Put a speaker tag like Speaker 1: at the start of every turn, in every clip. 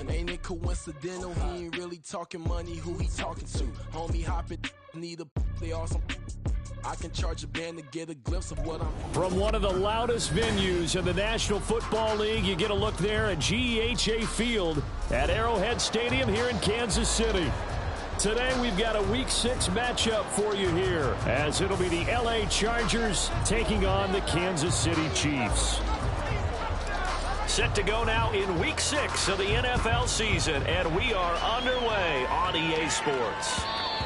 Speaker 1: done. Ain't it coincidental? He ain't really talking money, who he talking to? Homie hopping, need a they awesome. I can charge a band to get a glimpse of what I'm.
Speaker 2: From one of the loudest venues in the National Football League, you get a look there at GEHA Field at Arrowhead Stadium here in Kansas City. Today we've got a Week 6 matchup for you here, as it'll be the LA Chargers taking on the Kansas City Chiefs. Set to go now in Week 6 of the NFL season, and we are underway on EA Sports.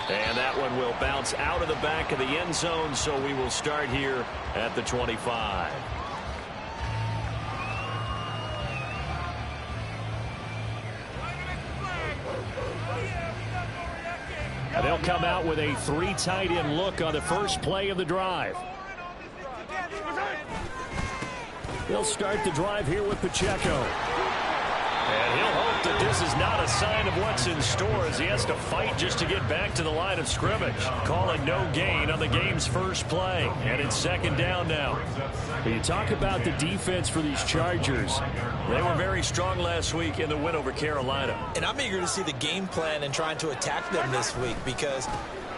Speaker 2: And that one will bounce out of the back of the end zone, so we will start here at the 25. And they'll come out with a 3 tight end look on the first play of the drive. They'll start the drive here with Pacheco. And he'll hope that this is not a sign of what's in store, as he has to fight just to get back to the line of scrimmage. Calling no gain on the game's first play. And it's second down now. When you talk about the defense for these Chargers, they were very strong last week in the win over Carolina.
Speaker 3: And I'm eager to see the game plan and trying to attack them this week, because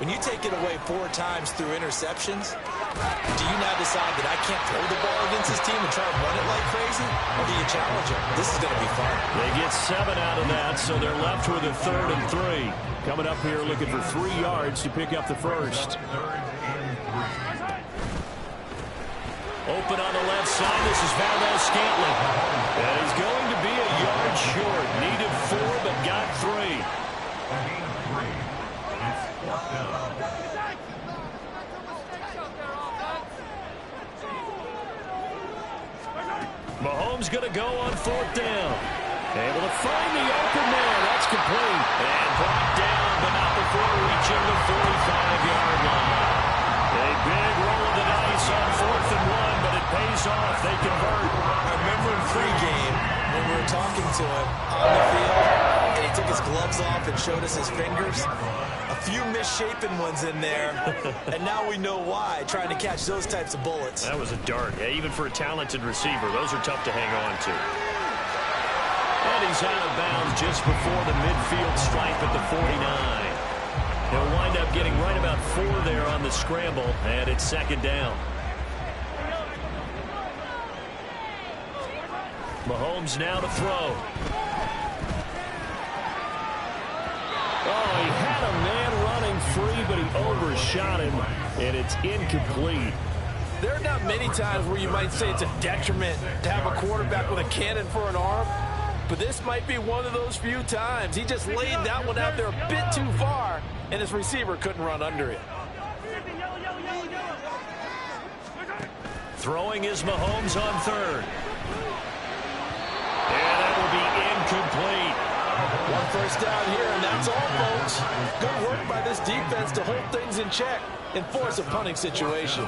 Speaker 3: when you take it away 4 times through interceptions, do you now decide that I can't throw the ball against this team and try to run it like crazy? Or do you challenge them? This is going to be fun.
Speaker 2: They get 7 out of that, so they're left with a 3rd and 3. Coming up here looking for 3 yards to pick up the first. Open on the left side. This is Valdez-Scantling. And he's going to be a yard short. Needed 4, but got 3. Mahomes going to go on 4th down. Able to find the open man. That's complete. And brought down, but not before reaching the 45-yard line. A big roll of the dice on 4th and 1, but it pays off. They convert.
Speaker 3: I remember in pregame when we were talking to him on the field, and he took his gloves off and showed us his fingers. A few misshapen ones in there, and now we know why, trying to catch those types of bullets.
Speaker 2: That was a dart. Yeah, even for a talented receiver, those are tough to hang on to. And he's out of bounds just before the midfield stripe at the 49. He'll wind up getting right about 4 there on the scramble, and it's second down. Mahomes now to throw. Oh, he had a man running free, but he overshot him, and it's incomplete.
Speaker 4: There are not many times where you might say it's a detriment to have a quarterback with a cannon for an arm, but this might be one of those few times. He just laid that one out there a bit too far, and his receiver couldn't run under it.
Speaker 2: Throwing is Mahomes on 3rd. And that will be incomplete.
Speaker 4: 1 first down here, and that's all, folks. Good work by this defense to hold things in check and force a punting situation.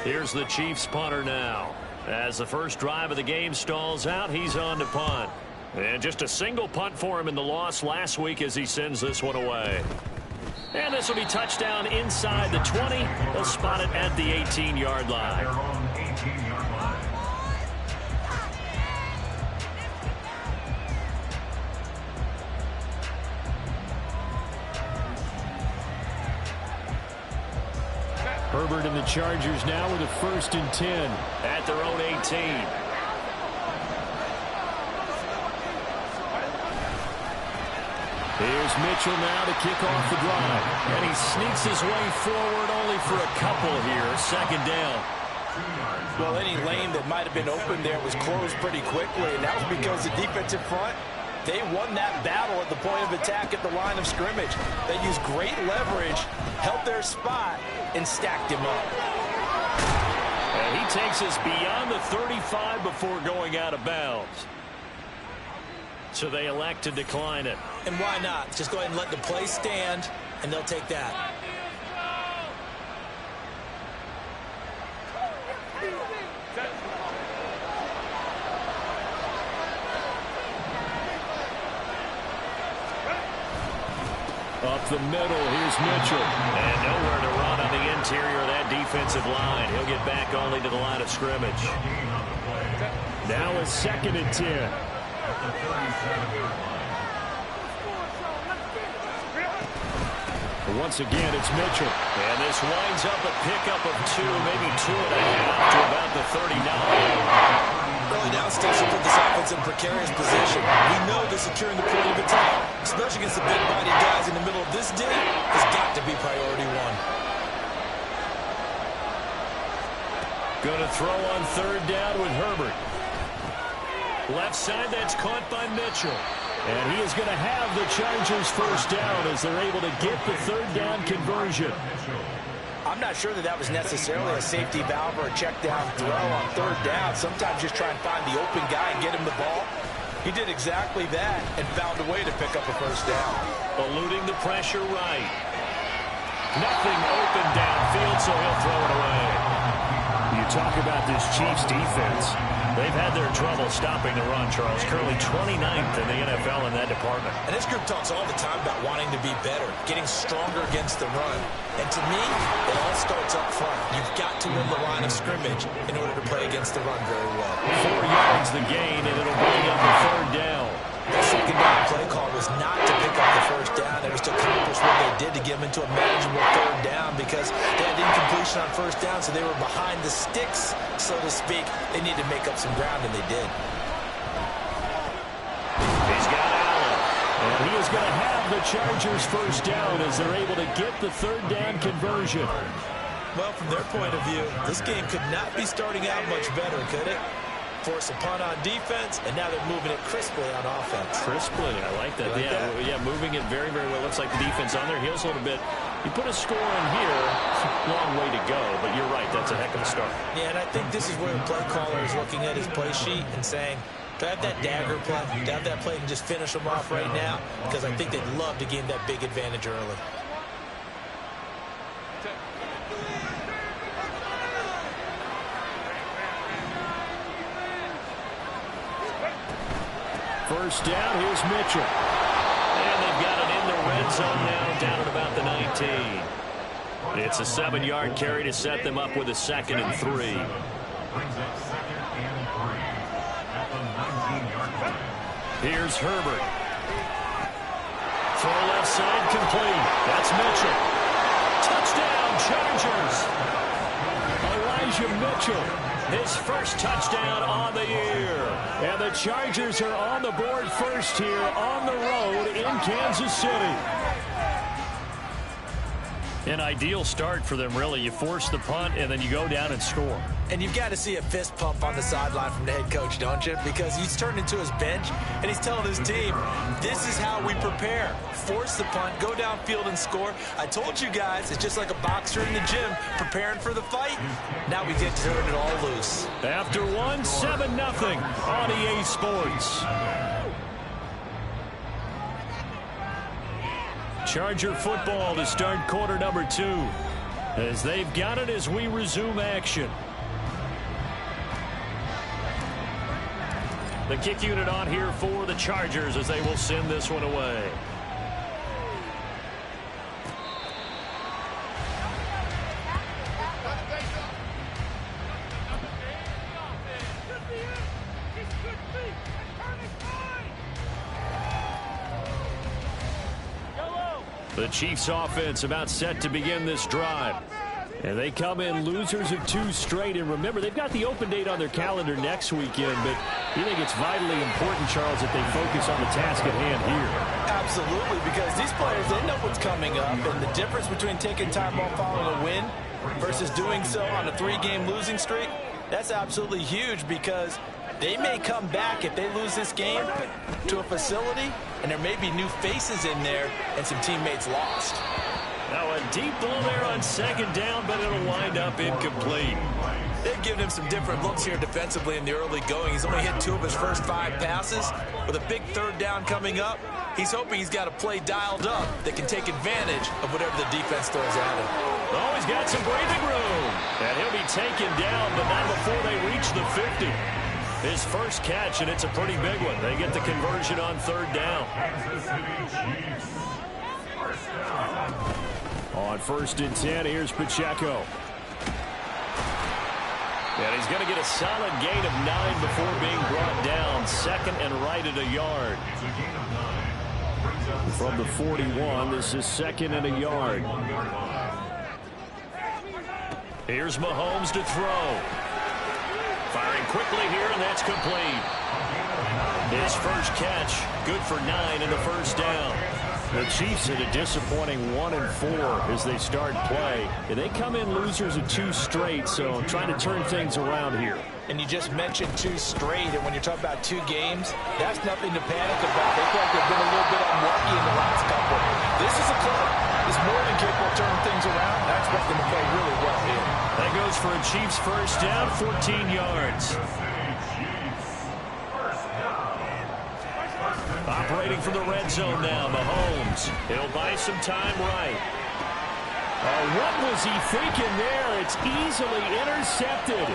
Speaker 2: Here's the Chiefs punter now. As the first drive of the game stalls out, he's on to punt. And just a single punt for him in the loss last week as he sends this one away. And this will be touchdown inside the 20. They'll spot it at the 18-yard line. Herbert and the Chargers now with a 1st and 10 at their own 18. Here's Mitchell now to kick off the drive. And he sneaks his way forward only for a couple here. Second down.
Speaker 4: Well, any lane that might have been open there was closed pretty quickly, and that was because the defensive front, they won that battle at the point of attack at the line of scrimmage. They used great leverage, held their spot, and stacked him up.
Speaker 2: And he takes us beyond the 35 before going out of bounds. So they elect to decline it.
Speaker 3: And why not? Just go ahead and let the play stand, and they'll take that.
Speaker 2: Up the middle, here's Mitchell. And nowhere to run on the interior of that defensive line. He'll get back only to the line of scrimmage. Now a 2nd and 10. Once again, it's Mitchell. And this winds up a pickup of 2, maybe 2.5 to about the 39.
Speaker 3: Early down sticks will put this offense in a precarious position. We know that securing the point of attack, especially against the big-bodied guys in the middle of this dig, has got to be priority 1.
Speaker 2: Going to throw on 3rd down with Herbert. Left side, that's caught by Mitchell. And he is going to have the Chargers 1st down as they're able to get the 3rd down conversion.
Speaker 4: I'm not sure that was necessarily a safety valve or a check down throw on 3rd down. Sometimes just try and find the open guy and get him the ball. He did exactly that and found a way to pick up a 1st down.
Speaker 2: Eluding the pressure right. Nothing open downfield, so he'll throw it away. You talk about this Chiefs defense. They've had their trouble stopping the run, Charles. Currently 29th in the NFL in that department.
Speaker 3: And this group talks all the time about wanting to be better, getting stronger against the run. And to me, it all starts up front. You've got to win the line of scrimmage in order to play against the run very well.
Speaker 2: 4 yards the gain, and it'll bring up the 3rd down.
Speaker 3: The 2nd down play call was not to pick up the 1st down. It was to accomplish what they did to get them into a manageable 3rd down because they had incompletion on 1st down, so they were behind the sticks, so to speak. They needed to make up some ground, and they did.
Speaker 2: He's got Allen. And he is going to have the Chargers 1st down as they're able to get the 3rd down conversion.
Speaker 3: Well, from their point of view, this game could not be starting out much better, could it? Force a punt on defense, and now they're moving it crisply on offense.
Speaker 2: Crisply, I like that. Yeah, moving it very, very well. Looks like the defense on their heels a little bit. You put a score in here, long way to go, but you're right, that's a heck of a start.
Speaker 3: Yeah, and I think this is where the play caller is looking at his play sheet and saying, do I have that dagger play? Do I have that play and just finish them off right now? Because I think they'd love to gain that big advantage early.
Speaker 2: First down, here's Mitchell. And they've got it in the red zone now, down at about the 19. It's a 7-yard carry to set them up with a 2nd and 3. Here's Herbert. Throw left side, complete. That's Mitchell. Touchdown, Chargers. Elijah Mitchell. His first touchdown on the year. And the Chargers are on the board first here on the road in Kansas City. An ideal start for them, really. You force the punt, and then you go down and score.
Speaker 3: And you've got to see a fist pump on the sideline from the head coach, don't you? Because he's turned into his bench, and he's telling his team, this is how we prepare. Force the punt, go downfield and score. I told you guys, it's just like a boxer in the gym preparing for the fight. Now we get to turn it all loose.
Speaker 2: After 1, 7-0 on EA Sports. Charger football to start quarter number 2. As they've got it as we resume action. The kick unit on here for the Chargers as they will send this one away. The Chiefs offense about set to begin this drive. And they come in losers of 2 straight. And remember, they've got the open date on their calendar next weekend. But you think it's vitally important, Charles, that they focus on the task at hand here?
Speaker 4: Absolutely, because these players, they know what's coming up. And the difference between taking time off following a win versus doing so on a 3-game losing streak, that's absolutely huge because they may come back if they lose this game to a facility, and there may be new faces in there and some teammates lost.
Speaker 2: Now a deep ball there on 2nd down, but it'll wind up incomplete.
Speaker 3: They've given him some different looks here defensively in the early going. He's only hit 2 of his first 5 passes. With a big 3rd down coming up, he's hoping he's got a play dialed up that can take advantage of whatever the defense throws at him.
Speaker 2: Oh, he's got some breathing room. And he'll be taken down, but not before they reach the 50. His first catch, and it's a pretty big one. They get the conversion on 3rd down. On 1st and 10, here's Pacheco. And he's going to get a solid gain of 9 before being brought down. Second and right at a yard. From the 41, this is second and a yard. Here's Mahomes to throw. Firing quickly here, and that's complete. His first catch, good for 9 and a first down. The Chiefs had a disappointing 1-4 as they start play. They come in losers of 2 straight, so trying to turn things around here.
Speaker 3: And you just mentioned 2 straight, and when you're talking about 2 games, that's nothing to panic about. They feel like they've been a little bit unlucky in the last couple. This is a club that's more than capable of turning things around. I expect them to play really well here.
Speaker 2: That goes for a Chiefs first down, 14 yards. Operating from the red zone now, Mahomes. He'll buy some time right. What was he thinking there? It's easily intercepted.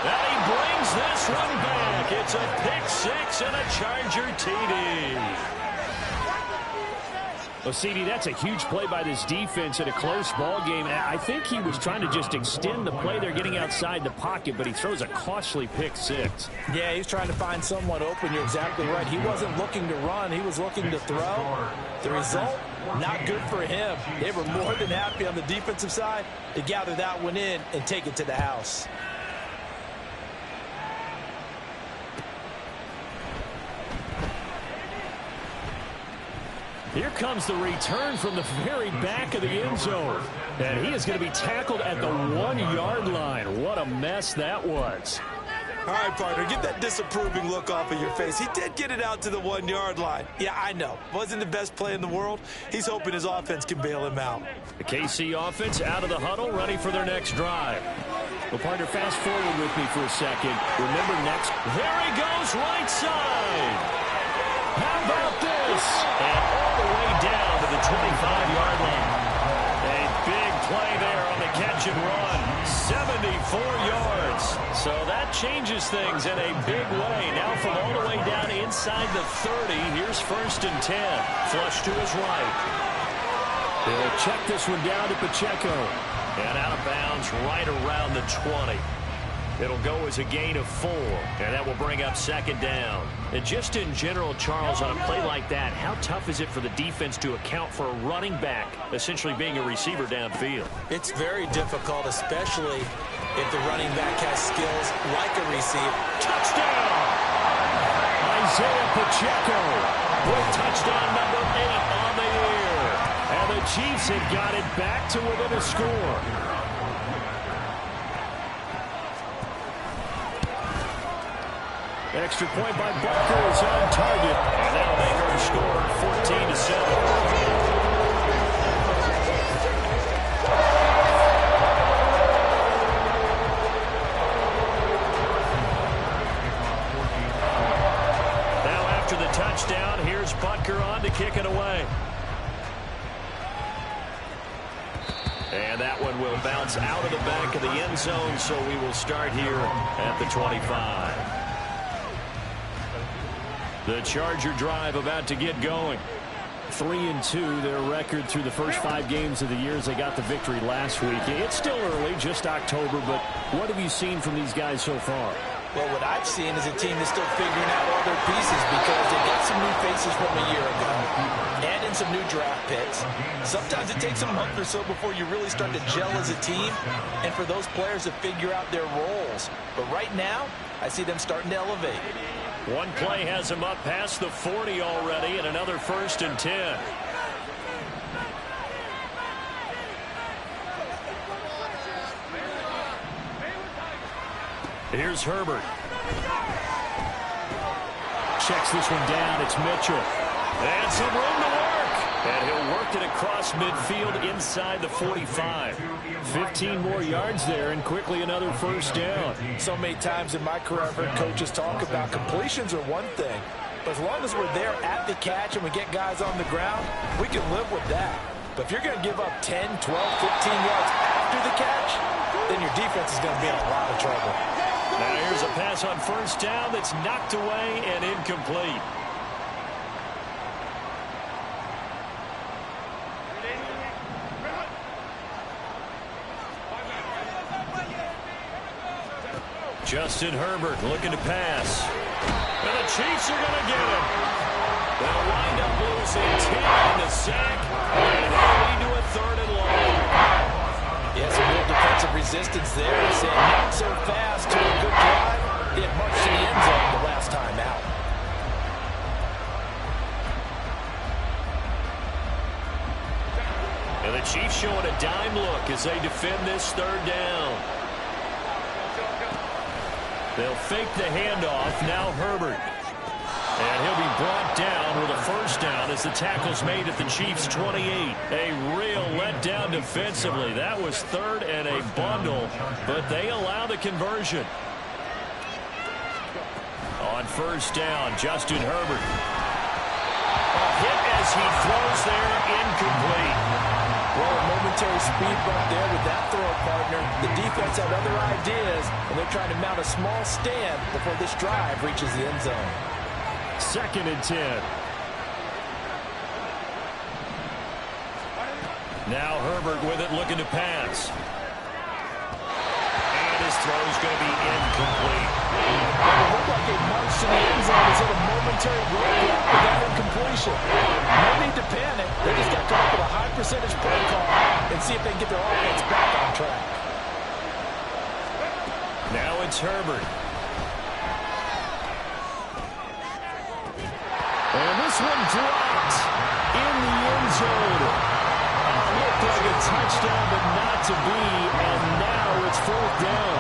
Speaker 2: And he brings this one back. It's a pick 6 and a Charger TD. Well, CD, that's a huge play by this defense in a close ball game. I think he was trying to just extend the play there, getting outside the pocket, but he throws a costly pick 6.
Speaker 3: Yeah, he's trying to find someone open. You're exactly right. He wasn't looking to run. He was looking to throw. The result, not good for him. They were more than happy on the defensive side to gather that one in and take it to the house.
Speaker 2: Here comes the return from the very back of the end zone. And he is going to be tackled at the 1-yard line. What a mess that was.
Speaker 3: All right, partner, get that disapproving look off of your face. He did get it out to the 1-yard line. Yeah, I know. Wasn't the best play in the world. He's hoping his offense can bail him out.
Speaker 2: The KC offense out of the huddle, ready for their next drive. Well, partner, fast forward with me for a second. Remember next. There he goes, right side. How about this? And all the way down to the 25-yard line. A big play there on the catch and run. 74 yards. So that changes things in a big way. Now from all the way down inside the 30, here's first and 10. Flush to his right. They'll check this one down to Pacheco. And out of bounds right around the 20. It'll go as a gain of 4, and that will bring up second down. And just in general, Charles, on a play like that, how tough is it for the defense to account for a running back essentially being a receiver downfield?
Speaker 3: It's very difficult, especially if the running back has skills like a receiver.
Speaker 2: Touchdown! Isaiah Pacheco with touchdown number 8 on the year. And the Chiefs have got it back to within a score. Extra point by Barker is on target. And that'll make our score 14-7. Now after the touchdown, here's Butker on to kick it away. And that one will bounce out of the back of the end zone, so we will start here at the 25. The Charger drive about to get going. 3-2, their record through the first 5 games of the year as they got the victory last week. It's still early, just October, but what have you seen from these guys so far?
Speaker 3: Well, what I've seen is a team that's still figuring out all their pieces because they got some new faces from a year ago and in some new draft picks. Sometimes it takes a month or so before you really start to gel as a team and for those players to figure out their roles. But right now, I see them starting to elevate.
Speaker 2: One play has him up past the 40 already, and another first and 10. Here's Herbert. Checks this one down. It's Mitchell. And some room to work. And he'll work it across midfield inside the 45. 15 more yards there, and quickly another first down.
Speaker 3: So many times in my career, I've heard coaches talk about completions are one thing. But as long as we're there at the catch and we get guys on the ground, we can live with that. But if you're going to give up 10, 12, 15 yards after the catch, then your defense is going to be in a lot of trouble.
Speaker 2: Now here's a pass on first down that's knocked away and incomplete. Justin Herbert looking to pass. And the Chiefs are going to get him. They'll wind up losing 10 on the sack, and they'll lead to a 3rd and long.
Speaker 3: Yeah, some real defensive resistance there. Saying not so fast to a good drive. They had marched to the end zone the last time out.
Speaker 2: And the Chiefs showing a dime look as they defend this 3rd down. They'll fake the handoff. Now Herbert. And he'll be brought down with a 1st down as the tackle's made at the Chiefs' 28. A real letdown defensively. That was 3rd and a bundle, but they allow the conversion. On 1st down, Justin Herbert. A hit as he throws there, incomplete.
Speaker 3: Well, a momentary speed bump there with that throw, partner. The defense had other ideas, and they're trying to mount a small stand before this drive reaches the end zone.
Speaker 2: 2nd and 10. Now Herbert with it, looking to pass. And his throw's going to be incomplete.
Speaker 3: It looked like they marched to the end zone as a momentary roadblock with that incompletion. No need to panic. They just got to come up with a high percentage play call and see if they can get their offense back on track.
Speaker 2: Now it's Herbert. And this one dropped in the end zone. Looked like a touchdown, but not to be. And now it's 4th down.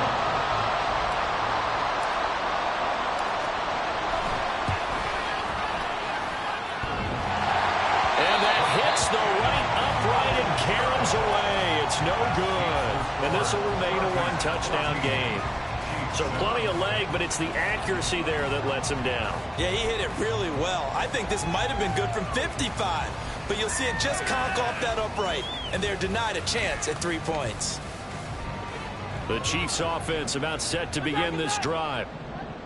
Speaker 2: And that hits the right upright and caroms away. It's no good. And this will remain a 1-touchdown game. So plenty of leg, but it's the accuracy there that lets him down.
Speaker 3: Yeah, he hit it really well. I think this might have been good from 55. But you'll see it just conk off that upright, and they're denied a chance at 3 points.
Speaker 2: The Chiefs offense about set to begin this drive.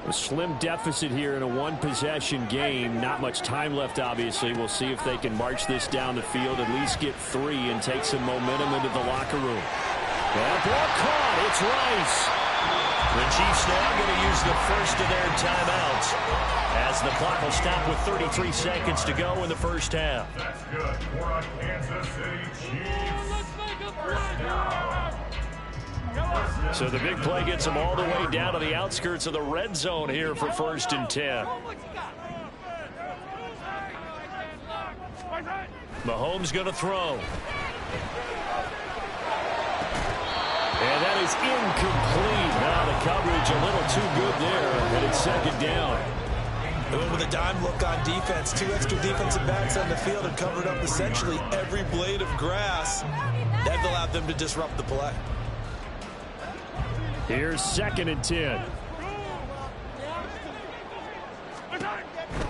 Speaker 2: A slim deficit here in a 1-possession game. Not much time left, obviously. We'll see if they can march this down the field, at least get 3 and take some momentum into the locker room. That ball caught. It's Rice. The Chiefs now going to use the first of their timeouts as the clock will stop with 33 seconds to go in the 1st half.
Speaker 5: That's good. We're on Kansas City Chiefs.
Speaker 2: So the big play gets them all the way down to the outskirts of the red zone here for 1st and 10. Mahomes going to throw. And that is incomplete. Now the coverage a little too good there, and it's 2nd down.
Speaker 3: They went with a dime look on defense. 2 extra defensive backs on the field and covered up essentially every blade of grass. That allowed them to disrupt the play.
Speaker 2: Here's 2nd and 10.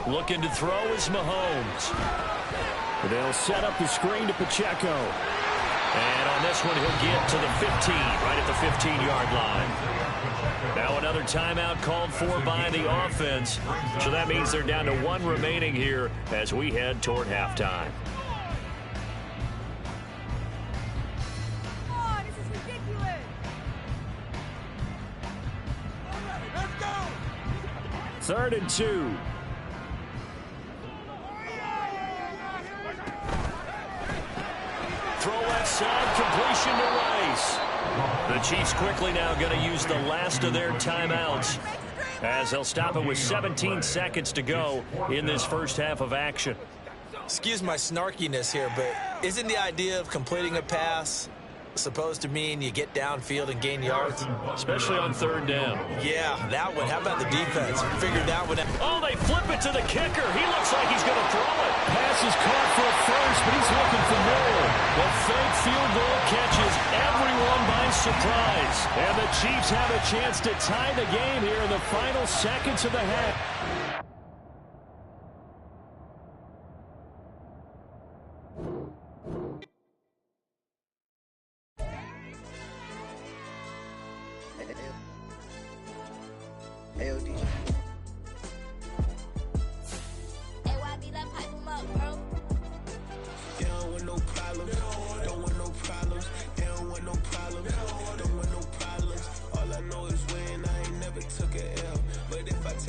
Speaker 2: Looking to throw is Mahomes. They'll set up the screen to Pacheco. And on this one, he'll get to the 15, right at the 15-yard line. Now another timeout called for by the offense. So that means they're down to 1 remaining here as we head toward halftime.
Speaker 6: Oh, this is ridiculous. Let's go.
Speaker 2: 3rd and 2. Throw left side, completion to Rice. The Chiefs quickly now going to use the last of their timeouts as they'll stop it with 17 seconds to go in this 1st half of action.
Speaker 3: Excuse my snarkiness here, but isn't the idea of completing a pass supposed to mean you get downfield and gain yards?
Speaker 2: Especially on 3rd down.
Speaker 3: Yeah, that one. How about the defense? Figured that one out.
Speaker 2: Oh, they flip it to the kicker. He looks like he's going to throw it. Pass is caught for a first, but he's looking for more. The fake field goal catches everyone by surprise. And the Chiefs have a chance to tie the game here in the final seconds of the half.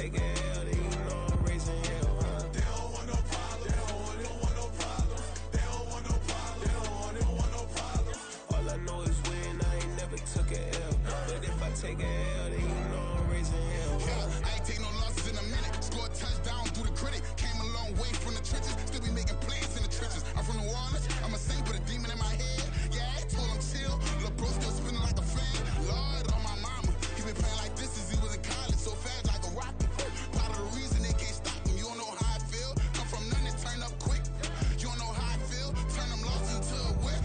Speaker 7: take a L, then you know I'm raising hell, huh? They don't want no problem. They don't want no problem. They don't want no problem. They don't want no problem. All I know is win. I ain't never took a L. But if I take a L, then you know I'm raising hell, huh?
Speaker 8: Yeah, I ain't take no losses in a minute. Scored touchdown through the critic. Came a long way from the trenches. Still be making plays in the trenches. I'm from New Orleans. I'm a saint with a demon in my head. Yeah, I told him chill. Lil' bro still spinning like a fan. Lord on my mama. He been playing like this since he was in college. So fast like a rocket. Part of the reason they can't stop him. You don't know how I feel. Come from nothing, turn up quick. You don't know how I feel. Turn them losses into a whip.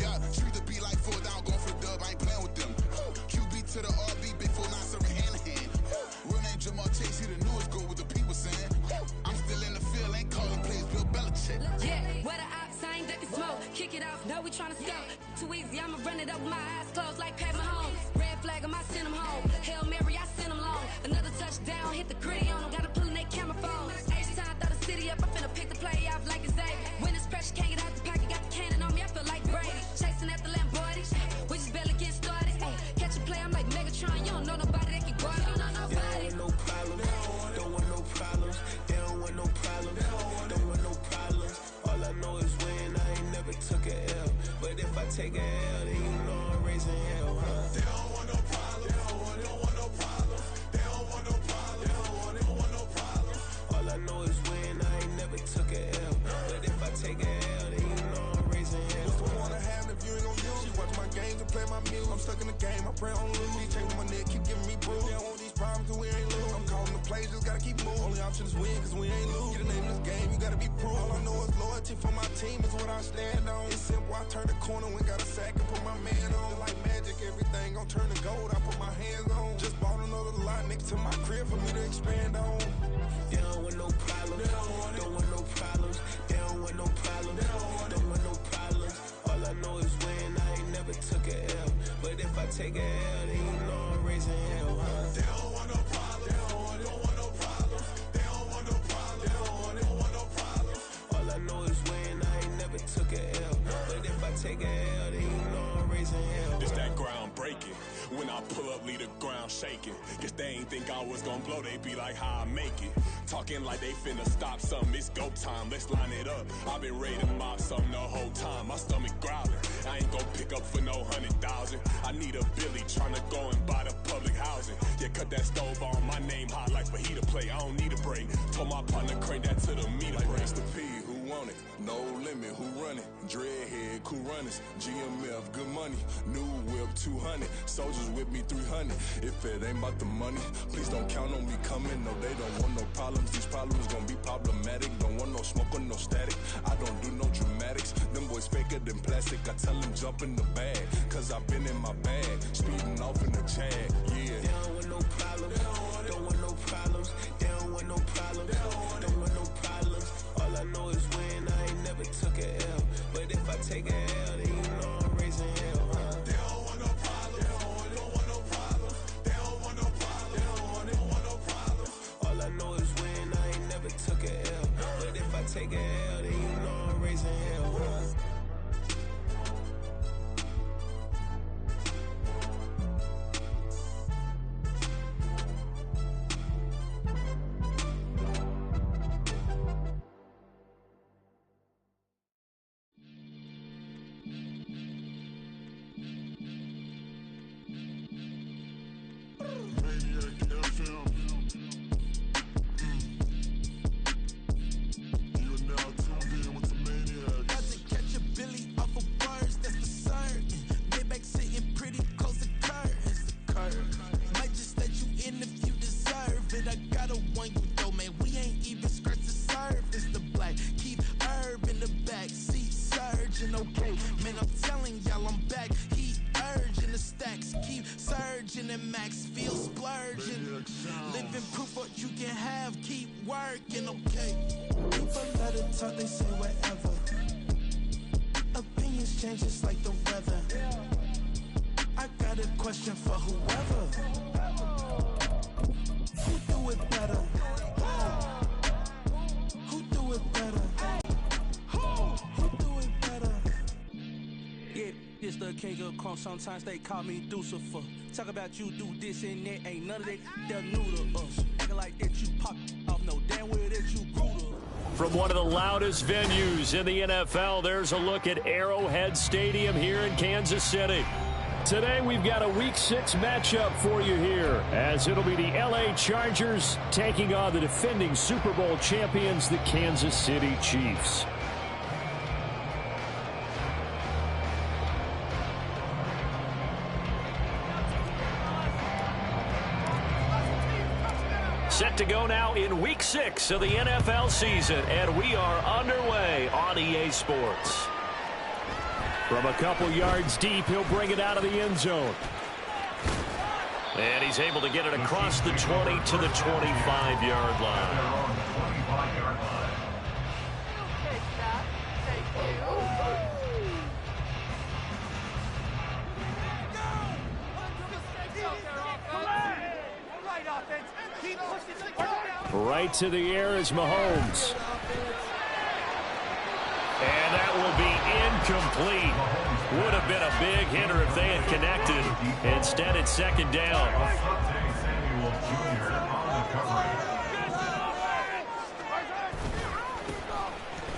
Speaker 8: Yeah, treat the beat like 4 down. Going for the dub. I ain't playing with them. QB to the RB. Big 4 9 serving hand to hand. Real name Jamal Chase. He the newest goal with the people saying. I'm still in the field. Ain't calling plays. Bill Belichick.
Speaker 9: Yeah, where the ops, I ain't ducking smoke. Kick it off, no, we tryna score. Too easy, I'ma run it up with my eyes closed like Pat Mahomes. Red flag, I send them home. Hail Mary, I send them long. Another touchdown, hit the gritty on them. Gotta pull in their camera phones. H-time, throw the city up. I finna pick the play off like it's Xavier. When it's pressure, can't get out the pocket. Got the cannon on me, I feel like Brady. Chasing after Lamborghini. We just barely get started. Catch a play, I'm like Megatron. You don't know nobody that can guard it. You don't know nobody.
Speaker 7: They don't want no problems. Don't want no problems. They don't want no problems. Don't want no problems. All I know is win. I ain't never took a L. But if I take a L, then you know I'm raising hell, huh? They don't want no problems. They don't want no problems. They don't want no problems. They don't want no problems. All I know is win. I ain't never took a L. But if I take a L, then you know I'm raising hell.
Speaker 8: What's the point of having if you ain't gon' use? She watch my games and play my music. I'm stuck in the game. I pray on lose. These chains on my neck keep giving me bruise. They don't want these problems cause we ain't lose. I'm calling the plays, just gotta keep moving. Only option is win cause we ain't lose. Get a name in this game, you gotta be proof. All I know is loyalty for my team is what I stand on. It's simple, I turn the corner when got a sack and put my man on. Like magic, everything gon' turn to gold. I put my hands on. Just bought another lot next to my crib for me to expand on.
Speaker 7: They don't want no problems. Don't want no problems. They don't want no problems. Don't want no problems. All I know is win. I ain't never took a L. But if I take a L, then you know I'm raising hell, huh? They don't want no problems. They don't want no problems. They don't want no problems. They don't want no problems. All I know is win. I ain't never took a L. But if I take a L, then you know I'm raising hell.
Speaker 10: It's that ground breaking. When I pull up, leave the ground shaking. Guess they ain't think I was gonna blow, they be like, how I make it. Talking like they finna stop something, it's go time, let's line it up. I've been ready to mob something the whole time, my stomach growling. I ain't gon' pick up for no 100,000. I need a Billy tryna go and buy the public housing. Yeah, cut that stove on, my name hot like fajita plate. I don't need a break. Told my partner crank that to the meter
Speaker 11: like
Speaker 10: break.
Speaker 11: Mr. P, who want it? No limit, who run it? Dreadhead, cool runners, GMF, good money. New whip, 200. Soldiers with me, 300. If it ain't about the money, please don't count on me coming. No, they don't want no problems. These problems gon' be problematic. Don't want no smoke or no static. I don't do no dramatics. Them boys faker than plastic. I tell them jump in the bag, cause I've been in my bag. Speeding off in the Jag, yeah.
Speaker 7: They don't want no problems. Don't want no problems. They don't want no problems. Don't want no problems. All I know is win. I ain't never took a L. But if I take a L, then you know I'm raising hell, huh? They don't want no problems. They don't want no problems. They don't want no problems. They don't want no problems. All I know is win. I ain't never took a L. But if I take a L, then you know I'm raising hell, huh?
Speaker 12: can't go crunk. Sometimes they call me Lucifer. Talk about you do this and that. Ain't none of that. They're new to us. Acting like that you pop off. No damn well that you cool to.
Speaker 2: From one of the loudest venues in the NFL, there's a look at Arrowhead Stadium here in Kansas City. Today we've got a Week 6 matchup for you here, as it'll be the LA Chargers taking on the defending Super Bowl champions, the Kansas City Chiefs. Set to go now in Week 6 of the NFL season, and we are underway on EA Sports. From a couple yards deep, he'll bring it out of the end zone. And he's able to get it across the 20 to the 25-yard line. Right to the air is Mahomes. And that will be incomplete. Would have been a big hitter if they had connected. Instead, it's second down.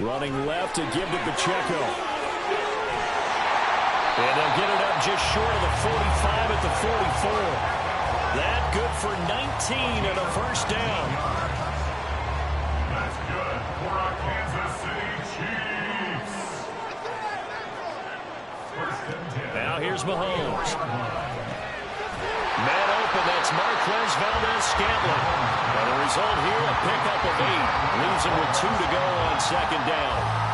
Speaker 2: Running left to give to Pacheco. And they'll get it up just short of the 45 at the 44. That good for 19 and a first down.
Speaker 5: That's good for our Kansas City Chiefs.
Speaker 2: Now here's Mahomes. Man open, that's Marquez Valdez-Scantling. And the result here, a pickup of 8. Leaves him with 2 to go on second down.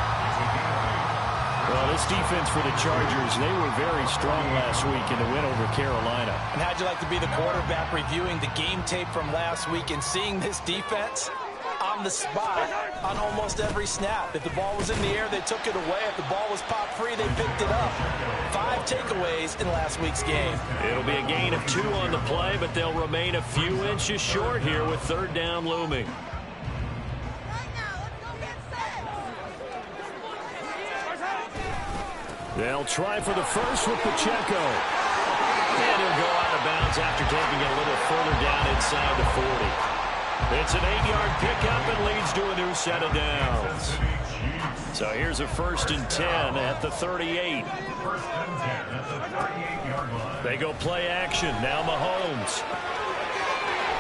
Speaker 2: Well, this defense for the Chargers, they were very strong last week in the win over Carolina.
Speaker 3: And how'd you like to be the quarterback reviewing the game tape from last week and seeing this defense on the spot on almost every snap? If the ball was in the air, they took it away. If the ball was popped free, they picked it up. 5 takeaways in last week's game.
Speaker 2: It'll be a gain of 2 on the play, but they'll remain a few inches short here with third down looming. They'll try for the first with Pacheco. And he'll go out of bounds after taking it a little further down inside the 40. It's an 8-yard pickup and leads to a new set of downs. So here's a 1st and 10 at the 38. They go play action. Now Mahomes.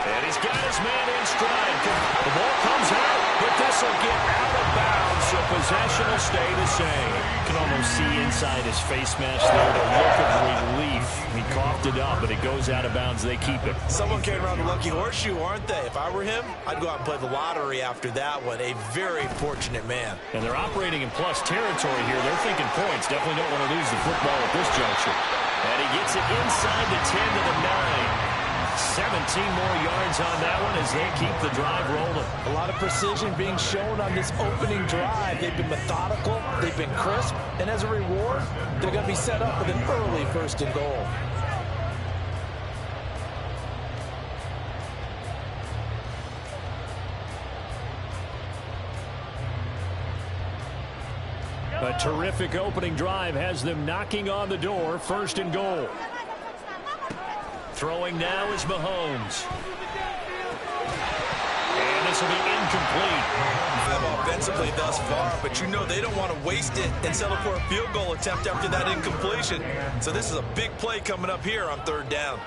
Speaker 2: And he's got his man in stride. The ball comes out, but this will get out of bounds, so possession will stay the same. You can almost see inside his face mask there the look of relief. He coughed it up, but it goes out of bounds. They keep it.
Speaker 3: Someone came around the lucky horseshoe, aren't they? If I were him, I'd go out and play the lottery after that one. A very fortunate man.
Speaker 2: And they're operating in plus territory here. They're thinking points. Definitely don't want to lose the football at this juncture. And he gets it inside the 10 to the 9. 17 more yards on that one as they keep the drive rolling.
Speaker 3: A lot of precision being shown on this opening drive. They've been methodical, they've been crisp, and as a reward, they're going to be set up with an early 1st and goal.
Speaker 2: A terrific opening drive has them knocking on the door. 1st and goal. Throwing now is Mahomes. And this will be incomplete.
Speaker 3: Offensively thus far, but you know they don't want to waste it and settle for a field goal attempt after that incompletion. So this is a big play coming up here on 3rd down.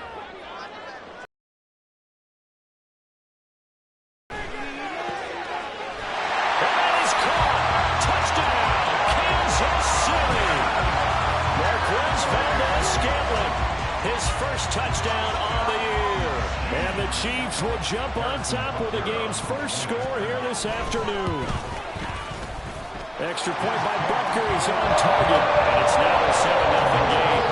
Speaker 2: That is caught. Touchdown, Kansas City. Marquez Valdez-Scantling. His first touchdown on the year. And the Chiefs will jump on top with the game's first score here this afternoon. Extra point by Butker is on target. And it's now a 7-0 game.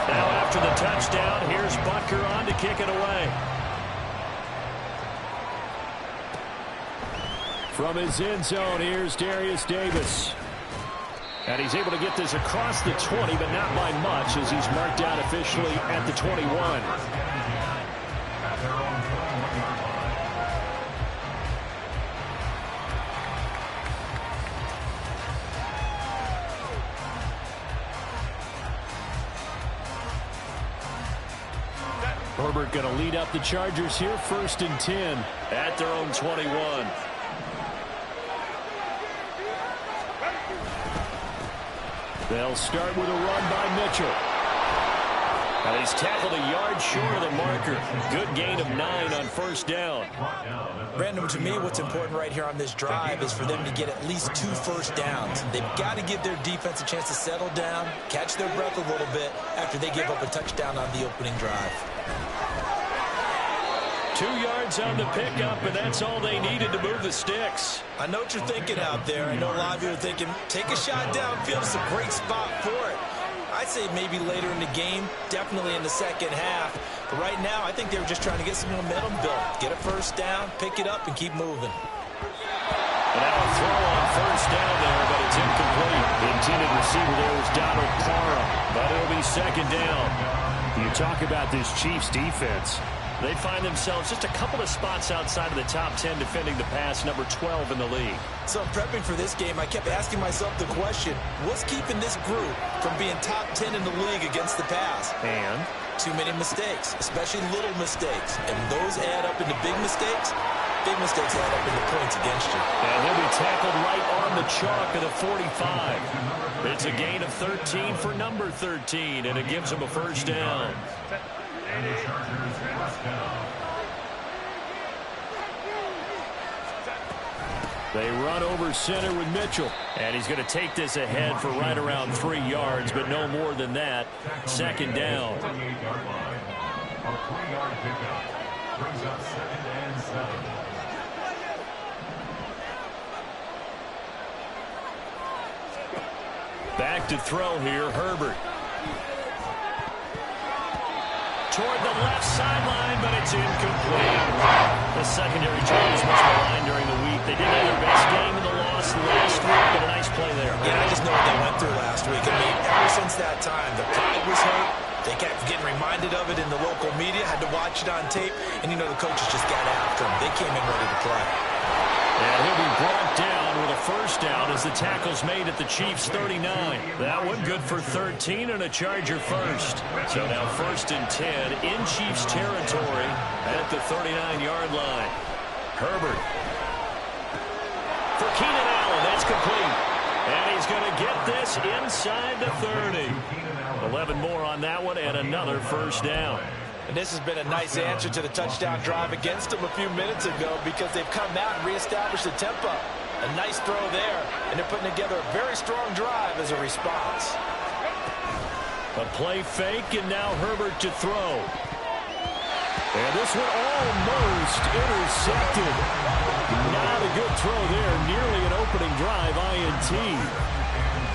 Speaker 2: Now after the touchdown, here's Butker on to kick it away. From his end zone, here's Darius Davis. And he's able to get this across the 20, but not by much, as he's marked out officially at the 21. Herbert going to lead up the Chargers here, 1st and 10 at their own 21. They'll start with a run by Mitchell. And he's tackled a yard short of the marker. Good gain of 9 on 1st down.
Speaker 3: Brandon, to me, what's important right here on this drive is for them to get at least 2 first downs. They've got to give their defense a chance to settle down, catch their breath a little bit after they give up a touchdown on the opening drive.
Speaker 2: 2 yards on the pickup, and that's all they needed to move the sticks.
Speaker 3: I know what you're thinking out there. I know a lot of you are thinking, take a shot downfield. It's a great spot for it. I'd say maybe later in the game, definitely in the second half. But right now, I think they were just trying to get some momentum built. Get a first down, pick it up, and keep moving.
Speaker 2: And now a throw on 1st down there, but it's incomplete. The intended receiver there was Donald Parham, but it'll be 2nd down. You talk about this Chiefs defense. They find themselves just a couple of spots outside of the top 10 defending the pass, number 12 in the league.
Speaker 3: So prepping for this game, I kept asking myself the question, what's keeping this group from being top 10 in the league against the pass?
Speaker 2: And?
Speaker 3: Too many mistakes, especially little mistakes. And those add up into big mistakes. Big mistakes add up into points against you.
Speaker 2: And he'll be tackled right on the chalk at the 45. It's a gain of 13 for number 13, and it gives him a 1st down. They run over center with Mitchell. And he's going to take this ahead for right around 3 yards, but no more than that. 2nd down.
Speaker 5: A 3-yard pickup brings up 2nd and 7.
Speaker 2: Back to throw here, Herbert. Toward the left sideline, but it's incomplete. The secondary team was much maligned during the week. They didn't have their best game in the loss last week, but a nice play there.
Speaker 3: Yeah, I just know what they went through last week. I mean, ever since that time, the pride was hurt. They kept getting reminded of it in the local media, had to watch it on tape, and, you know, the coaches just got after them. They came in ready to play.
Speaker 2: And he'll be brought down with a 1st down as the tackle's made at the Chiefs' 39. That one good for 13 and a Charger 1st. So now 1st and 10 in Chiefs territory at the 39-yard line. Herbert. For Keenan Allen, that's complete. And he's going to get this inside the 30. 11 more on that one and another 1st down.
Speaker 3: And this has been a nice answer to the touchdown drive against them a few minutes ago because they've come out and reestablished the tempo. A nice throw there, and they're putting together a very strong drive as a response.
Speaker 2: A play fake, and now Herbert to throw. And this one almost intercepted. Not a good throw there. Nearly an opening drive INT.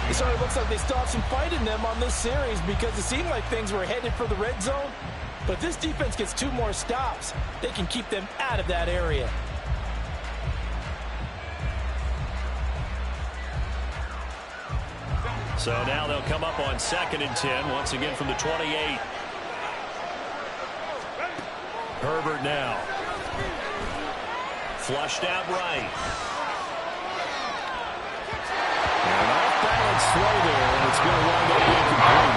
Speaker 3: It sort of looks like they still have some fight in them on this series because it seemed like things were headed for the red zone. But if this defense gets 2 more stops, they can keep them out of that area.
Speaker 2: So now they'll come up on 2nd and 10, once again from the 28. Herbert now. Flushed out right. An off-balance throw there, and it's going to wind up incomplete.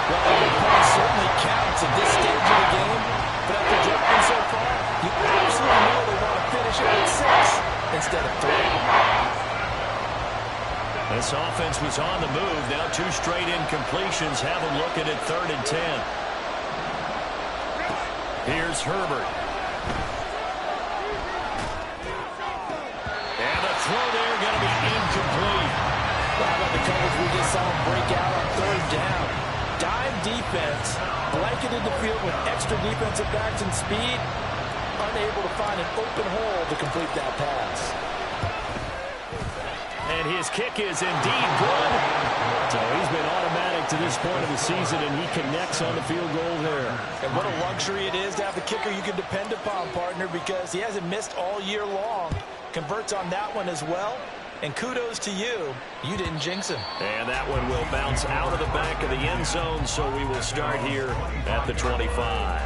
Speaker 3: Well, every point certainly counts at this stage of the game, but after jumping so far, you absolutely know they want to finish it at 6 instead of 3.
Speaker 2: This offense was on the move. Now 2 straight incompletions have them looking at 3rd and 10. Here's Herbert. And the throw there going to be incomplete.
Speaker 3: How about the coverage we just saw him break out on 3rd down? Dime defense, blanketed the field with extra defensive backs and speed, unable to find an open hole to complete that pass.
Speaker 2: And his kick is indeed good. So he's been automatic to this point of the season, and he connects on the field goal there.
Speaker 3: And what a luxury it is to have a kicker you can depend upon, partner, because he hasn't missed all year long. Converts on that one as well. And kudos to you. You didn't jinx him.
Speaker 2: And that one will bounce out of the back of the end zone, so we will start here at the 25.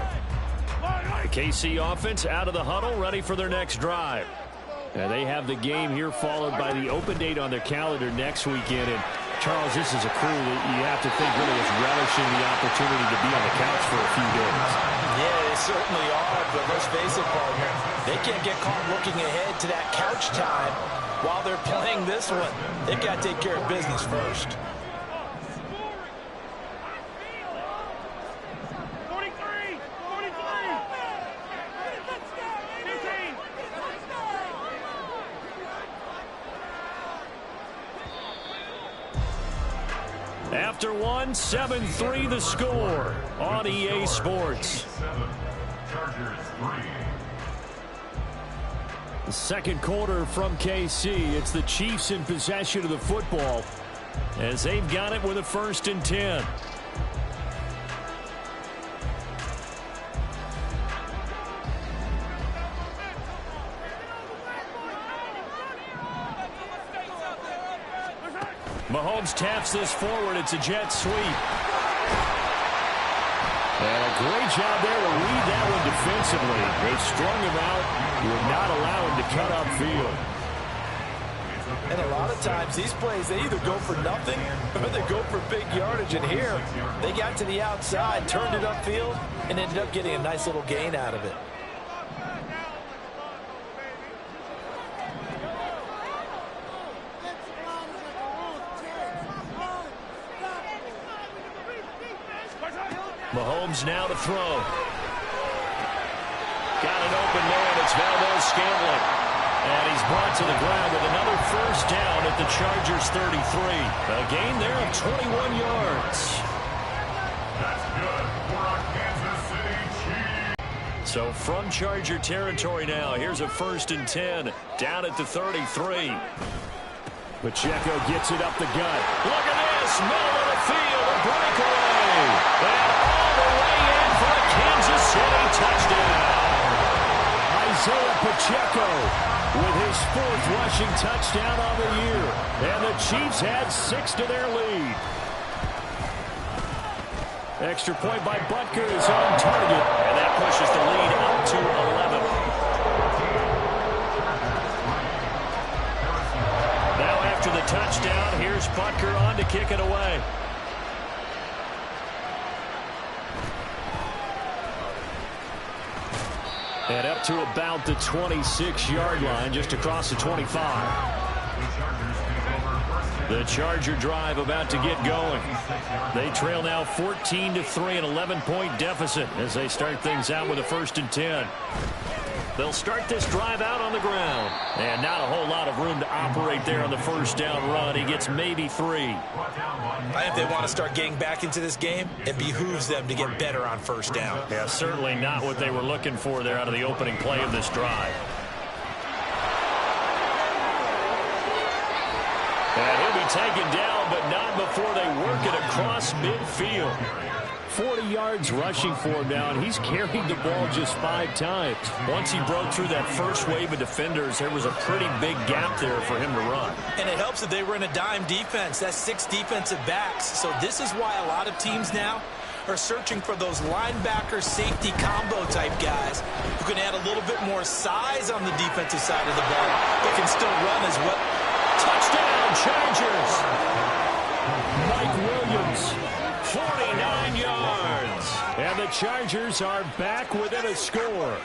Speaker 2: The KC offense out of the huddle, ready for their next drive. And they have the game here followed by the open date on their calendar next weekend. And Charles, this is a crew that you have to think really is relishing the opportunity to be on the couch for a few days.
Speaker 3: Yeah, they certainly are, but let's face it, partner, they can't get caught looking ahead to that couch time while they're playing this one. They've got to take care of business first.
Speaker 2: After one, 7-3 the score on EA Sports. The second quarter from KC. It's the Chiefs in possession of the football as they've got it with a 1st and 10. Mahomes taps this forward. It's a jet sweep. And a great job there to read that one defensively. They strung him out. Would not allow him to cut upfield.
Speaker 3: And a lot of times, these plays, they either go for nothing or they go for big yardage. And here, they got to the outside, turned it upfield, and ended up getting a nice little gain out of it.
Speaker 2: Mahomes now to throw. Got it open man. It's Valdez-Scantling. And he's brought to the ground with another 1st down at the Chargers 33. A gain there of 21 yards.
Speaker 5: That's good for a Kansas City Chiefs.
Speaker 2: So from Charger territory now, here's a 1st and 10 down at the 33. Pacheco gets it up the gut. Look at this. Middle of the field. A breakaway. And all the way in for a Kansas City touchdown. Isaiah Pacheco with his 4th rushing touchdown on the year. And the Chiefs add 6 to their lead. Extra point by Butker is on target. And that pushes the lead up to 11. Now after the touchdown, here's Butker on to kick it away. And up to about the 26-yard line, just across the 25. The Charger drive about to get going. They trail now 14-3, an 11-point deficit as they start things out with a 1st and 10. They'll start this drive out on the ground. And not a whole lot of room to operate there on the 1st down run. He gets maybe 3.
Speaker 3: I think they want to start getting back into this game. It behooves them to get better on 1st down.
Speaker 2: Yeah, certainly not what they were looking for there out of the opening play of this drive. And he'll be taken down, but not before they work it across midfield. 40 yards rushing for him now, and he's carried the ball just 5 times. Once he broke through that first wave of defenders, there was a pretty big gap there for him to run.
Speaker 3: And it helps that they were in a dime defense. That's 6 defensive backs. So this is why a lot of teams now are searching for those linebacker safety combo type guys who can add a little bit more size on the defensive side of the ball, but can still run as well.
Speaker 2: Touchdown, Chargers! Mike Williams, 49 yards. And the Chargers are back within a score.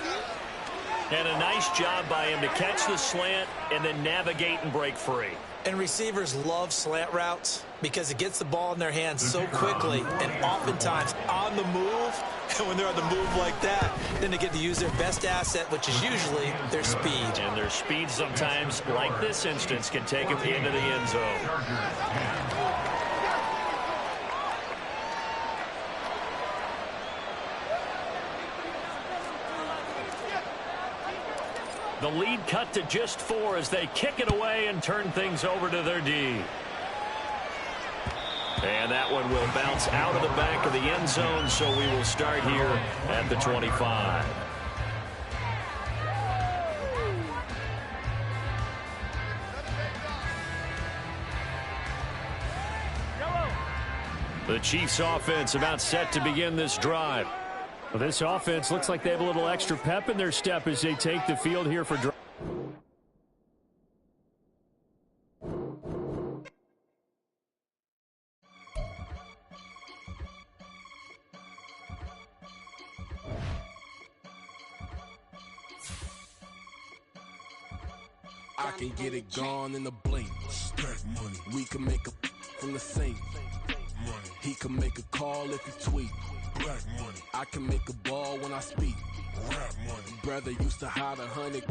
Speaker 2: And a nice job by him to catch the slant and then navigate and break free.
Speaker 3: And receivers love slant routes because it gets the ball in their hands so quickly and oftentimes on the move. And when they're on the move like that, then they get to use their best asset, which is usually their speed.
Speaker 2: And their speed sometimes, like this instance, can take them into the end zone. The lead cut to just 4 as they kick it away and turn things over to their D. And that one will bounce out of the back of the end zone, so we will start here at the 25. The Chiefs offense about set to begin this drive. Well, this offense looks like they have a little extra pep in their step as they take the field here for drive.
Speaker 1: I can get it gone in a blink.
Speaker 11: Stack money.
Speaker 1: We can make a from the sink.
Speaker 11: Money.
Speaker 1: He can make a call if he tweet.
Speaker 11: Black money.
Speaker 1: I can make a ball when I speak.
Speaker 11: Rap money.
Speaker 1: Brother used to hide 100.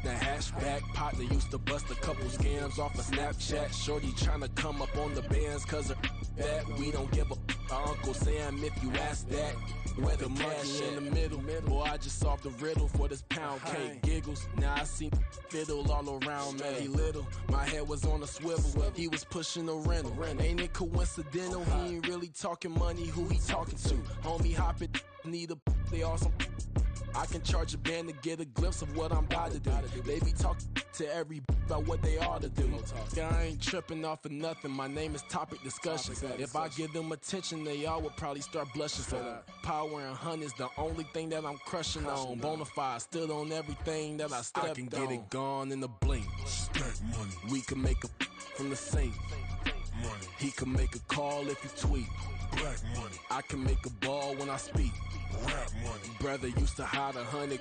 Speaker 1: The hatchback partner used to bust a couple scams off of Snapchat. Shorty tryna come up on the bands cause of that. We don't give a Uncle Sam if you ask that. Where the cash in the middle. Boy, I just solved the riddle for this pound cake. Giggles, now I see fiddle all around me. He little, my head was on a swivel. He was pushing a rental. Ain't it coincidental? He ain't really talking money, who he talking to? Homie hopping, need a they awesome. I can charge a band to get a glimpse of what I'm about to do. They be talking to every about what they ought to do. Yeah, I ain't tripping off of nothing. My name is Topic Discussion. If I give them attention, they all would probably start blushing. So power and hunt is the only thing that I'm crushing on. Bonafide, stood on everything that I stepped on. I can get it gone in a blink.
Speaker 11: Stack money.
Speaker 1: We can make a from the sink.
Speaker 11: Money.
Speaker 1: He can make a call if he tweet.
Speaker 11: Black money.
Speaker 1: I can make a ball when I speak.
Speaker 11: Rap money.
Speaker 1: Brother used to hide 100.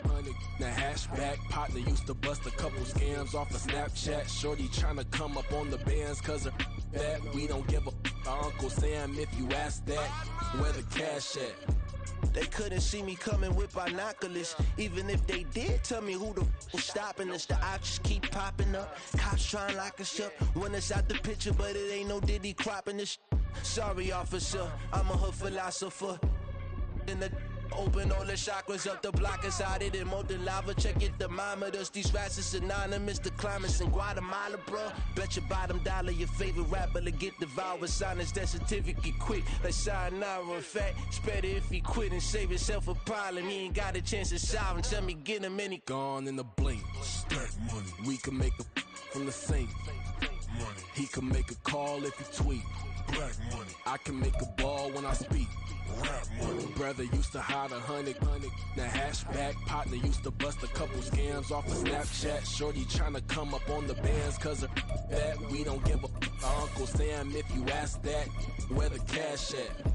Speaker 1: The hatchback partner used to bust a couple scams off of Snapchat. Shorty tryna come up on the bands cause of that. We don't give a Uncle Sam if you ask that. Where the cash at?
Speaker 7: They couldn't see me coming with binoculars. Even if they did, tell me who the was stopping us. The options keep popping up. Cops trying to lock us up. When it's out the picture, but it ain't no Diddy cropping this. Sorry, officer, I'm a hood philosopher. In the open all the chakras up the block inside it and molten lava. Check it, thermometers. These rats is synonymous. The climates in Guatemala, bro. Bet your bottom dollar your favorite rapper to get devoured. Sign his death certificate quick. Like sayonara. In fact, it's better if he quit and save himself a problem. He ain't got a chance to solve him. Tell me get him any
Speaker 1: gone in a blink.
Speaker 11: Stack money.
Speaker 1: We can make a from the sink.
Speaker 11: Money.
Speaker 1: He can make a call if he tweet.
Speaker 11: Black money.
Speaker 1: I can make a ball when I speak.
Speaker 11: Rap money.
Speaker 1: Brother used to hide 100. The hatchback partner used to bust a couple scams off of Snapchat. Shorty tryna come up on the bands cause of that. We don't give a Uncle Sam if you ask that. Where the cash at?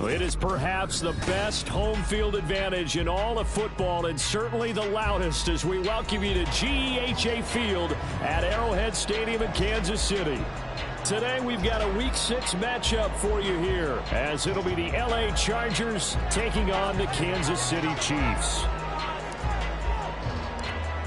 Speaker 2: It is perhaps the best home field advantage in all of football and certainly the loudest as we welcome you to GEHA Field at Arrowhead Stadium in Kansas City. Today we've got a Week 6 matchup for you here as it'll be the LA Chargers taking on the Kansas City Chiefs.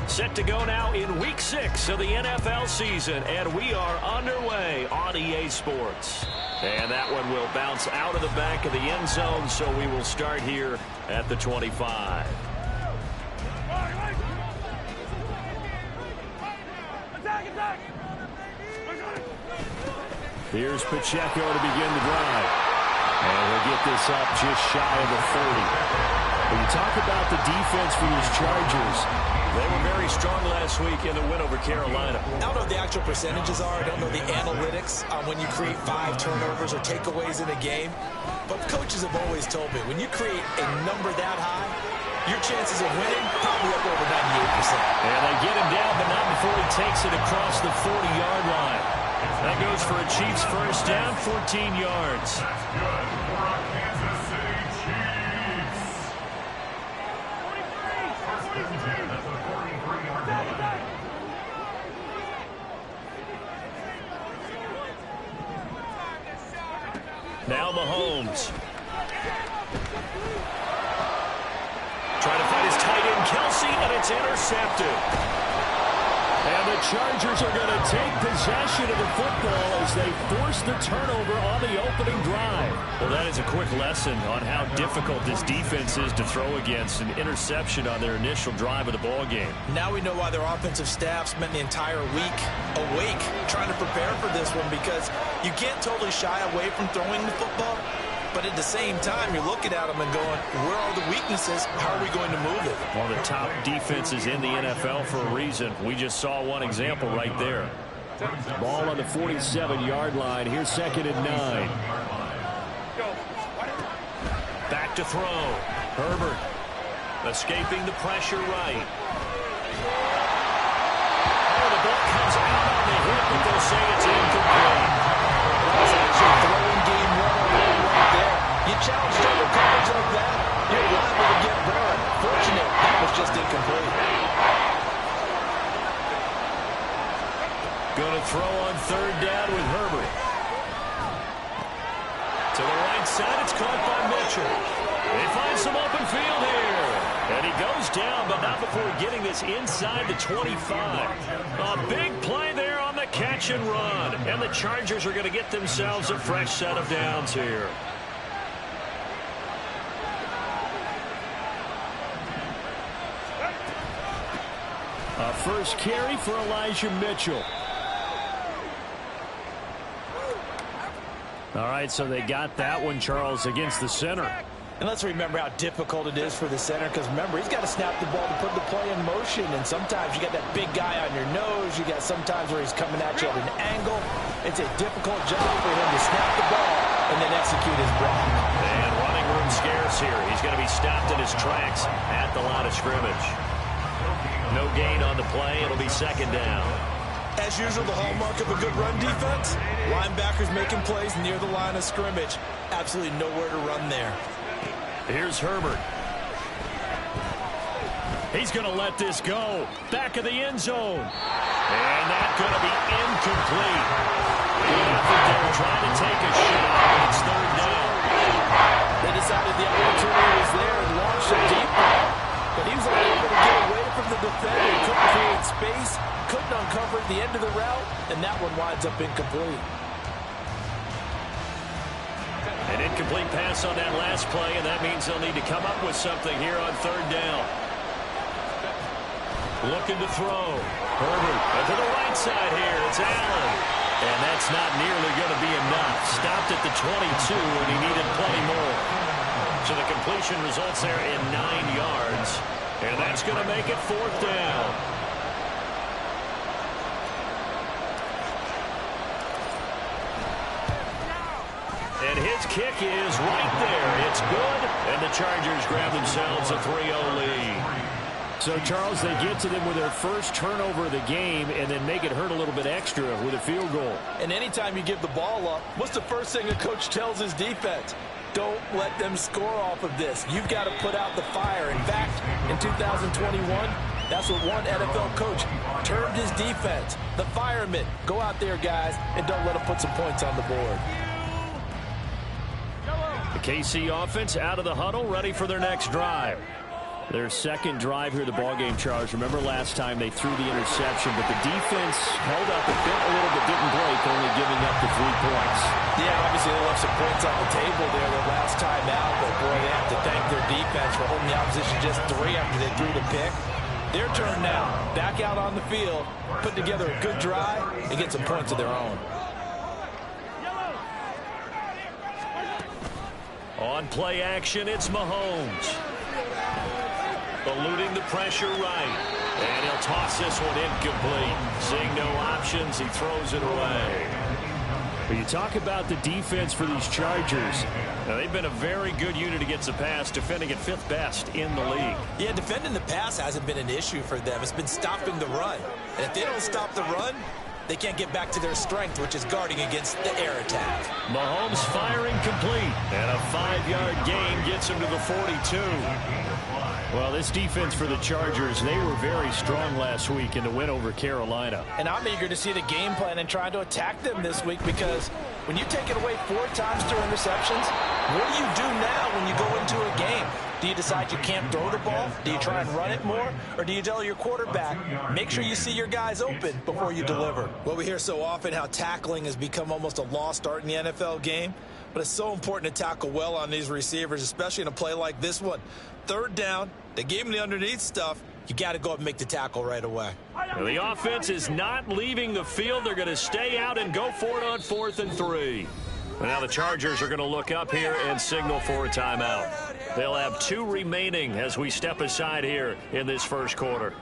Speaker 2: Set to go now in Week 6 of the NFL season, and we are underway on EA Sports. And that one will bounce out of the back of the end zone, so we will start here at the 25. Here's Pacheco to begin the drive. And we'll get this up just shy of the 30. When you talk about the defense for these Chargers, they were very strong last week in the win over Carolina.
Speaker 3: I don't know what the actual percentages are. I don't know the analytics on when you create 5 turnovers or takeaways in a game. But coaches have always told me, when you create a number that high, your chances of winning probably up over 98%.
Speaker 2: And they get him down, but not before he takes it across the 40-yard line. That goes for a Chiefs first down, 14 yards.
Speaker 5: That's good for our Kansas City Chiefs. First and 10 at the 43-yard line.
Speaker 2: Now Mahomes. Trying to find his tight end, Kelsey, and it's intercepted. And the Chargers are going to take possession of the football as they force the turnover on the opening drive. Well, that is a quick lesson on how difficult this defense is to throw against an interception on their initial drive of the ball game.
Speaker 3: Now we know why their offensive staff spent the entire week awake trying to prepare for this one, because you can't totally shy away from throwing the football. But at the same time, you're looking at them and going, where are the weaknesses? How are we going to move it?
Speaker 2: One of the top defenses in the NFL for a reason. We just saw one example right there. Ball on the 47-yard line. Here's 2nd and 9. Back to throw. Herbert escaping the pressure right. Oh, the ball comes out on the hit, but they'll say it's incomplete.
Speaker 4: That's actually throwing game 101 right there. You challenge double coverage like that, you're liable to get burned. Fortunate, that was just incomplete.
Speaker 2: Going to throw on third down with Herbert. To the right side, it's caught by Mitchell. They find some open field here. And he goes down, but not before getting this inside the 25. A big play there on the catch and run. And the Chargers are going to get themselves a fresh set of downs here. A first carry for Elijah Mitchell. All right, so they got that one, Charles, against the center.
Speaker 4: And let's remember how difficult it is for the center, because remember, he's got to snap the ball to put the play in motion, and sometimes you got that big guy on your nose. You got sometimes where he's coming at you at an angle. It's a difficult job for him to snap the ball and then execute his block.
Speaker 2: And running room scarce here. He's going to be stopped in his tracks at the line of scrimmage. No gain on the play. It'll be second down.
Speaker 3: As usual, the hallmark of a good run defense, linebackers making plays near the line of scrimmage. Absolutely nowhere to run there.
Speaker 2: Here's Herbert. He's going to let this go. Back of the end zone. And that's going to be incomplete. I think they were trying to take a shot, but it's third down.
Speaker 4: They decided the opportunity was there and launched a deep ball. But he was unable to get away from the defender. Couldn't create space. Couldn't uncover the end of the route. And that one winds up incomplete.
Speaker 2: An incomplete pass on that last play, and that means they'll need to come up with something here on third down. Looking to throw. Herbert to the right side here. It's Allen. And that's not nearly going to be enough. Stopped at the 22, and he needed plenty more. So the completion results there in 9 yards. And that's going to make it fourth down. And his kick is right there. It's good. And the Chargers grab themselves a 3-0 lead. So, Charles, they get to them with their first turnover of the game and then make it hurt a little bit extra with a field goal.
Speaker 4: And anytime you give the ball up, what's the first thing a coach tells his defense? Don't let them score off of this. You've got to put out the fire. In fact, in 2021, that's what one NFL coach termed his defense. The firemen. Go out there, guys, and don't let them put some points on the board.
Speaker 2: The KC offense out of the huddle, ready for their next drive. Their second drive here of the ballgame, Charles. Remember last time they threw the interception, but the defense held up a bit, a little bit, didn't break, only giving up the 3 points.
Speaker 4: Yeah, obviously they left some points on the table there their last time out, but boy, they have to thank their defense for holding the opposition just 3 after they threw the pick. Their turn now, back out on the field, put together a good drive, and get some points of their own.
Speaker 2: On play action, it's Mahomes. Eluding the pressure right. And he'll toss this one incomplete. Seeing no options, he throws it away. But you talk about the defense for these Chargers. Now, they've been a very good unit against the pass, defending at 5th best in the league.
Speaker 3: Yeah, defending the pass hasn't been an issue for them. It's been stopping the run. And if they don't stop the run, they can't get back to their strength, which is guarding against the air attack.
Speaker 2: Mahomes firing complete. And a 5-yard gain gets him to the 42. Well, this defense for the Chargers, they were very strong last week in the win over Carolina.
Speaker 4: And I'm eager to see the game plan and trying to attack them this week, because when you take it away 4 times through interceptions, what do you do now when you go into a game? Do you decide you can't throw the ball? Do you try and run it more? Or do you tell your quarterback, make sure you see your guys open before you deliver?
Speaker 3: Well, we hear so often how tackling has become almost a lost art in the NFL game. But it's so important to tackle well on these receivers, especially in a play like this one. Third down, they gave him the underneath stuff. You got to go up and make the tackle right away.
Speaker 2: Well, the offense is not leaving the field. They're going to stay out and go for it on 4th and 3. And now the Chargers are going to look up here and signal for a timeout. They'll have 2 remaining as we step aside here in this first quarter.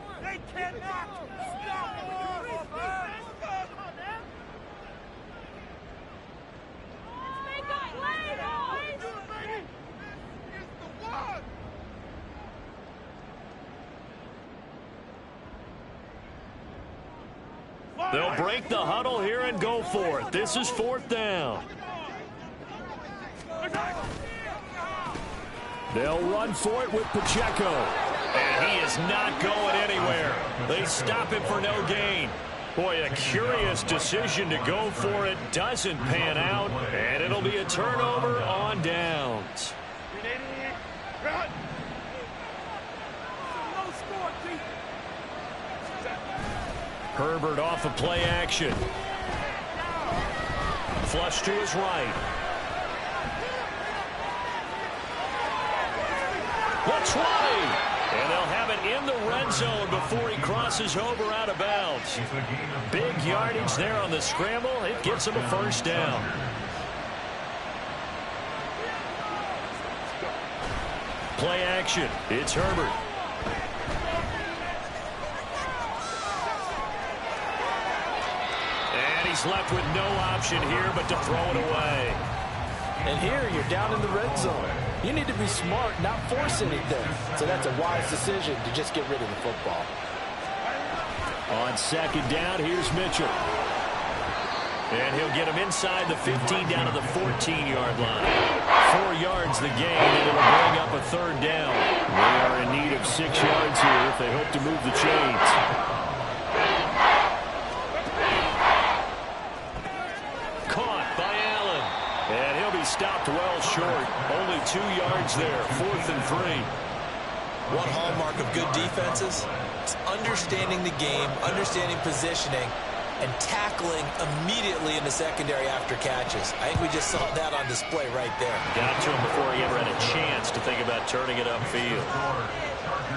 Speaker 2: They'll break the huddle here and go for it. This is 4th down. They'll run for it with Pacheco. And he is not going anywhere. They stop him for no gain. Boy, a curious decision to go for it. Doesn't pan out. And it'll be a turnover on downs. Herbert off of play action. Flush to his right. The try. And they'll have it in the red zone before he crosses over out of bounds. Big yardage there on the scramble. It gets him a 1st down. Play action. It's Herbert. And he's left with no option here but to throw it away.
Speaker 4: And here you're down in the red zone. You need to be smart, not force anything. So that's a wise decision to just get rid of the football.
Speaker 2: On 2nd down, here's Mitchell. And he'll get him inside the 15 down to the 14-yard line. 4 yards the gain, and it'll bring up a 3rd down. They are in need of 6 yards here if they hope to move the chains. Caught by Allen. And he'll be stopped well short. Only 2 yards there. 4th and 3.
Speaker 3: One hallmark of good defenses is understanding the game, understanding positioning, and tackling immediately in the secondary after catches. I think we just saw that on display right there.
Speaker 2: Got to him before he ever had a chance to think about turning it upfield.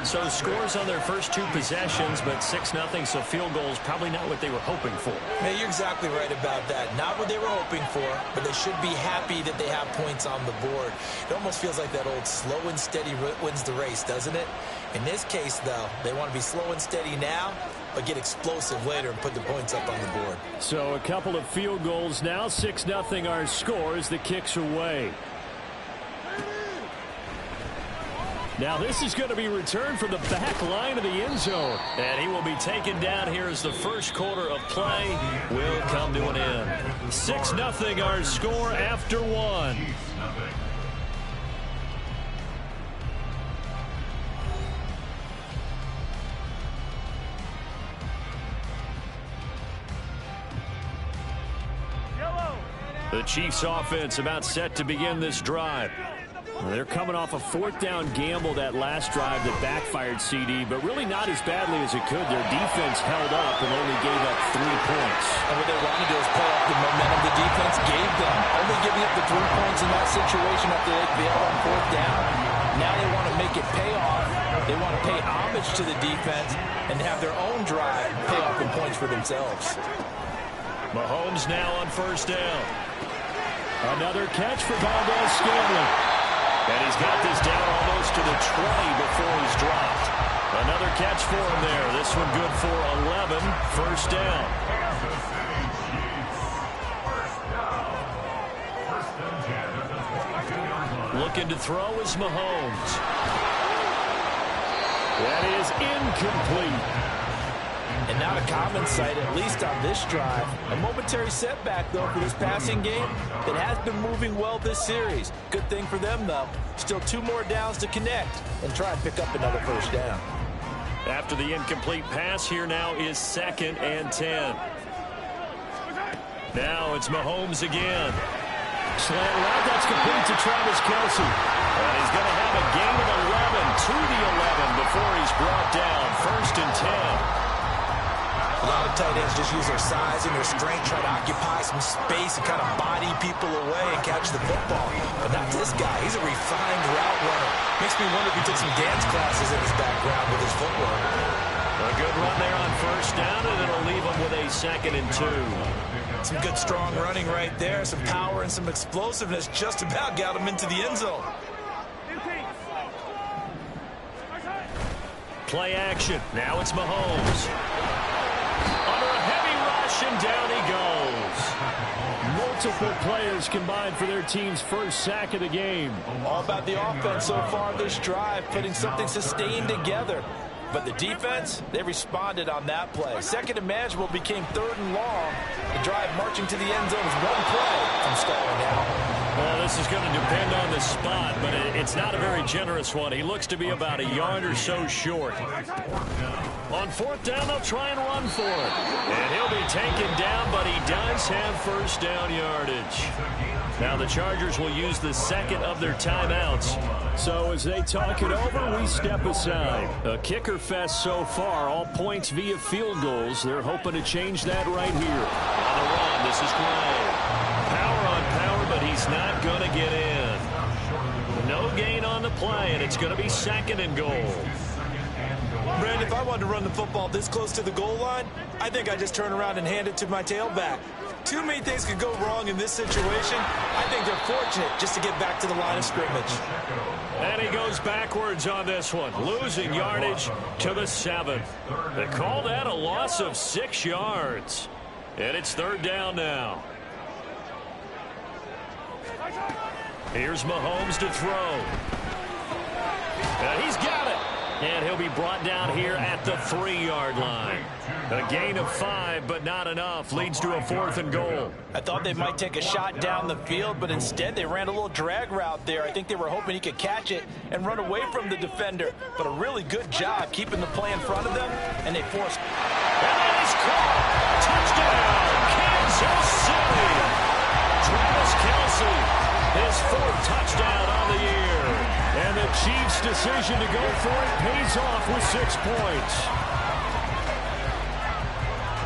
Speaker 2: So scores on their first 2 possessions, but 6-0, so field goals probably not what they were hoping for.
Speaker 3: Man, you're exactly right about that. Not what they were hoping for, but they should be happy that they have points on the board. It almost feels like that old slow and steady wins the race, doesn't it? In this case, though, they want to be slow and steady now, but get explosive later and put the points up on the board.
Speaker 2: So a couple of field goals now. 6-0 our score as the kick's away. Now this is going to be returned from the back line of the end zone. And he will be taken down here as the first quarter of play will come to an end. 6-0 our score after 1. The Chiefs offense about set to begin this drive. They're coming off a 4th down gamble that last drive that backfired CD, but really not as badly as it could. Their defense held up and only gave up 3 points.
Speaker 4: And what they want to do is play off the momentum the defense gave them. Only giving up the 3 points in that situation after they bailed on 4th down. Now they want to make it pay off. They want to pay homage to the defense and have their own drive pay off in points for themselves.
Speaker 2: Mahomes now on 1st down. Another catch for Valdez-Scantling. And he's got this down almost to the 20 before he's dropped. Another catch for him there. This one good for 11. 1st down. Looking to throw is Mahomes. That is incomplete.
Speaker 4: And not a common sight, at least on this drive. A momentary setback, though, for this passing game that has been moving well this series. Good thing for them, though. Still 2 more downs to connect and try and pick up another 1st down.
Speaker 2: After the incomplete pass, here now is 2nd and 10. Now it's Mahomes again. Slant route, that's complete to Travis Kelce. And he's going to have a gain of 11 to the 11 before he's brought down. 1st and 10.
Speaker 3: A lot of tight ends just use their size and their strength, try to occupy some space and kind of body people away and catch the football. But not this guy. He's a refined route runner. Makes me wonder if he took some dance classes in his background with his footwork.
Speaker 2: A good run there on 1st down, and it'll leave him with a 2nd and 2.
Speaker 3: Some good strong running right there. Some power and some explosiveness just about got him into the end zone.
Speaker 2: Play action. Now it's Mahomes. Under a heavy rush, and down he goes. Multiple players combined for their team's first sack of the game.
Speaker 4: All about the offense so far this drive, putting something sustained together.
Speaker 3: But the defense, they responded on that play. Second and manageable became third and long. The drive marching to the end zone is one play from stalling out.
Speaker 2: Well, this is going to depend on the spot, but it's not a very generous one. He looks to be about a yard or so short. On fourth down, they'll try and run for it. And he'll be taken down, but he does have first down yardage. Now the Chargers will use the second of their timeouts. So as they talk it over, we step aside. A kicker fest so far, all points via field goals. They're hoping to change that right here. On the run, this is Gray. Power on power, but he's not going to get in. No gain on the play, and it's going to be second and goal.
Speaker 3: Brandon, if I wanted to run the football this close to the goal line, I think I'd just turn around and hand it to my tailback. Too many things could go wrong in this situation. I think they're fortunate just to get back to the line of scrimmage.
Speaker 2: And he goes backwards on this one, losing yardage to the 7. They call that a loss of 6 yards. And it's third down now. Here's Mahomes to throw. And he's got it. And he'll be brought down here at the 3-yard line. A gain of 5, but not enough. Leads to a 4th and goal.
Speaker 3: I thought they might take a shot down the field, but instead they ran a little drag route there. I think they were hoping he could catch it and run away from the defender. But a really good job keeping the play in front of them, and they forced.
Speaker 2: And that is caught. Touchdown, Kansas City. Travis Kelce, his 4th touchdown on the year. And the Chiefs' decision to go for it pays off with 6 points.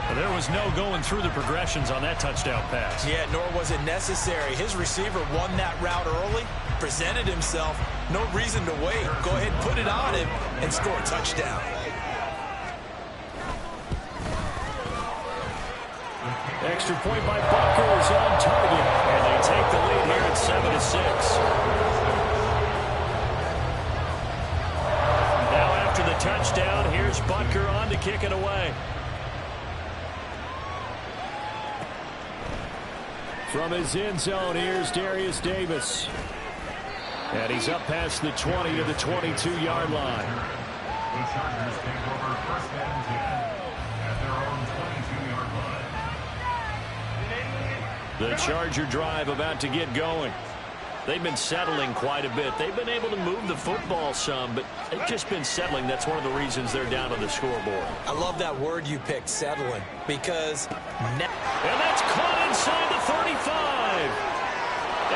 Speaker 2: Well, there was no going through the progressions on that touchdown pass.
Speaker 3: Yeah, nor was it necessary. His receiver won that route early, presented himself. No reason to wait. Go ahead and put it on him and score a touchdown.
Speaker 2: Extra point by Butker is on target. And they take the lead here at 7-6. The touchdown. Here's Butker on to kick it away. From his end zone, here's Darius Davis. And he's up past the 20 to the 22-yard line.
Speaker 5: The Chargers take over first and 10 at their own 22-yard line.
Speaker 2: The Charger drive about to get going. They've been settling quite a bit. They've been able to move the football some, but they've just been settling. That's one of the reasons they're down on the scoreboard.
Speaker 3: I love that word you picked, settling, because
Speaker 2: and that's caught inside the 35.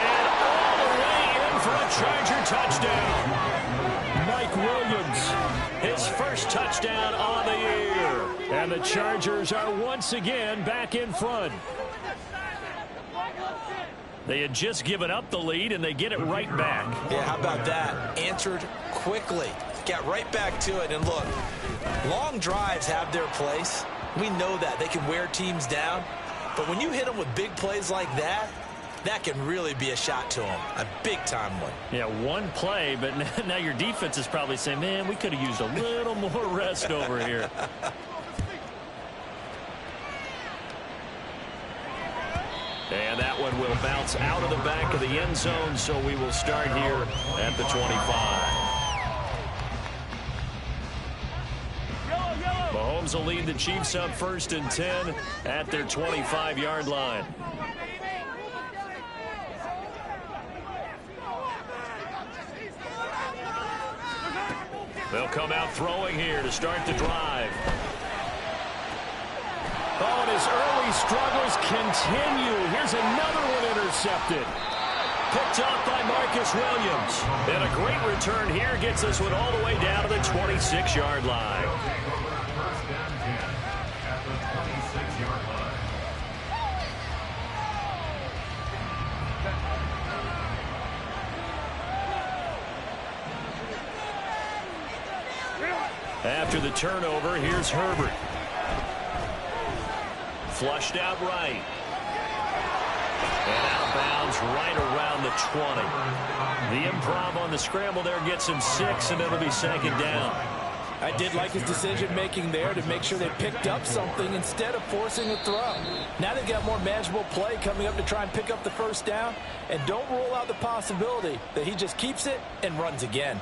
Speaker 2: And all the way in for a Charger touchdown. Mike Williams, his first touchdown on the year. And the Chargers are once again back in front. They had just given up the lead, and they get it right back.
Speaker 3: Yeah, how about that? Answered quickly. Got right back to it. And look, long drives have their place. We know that. They can wear teams down. But when you hit them with big plays like that, that can really be a shot to them. A big-time one.
Speaker 2: Yeah, one play, but now your defense is probably saying, man, we could have used a little more rest over here. And that one will bounce out of the back of the end zone, so we will start here at the 25. Mahomes will lead the Chiefs up first and 10 at their 25-yard line. They'll come out throwing here to start the drive. Oh, and his early struggles continue. Here's another one intercepted. Picked up by Marcus Williams. And a great return here gets this one all the way down to the 26-yard line.
Speaker 5: First and 10 at the 26-yard line.
Speaker 2: After the turnover, here's Herbert. Flushed out right. And out of bounds right around the 20. The improv on the scramble there gets him 6, and it'll be second down.
Speaker 3: I did like his decision-making there to make sure they picked up something instead of forcing a throw. Now they've got more manageable play coming up to try and pick up the first down. And don't rule out the possibility that he just keeps it and runs again.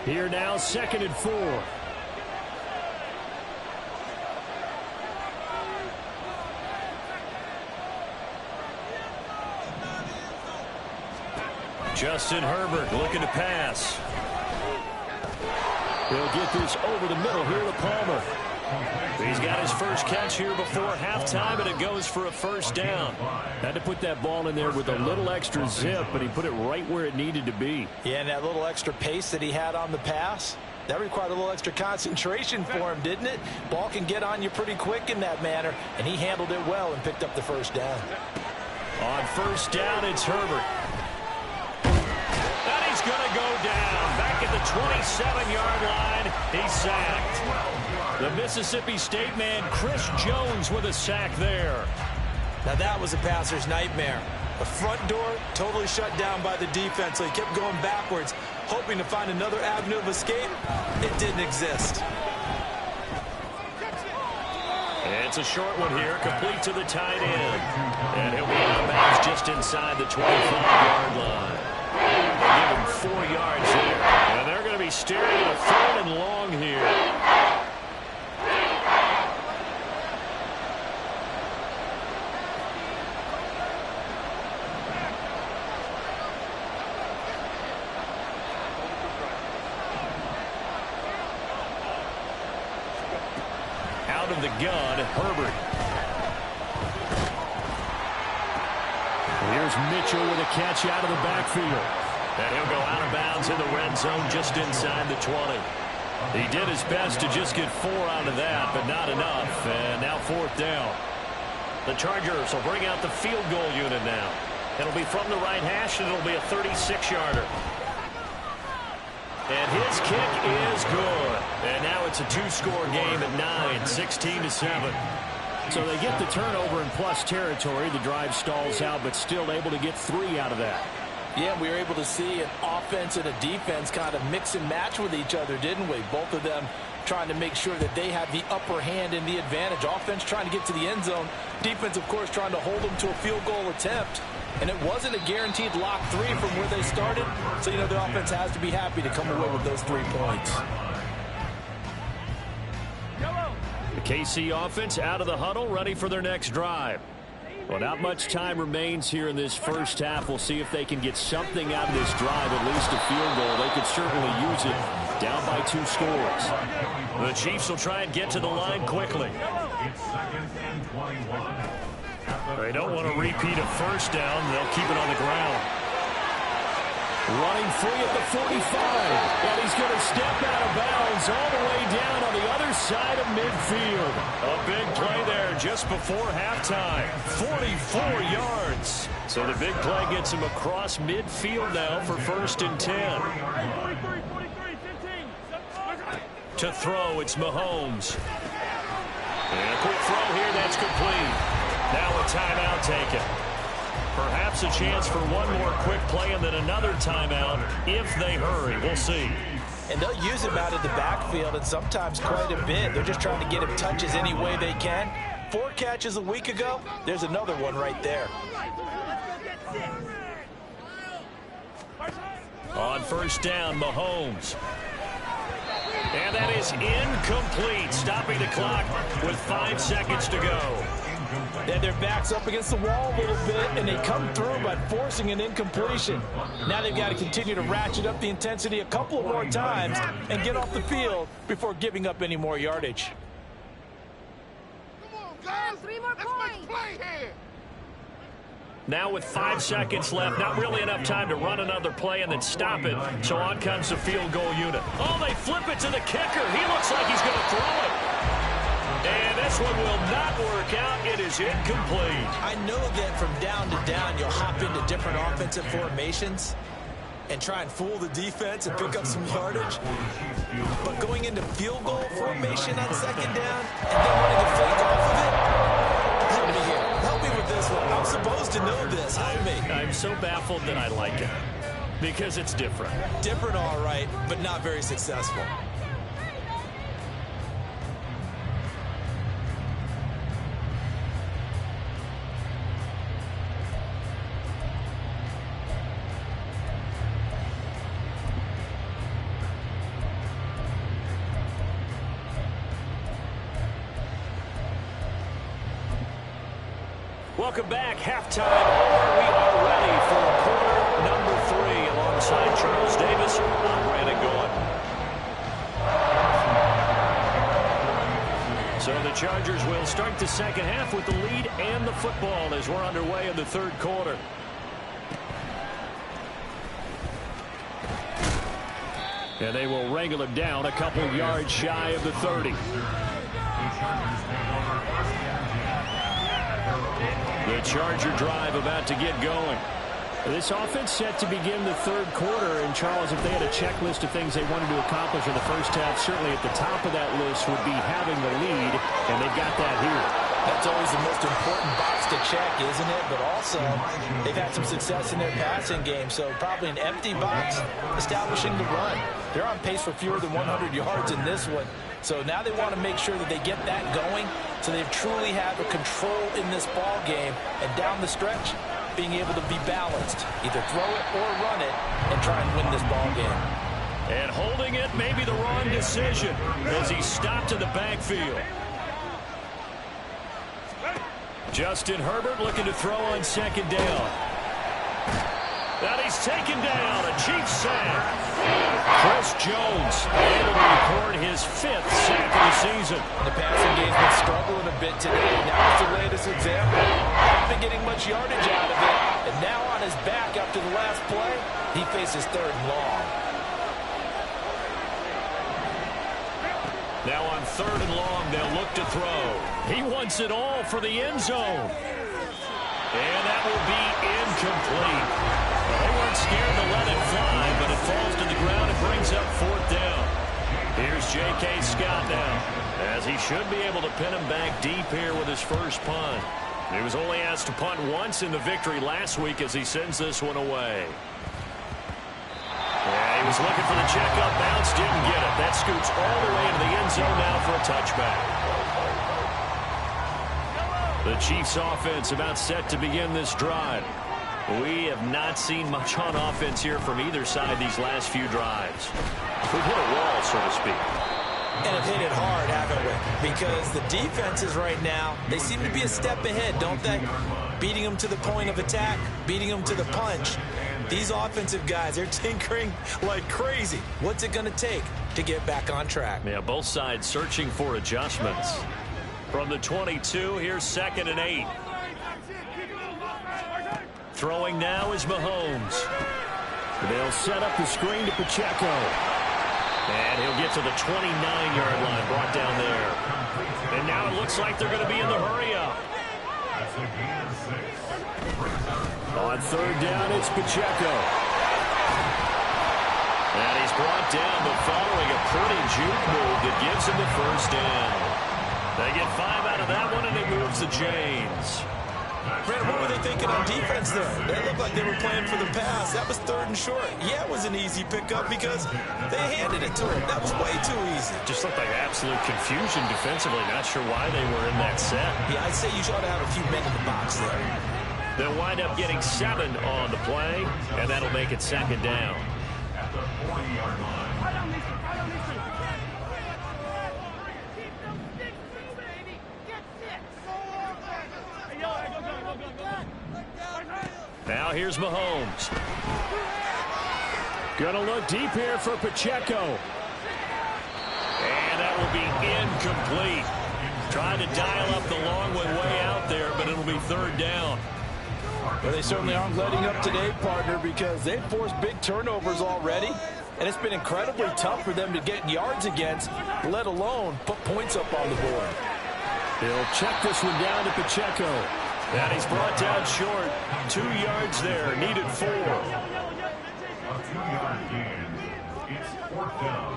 Speaker 2: Here now, 2nd and 4. Justin Herbert looking to pass. He'll get this over the middle here to Palmer. He's got his first catch here before halftime, and it goes for a first down. Had to put that ball in there with a little extra zip, but he put it right where it needed to be.
Speaker 3: Yeah, and that little extra pace that he had on the pass, that required a little extra concentration for him, didn't it? Ball can get on you pretty quick in that manner, and he handled it well and picked up the first down.
Speaker 2: On first down, it's Herbert. And he's going to go down. Back at the 27-yard line, he's sacked. The Mississippi State man, Chris Jones, with a sack there.
Speaker 3: Now that was a passer's nightmare. The front door totally shut down by the defense, so he kept going backwards, hoping to find another avenue of escape. It didn't exist.
Speaker 2: It's a short one here, complete to the tight end. And he'll be out of bounds just inside the 25-yard line. They'll give him 4 yards there. And they're going to be staring at a 3rd and long here. Out of the gun, Herbert. Here's Mitchell with a catch out of the backfield. And he'll go out of bounds in the red zone just inside the 20. He did his best to just get 4 out of that, but not enough. And now 4th down. The Chargers will bring out the field goal unit now. It'll be from the right hash, and it'll be a 36-yarder. And his kick is good. And now it's a 2-score game at 9, 16-7. So they get the turnover in plus territory. The drive stalls out, but still able to get 3 out of that.
Speaker 3: Yeah, we were able to see an offense and a defense kind of mix and match with each other, didn't we? Both of them trying to make sure that they have the upper hand and the advantage. Offense trying to get to the end zone. Defense, of course, trying to hold them to a field goal attempt. And it wasn't a guaranteed lock 3 from where they started. So, you know, the offense has to be happy to come away with those 3 points.
Speaker 2: The KC offense out of the huddle, ready for their next drive. Well, not much time remains here in this first half. We'll see if they can get something out of this drive, at least a field goal. They could certainly use it down by 2 scores. The Chiefs will try and get to the line quickly.
Speaker 5: It's 2nd and 21.
Speaker 2: They don't want to repeat a first down. They'll keep it on the ground. Running free at the 45. And he's going to step out of bounds all the way down on the other side of midfield. A big play there just before halftime. 44 yards. So the big play gets him across midfield now for 1st and 10. To throw, it's Mahomes. And a quick throw here, that's complete. Now a timeout taken. Perhaps a chance for one more quick play and then another timeout if they hurry. We'll see.
Speaker 3: And they'll use him out of the backfield, and sometimes quite a bit. They're just trying to get him touches any way they can. 4 catches a week ago. There's another one right there.
Speaker 2: On first down, Mahomes. And that is incomplete, stopping the clock with 5 seconds to go.
Speaker 3: And their backs up against the wall a little bit, and they come through by forcing an incompletion. Now they've got to continue to ratchet up the intensity a couple of more times and get off the field before giving up any more yardage.
Speaker 6: Come on, guys. 3 more points. Play here.
Speaker 2: Now with 5 seconds left, not really enough time to run another play and then stop it. So on comes the field goal unit. Oh, they flip it to the kicker. He looks like he's going to throw it. And this one will not work out. It is incomplete.
Speaker 3: I know that from down to down, you'll hop into different offensive formations and try and fool the defense and pick up some yardage. But going into field goal formation on 2nd down and then running a fake off of it, help me here. Help me with this one. I'm supposed to know this. Help me.
Speaker 2: I'm so baffled that I like it because it's different.
Speaker 3: Different, all right, but not very successful.
Speaker 2: Welcome back. Halftime over. We are ready for quarter number 3. Alongside Charles Davis, I'm Brandon Gaudin. So the Chargers will start the second half with the lead and the football as we're underway in the third quarter. And they will wrangle him down a couple yards shy of the 30. The Charger drive about to get going. This offense set to begin the third quarter. And, Charles, if they had a checklist of things they wanted to accomplish in the first half, certainly at the top of that list would be having the lead, and they've got that here.
Speaker 3: That's always the most important box to check, isn't it? But also, they've had some success in their passing game, so probably an empty box establishing the run. They're on pace for fewer than 100 yards in this one. So now they want to make sure that they get that going so they truly have a control in this ball game. And down the stretch, being able to be balanced, either throw it or run it, and try and win this ball game.
Speaker 2: And holding it may be the wrong decision as he stopped in the backfield. Justin Herbert looking to throw on second down. And he's taken down, a Chiefs sack. Chris Jones able to record his 5th sack of the season.
Speaker 3: The passing game's been struggling a bit today. Now it's the latest example. Haven't been getting much yardage out of it. And now on his back after the last play, he faces 3rd and long.
Speaker 2: Now on 3rd and long, they'll look to throw. He wants it all for the end zone. And that will be incomplete. Well, they weren't scared to let it fly, but it falls to the ground and brings up 4th down. Here's J.K. Scott now, as he should be able to pin him back deep here with his first punt. He was only asked to punt once in the victory last week as he sends this one away. Yeah, he was looking for the checkup bounce, didn't get it. That scoots all the way into the end zone now for a touchback. The Chiefs offense about set to begin this drive. We have not seen much on offense here from either side these last few drives. We've hit a wall, so to speak.
Speaker 3: And have hit it hard, haven't we? Because the defenses right now, they seem to be a step ahead, don't they? Beating them to the point of attack, beating them to the punch. These offensive guys, they're tinkering like crazy. What's it going to take to get back on track?
Speaker 2: Yeah, both sides searching for adjustments. From the 22, here's 2nd and 8. Throwing now is Mahomes. They'll set up the screen to Pacheco. And he'll get to the 29-yard line, brought down there. And now it looks like they're going to be in the hurry-up. On 3rd down, it's Pacheco. And he's brought down, but following a pretty juke move that gives him the 1st down. They get 5 out of that one, and it moves the chains.
Speaker 3: Brandon, what were they thinking on defense there? They looked like they were playing for the pass. That was 3rd and short. Yeah, it was an easy pickup because they handed it to him. That was way too easy.
Speaker 2: Just looked like absolute confusion defensively. Not sure why they were in that set.
Speaker 3: Yeah, I'd say you ought to have a few men in the box there.
Speaker 2: They'll wind up getting 7 on the play, and that'll make it 2nd down.
Speaker 5: At the 40-yard line.
Speaker 2: Now here's Mahomes. Gonna look deep here for Pacheco. And that will be incomplete. Trying to dial up the long one way out there, but it'll be 3rd down.
Speaker 3: Well, they certainly aren't letting up today, partner, because they've forced big turnovers already. And it's been incredibly tough for them to get yards against, let alone put points up on the board.
Speaker 2: He'll check this one down to Pacheco. And he's brought down short. 2 yards there. Needed 4.
Speaker 5: A 2-yard gain. It's 4th down.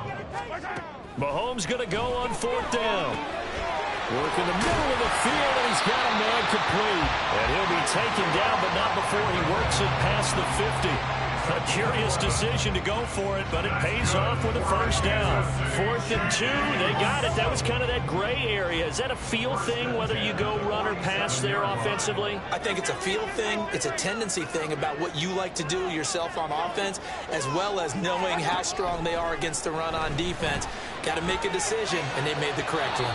Speaker 2: Mahomes going to go on 4th down. Work in the middle of the field, and he's got a man complete. And he'll be taken down, but not before he works it past the 50. A curious decision to go for it, but it pays off with a 1st down. 4th and 2, they got it. That was kind of that gray area. Is that a feel thing, whether you go run or pass there offensively?
Speaker 3: I think it's a feel thing. It's a tendency thing about what you like to do yourself on offense, as well as knowing how strong they are against the run on defense. Got to make a decision, and they made the correct one.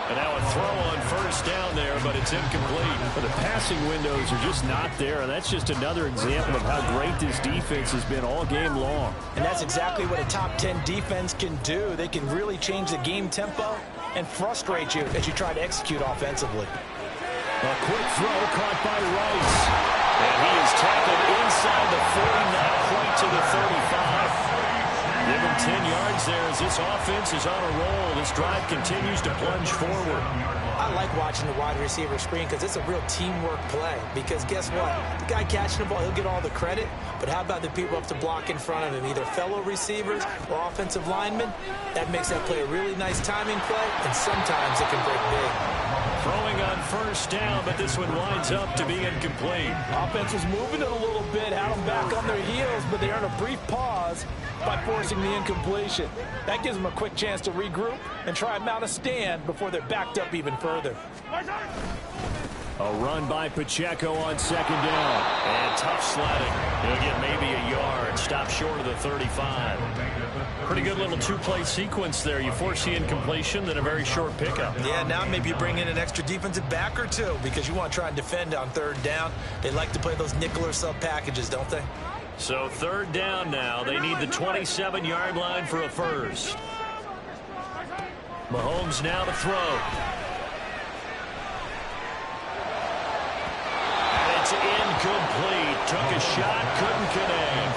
Speaker 2: And now a throw on first down there, but it's incomplete. But the passing windows are just not there, and that's just another example of how great this defense has been all game long.
Speaker 3: And that's exactly what a top 10 defense can do. They can really change the game tempo and frustrate you as you try to execute offensively.
Speaker 2: A quick throw caught by Rice. And he is tackled inside the 40, now point to the 35. Give him 10 yards there as this offense is on a roll. This drive continues to plunge forward.
Speaker 3: I like watching the wide receiver screen because it's a real teamwork play. Because guess what? The guy catching the ball, he'll get all the credit. But how about the people up to block in front of him, either fellow receivers or offensive linemen? That makes that play a really nice timing play, and sometimes it can break big.
Speaker 2: Throwing on first down, but this one winds up to be incomplete.
Speaker 4: Offense was moving it a little bit, had them back on their heels, but they earned a brief pause by forcing the incompletion. That gives them a quick chance to regroup and try and mount a stand before they're backed up even further.
Speaker 2: A run by Pacheco on second down. And tough sledding. He'll get maybe a yard. Stop short of the 35. Pretty good little two-play sequence there. You force the incompletion, then a very short pickup.
Speaker 3: Yeah, now maybe you bring in an extra defensive back or two because you want to try and defend on third down. They like to play those nickel or sub packages, don't they?
Speaker 2: So third down now. They need the 27-yard line for a first. Mahomes now to throw. It's incomplete. Took a shot, couldn't connect.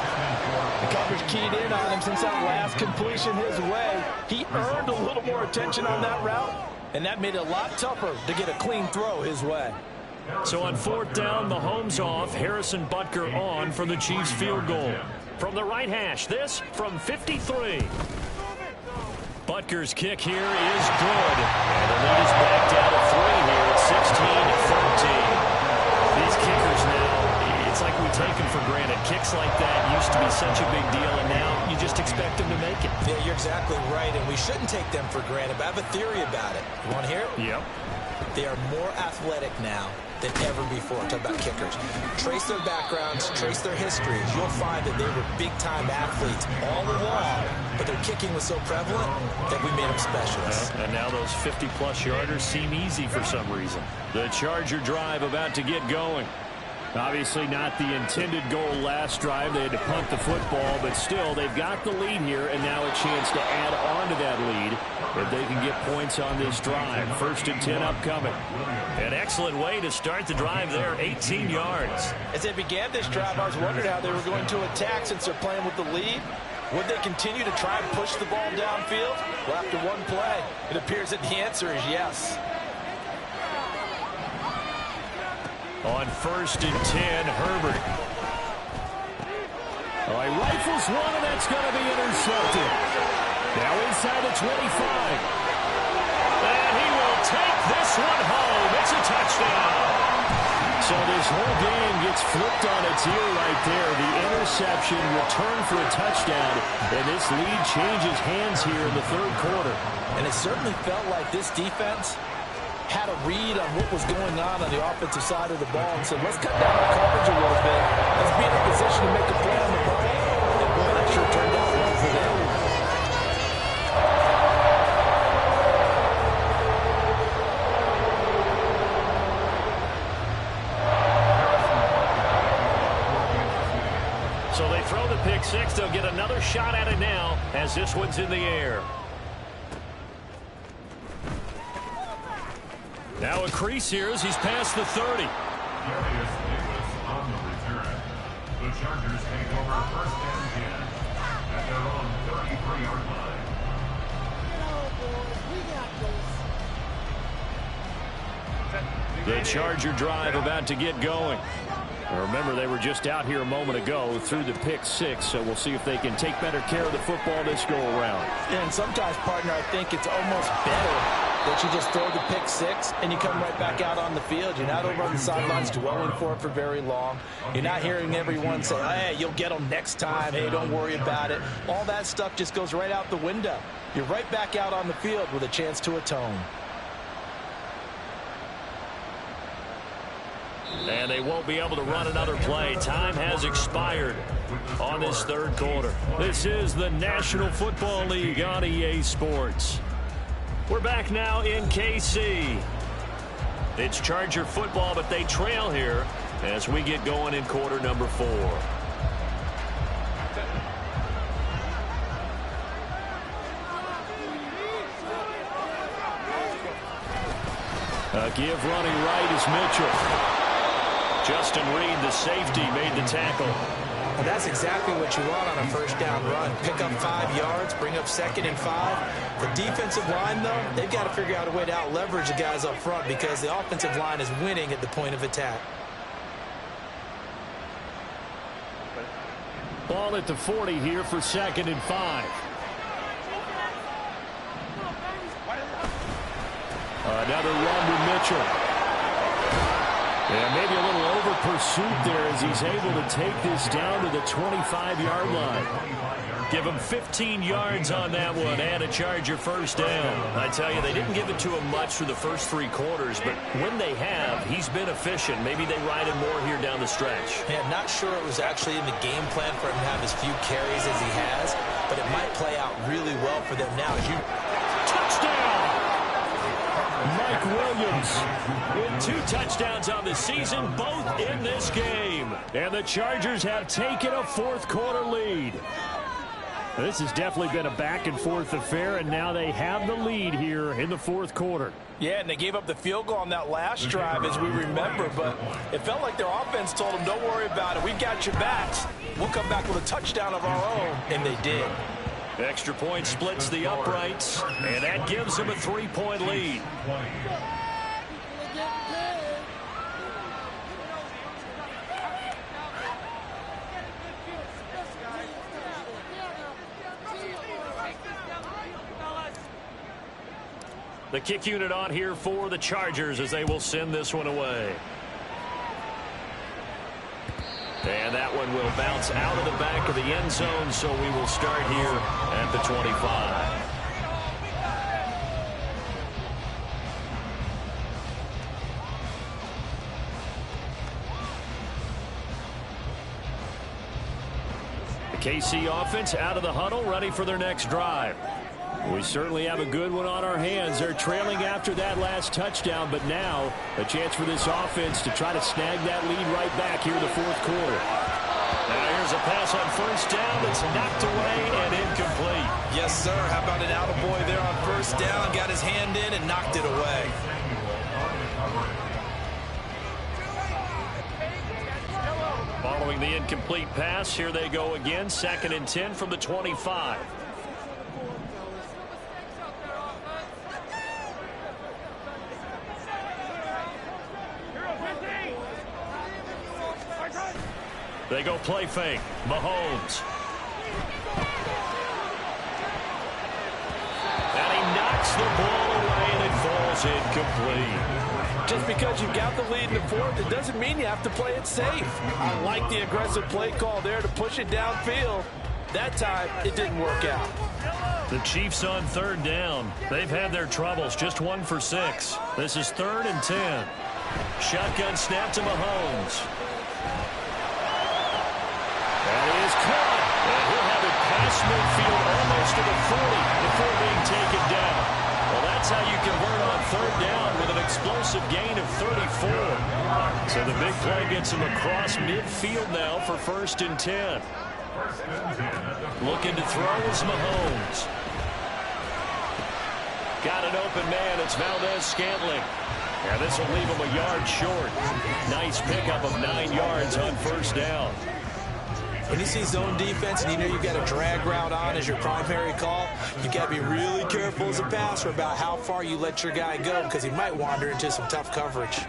Speaker 4: The coverage keyed in on him since that last completion his way. He earned a little more attention on that route, and that made it a lot tougher to get a clean throw his way.
Speaker 2: So on fourth down, Mahomes off, Harrison Butker on for the Chiefs field goal. From the right hash, this from 53. Butker's kick here is good. And the lead is back down to 3 here at 16-13. These kickers now, it's like we take them for granted. Kicks like that used to be such a big deal, and now you just expect them to make it.
Speaker 3: Yeah, you're exactly right, and we shouldn't take them for granted, but I have a theory about it. You want to hear it?
Speaker 2: Yep.
Speaker 3: They are more athletic now than ever before. Talk about kickers. Trace their backgrounds, trace their histories. You'll find that they were big-time athletes all along, but their kicking was so prevalent that we made them specialists.
Speaker 2: And now those 50-plus yarders seem easy for some reason. The Charger drive about to get going. Obviously not the intended goal last drive. They had to punt the football, but still they've got the lead here, and now a chance to add on to that lead if they can get points on this drive. 1st and 10 upcoming. An excellent way to start the drive there, 18 yards.
Speaker 4: As they began this drive, I was wondering how they were going to attack since they're playing with the lead. Would they continue to try and push the ball downfield? Well, after one play, it appears that the answer is yes.
Speaker 2: On 1st and 10, Herbert. Oh, he rifles one, and that's going to be intercepted. Now inside the 25. And he will take this one home. It's a touchdown. So this whole game gets flipped on its ear right there. The interception, return for a touchdown, and this lead changes hands here in the third quarter.
Speaker 4: And it certainly felt like this defense had a read on what was going on the offensive side of the ball and said, let's cut down our coverage a little bit. Let's be in a position to make a play on the ball. And boy, that sure turned out well for them.
Speaker 2: So they throw the pick six. They'll get another shot at it now as this one's in the air. Now a crease here as he's past the 30.
Speaker 5: Darius Davis on the return. The Chargers take over 1st and 10 at their own 33-yard line.
Speaker 2: The Charger drive about to get going. Now remember, they were just out here a moment ago through the pick six, so we'll see if they can take better care of the football this go around.
Speaker 4: Yeah, and sometimes, partner, I think it's almost better that you just throw the pick six and you come right back out on the field. You're not over on the sidelines dwelling for it for very long. You're not hearing everyone say, hey, you'll get them next time. Hey, don't worry about it. All that stuff just goes right out the window. You're right back out on the field with a chance to atone.
Speaker 2: And they won't be able to run another play. Time has expired on this third quarter. This is the National Football League on EA Sports. We're back now in KC. It's Charger football, but they trail here as we get going in quarter number 4. A give running right is Mitchell. Justin Reed, the safety, made the tackle.
Speaker 3: Well, that's exactly what you want on a first down run. Pick up 5 yards, bring up 2nd and 5. The defensive line, though, they've got to figure out a way to out-leverage the guys up front because the offensive line is winning at the point of attack.
Speaker 2: Ball at the 40 here for 2nd and 5. Another run to Mitchell. Yeah, maybe a little over-pursuit there as he's able to take this down to the 25-yard line. Give him 15 yards on that one and a Charger first down. I tell you, they didn't give it to him much through the first 3 quarters, but when they have, he's been efficient. Maybe they ride him more here down the stretch.
Speaker 3: Yeah, not sure it was actually in the game plan for him to have as few carries as he has, but it might play out really well for them now.
Speaker 2: Touchdown! Mike Williams with 2 touchdowns on the season, both in this game. And the Chargers have taken a 4th quarter lead. This has definitely been a back-and-forth affair, and now they have the lead here in the 4th quarter.
Speaker 4: Yeah, and they gave up the field goal on that last drive, as we remember, but it felt like their offense told them, don't worry about it. We've got your backs. We'll come back with a touchdown of our own, and they did.
Speaker 2: Extra point splits the uprights, and that gives them a 3-point lead. The kick unit on here for the Chargers as they will send this one away. And that one will bounce out of the back of the end zone, so we will start here at the 25. The KC offense out of the huddle, ready for their next drive. We certainly have a good one on our hands. They're trailing after that last touchdown, but now a chance for this offense to try to snag that lead right back here in the 4th quarter. Now here's a pass on first down that's knocked away and incomplete.
Speaker 3: Yes, sir. How about an attaboy there on first down? Got his hand in and knocked it away.
Speaker 2: Following the incomplete pass, here they go again. 2nd and 10 from the 25. They go play fake. Mahomes. And he knocks the ball away and it falls incomplete.
Speaker 4: Just because you've got the lead in the 4th, it doesn't mean you have to play it safe. I like the aggressive play call there to push it downfield. That time, it didn't work out.
Speaker 2: The Chiefs on 3rd down. They've had their troubles. Just 1 for 6. This is 3rd and 10. Shotgun snap to Mahomes. That is caught. And he'll have it past midfield almost to the 40 before being taken down. Well, that's how you convert on 3rd down with an explosive gain of 34. So the big play gets him across midfield now for 1st and 10. Looking to throw is Mahomes. Got an open man. It's Valdez-Scantling. Yeah, this will leave him a yard short. Nice pickup of 9 yards on 1st down.
Speaker 3: When you see zone defense and you know you've got a drag route on as your primary call, you've got to be really careful as a passer about how far you let your guy go because he might wander into some tough coverage.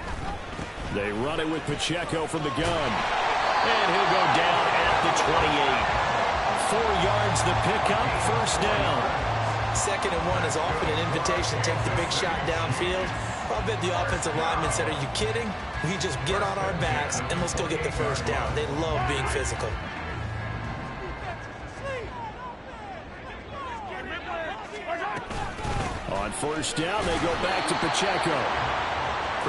Speaker 2: They run it with Pacheco from the gun. And he'll go down at the 28. 4 yards the pickup, 1st down.
Speaker 3: 2nd and 1 is often an invitation to take the big shot downfield. I bet the offensive lineman said, are you kidding? We just get on our backs and let's go get the 1st down. They love being physical. On
Speaker 2: 1st down, they go back to Pacheco.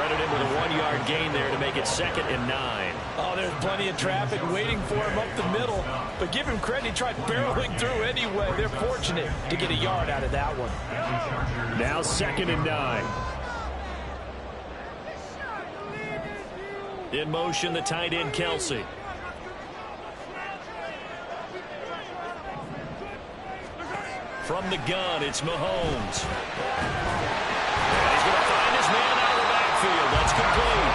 Speaker 2: Credit him with a 1-yard gain there to make it 2nd and 9.
Speaker 4: Oh, there's plenty of traffic waiting for him up the middle. But give him credit, he tried barreling through anyway. They're fortunate to get a yard out of that one.
Speaker 2: Now 2nd and 9. In motion, the tight end, Kelsey. From the gun, it's Mahomes. And he's going to find his man out of the backfield. That's complete.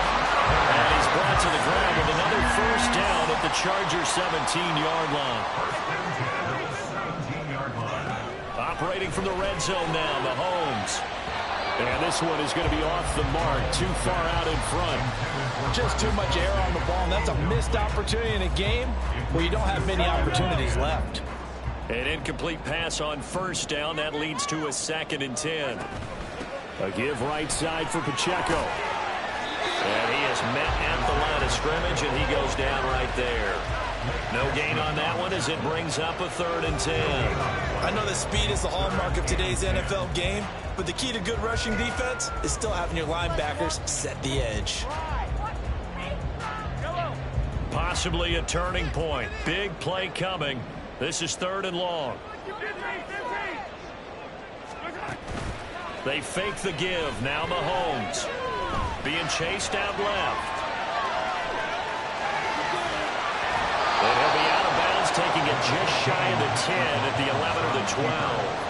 Speaker 2: And he's brought to the ground with another first down at the Chargers' 17-yard line. Operating from the red zone now, Mahomes. And this one is going to be off the mark, too far out in front.
Speaker 4: Just too much air on the ball, and that's a missed opportunity in a game where you don't have many opportunities left.
Speaker 2: An incomplete pass on first down. That leads to a 2nd and 10. A give right side for Pacheco. And he is met at the line of scrimmage, and he goes down right there. No gain on that one as it brings up a 3rd and 10.
Speaker 3: I know that speed is the hallmark of today's NFL game, but the key to good rushing defense is still having your linebackers set the edge.
Speaker 2: Possibly a turning point. Big play coming. This is 3rd and long. They fake the give. Now Mahomes being chased out left. And he'll be out of bounds, taking it just shy of the 10 at the 11 or the 12.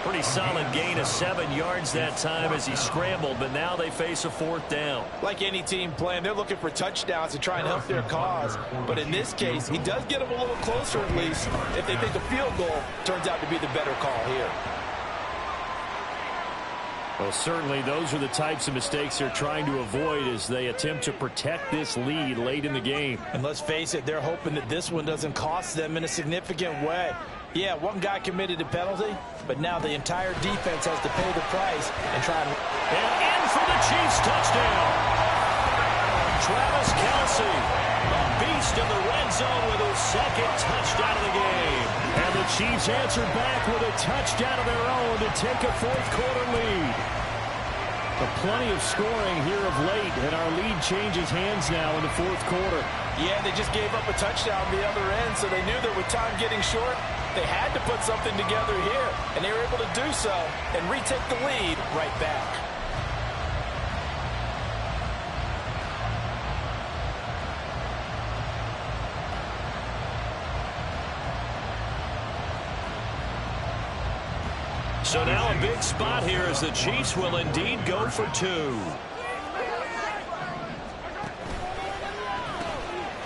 Speaker 2: Pretty solid gain of 7 yards that time as he scrambled, but now they face a 4th down.
Speaker 4: Like any team playing, they're looking for touchdowns to try and help their cause. But in this case, he does get them a little closer at least if they think a field goal turns out to be the better call here.
Speaker 2: Well, certainly those are the types of mistakes they're trying to avoid as they attempt to protect this lead late in the game.
Speaker 4: And let's face it, they're hoping that this one doesn't cost them in a significant way. Yeah, one guy committed a penalty, but now the entire defense has to pay the price and try and
Speaker 2: in for the Chiefs touchdown. Travis Kelce, a beast in the red zone with his 2nd touchdown of the game. And the Chiefs answered back with a touchdown of their own to take a 4th quarter lead. But plenty of scoring here of late, and our lead changes hands now in the 4th quarter.
Speaker 4: Yeah, they just gave up a touchdown on the other end, so they knew that with time getting short, they had to put something together here, and they were able to do so and retake the lead right back.
Speaker 2: So now a big spot here as the Chiefs will indeed go for 2.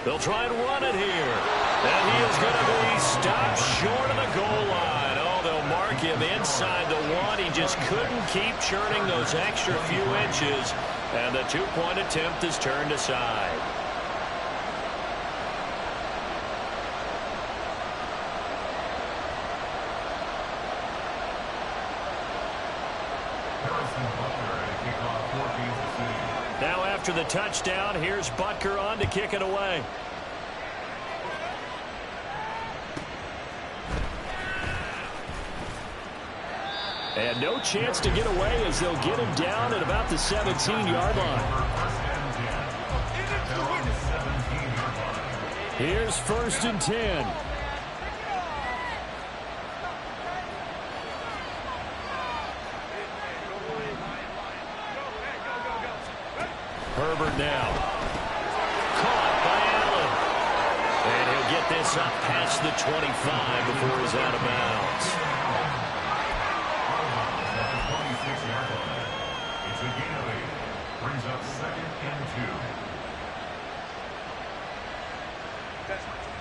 Speaker 2: They'll try and run it here. And he is going to be stopped short of the goal line. Oh, they'll mark him inside the 1. He just couldn't keep churning those extra few inches. And the 2-point attempt is turned aside. Now after the touchdown, here's Butker on to kick it away. And no chance to get away as they'll get him down at about the 17-yard line. Here's 1st and 10. Herbert now. Caught by Allen. And he'll get this up past the 25 before he's out of bounds.
Speaker 5: It's a gain of 8. Brings up 2nd and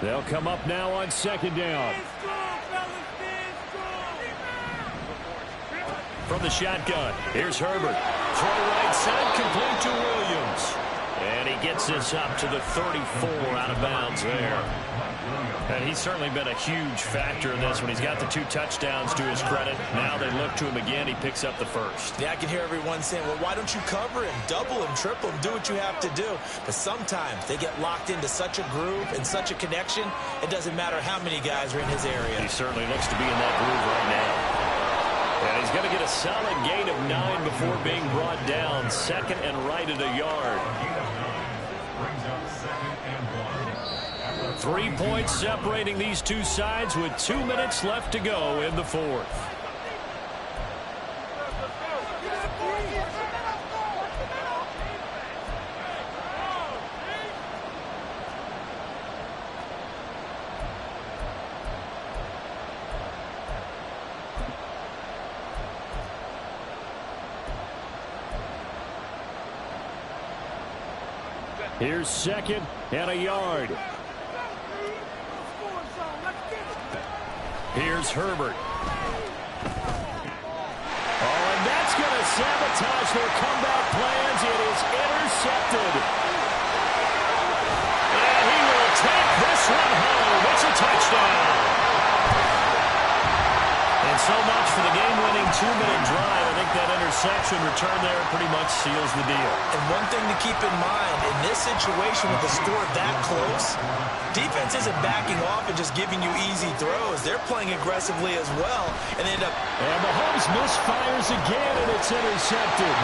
Speaker 5: 2.
Speaker 2: They'll come up now on 2nd down. From the shotgun, here's Herbert. Throw right side, complete to Williams. And he gets this up to the 34 out of bounds there. And he's certainly been a huge factor in this when he's got the 2 touchdowns to his credit. Now they look to him again. He picks up the 1st.
Speaker 3: Yeah, I can hear everyone saying, well, why don't you cover him, double him, triple him, do what you have to do. But sometimes they get locked into such a groove and such a connection, it doesn't matter how many guys are in his area.
Speaker 2: He certainly looks to be in that groove right now. And he's going to get a solid gain of 9 before being brought down. Second and right at a yard. 3 points separating these two sides with 2 minutes left to go in the fourth. Here's second and a yard. Here's Herbert. Oh, and that's going to sabotage their comeback plans. It is intercepted. And he will take this one home. It's a touchdown. And so much for the game-winning 2-minute drive. I think that interception return there pretty much seals the deal.
Speaker 3: And one thing to keep in mind, in this situation with the score that close, defense isn't backing off and just giving you easy throws. They're playing aggressively as well. And end up...
Speaker 2: And Mahomes misfires again, and it's intercepted.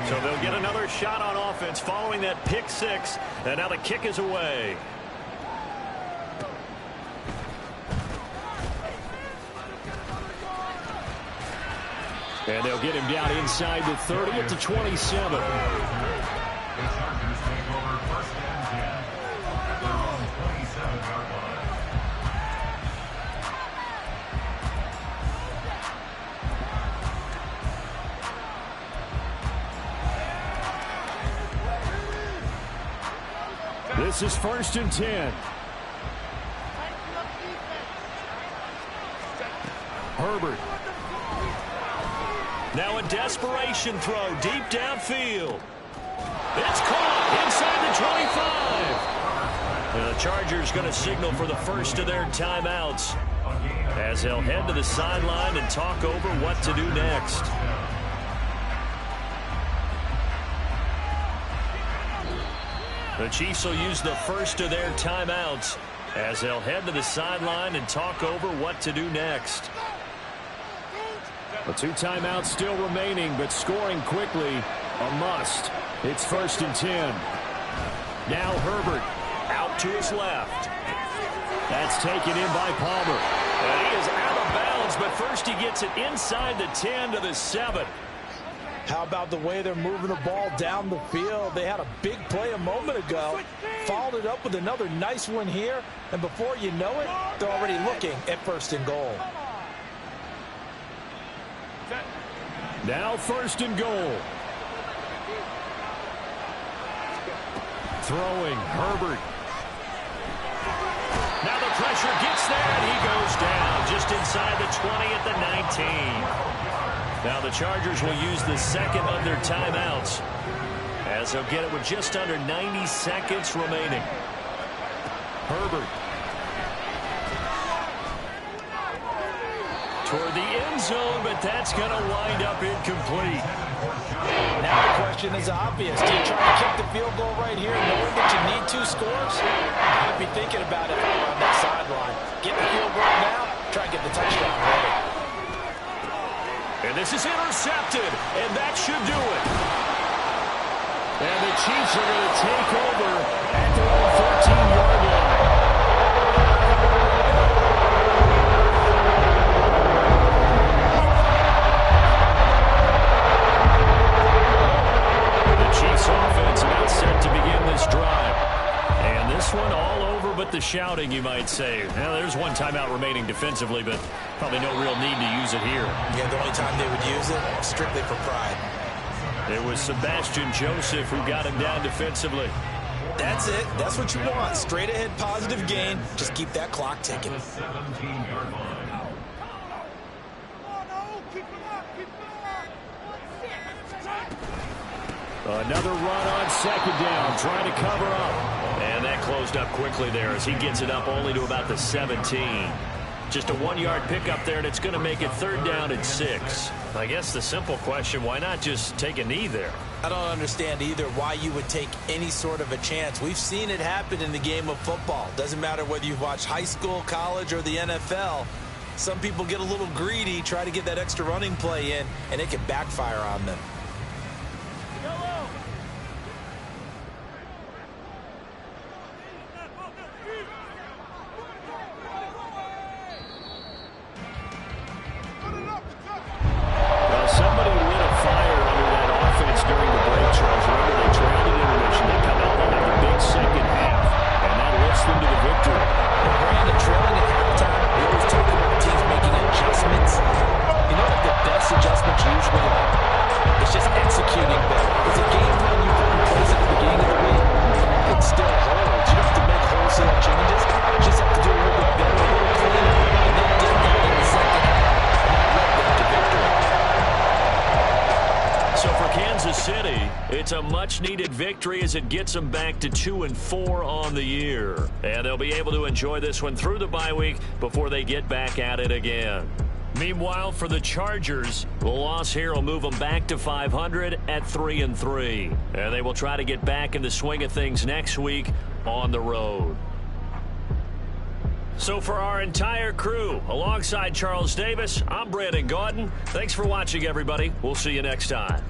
Speaker 2: So they'll get another shot on offense following that pick six. And now the kick is away. And they'll get him down inside the 30 at the 27. This is 1st and 10. Herbert. Now a desperation throw deep downfield. It's caught inside the 25. And the Chargers going to signal for the first of their timeouts as they'll head to the sideline and talk over what to do next. The Chiefs will use the first of their timeouts as they'll head to the sideline and talk over what to do next. The 2 timeouts still remaining, but scoring quickly, a must. It's 1st and 10. Now Herbert out to his left. That's taken in by Palmer. And he is out of bounds, but first he gets it inside the 10 to the 7.
Speaker 3: How about the way they're moving the ball down the field? They had a big play a moment ago, followed it up with another nice one here, and before you know it, they're already looking at 1st and goal.
Speaker 2: Now 1st and goal. Throwing, Herbert. Now the pressure gets there, and he goes down just inside the 20 at the 19. Now the Chargers will use the second of their timeouts as they'll get it with just under 90 seconds remaining. Herbert. Toward the end zone, but that's going to wind up incomplete.
Speaker 3: Now the question is obvious. Do you try to kick the field goal right here knowing that you need 2 scores? I'd be thinking about it on that sideline. Get the field goal now, try and get the touchdown ready.
Speaker 2: And this is intercepted, and that should do it. And the Chiefs are going to take over at their own 14-yard line. The Chiefs offense about set to begin this drive. And this one all over but the shouting, you might say. Now, there's one timeout remaining defensively, but probably no real need to use it here.
Speaker 3: Yeah, the only time they would use it, strictly for pride.
Speaker 2: It was Sebastian Joseph who got him down defensively.
Speaker 3: That's it. That's what you want. Straight ahead positive gain. Just keep that clock ticking.
Speaker 2: Another run on 2nd down, trying to cover up. And that closed up quickly there as he gets it up only to about the 17. Just a 1-yard pickup there, and it's going to make it 3rd down and 6. I guess the simple question, why not just take a knee there?
Speaker 3: I don't understand either why you would take any sort of a chance. We've seen it happen in the game of football. Doesn't matter whether you've watched high school, college, or the NFL. Some people get a little greedy, try to get that extra running play in, and it can backfire on them.
Speaker 2: Somebody lit a fire under that offense during the break, Charles. Remember, they trailed in intermission. They come out, they have the big second half, and that lifts them to the victory.
Speaker 3: And Brandon, trailing at halftime, we always talk about teams making adjustments. You know what the best adjustments usually are? It's just executing better. It's a game plan you put in place at the beginning of the week. It still holds. You don't have to make wholesale changes. You just have to do a little bit better, a little cleaner, and they did that in the second half, and that led them to victory.
Speaker 2: So for Kansas City, it's a much-needed victory as it gets them back to 2-4 on the year. And they'll be able to enjoy this one through the bye week before they get back at it again. Meanwhile, for the Chargers, the loss here will move them back to 500 at 3-3. And they will try to get back in the swing of things next week on the road. So for our entire crew, alongside Charles Davis, I'm Brandon Gaudin. Thanks for watching, everybody. We'll see you next time.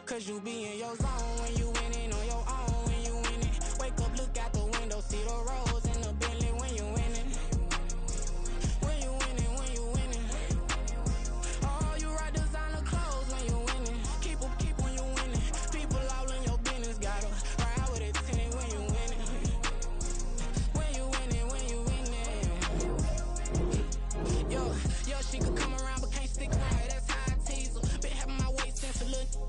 Speaker 13: Cause you be in your zone when you winning on your own when you winning. Wake up, look out the window, see the rose in the Bentley when you winning. When you winning, when you winning. Oh, you rock designer clothes when you winning. Keep when you winning. People all in your business, gotta ride with it tinted when you winning. When you winning, when you winning. Yo, she could come around but can't stick around. That's how I tease her. Been having my way since a little.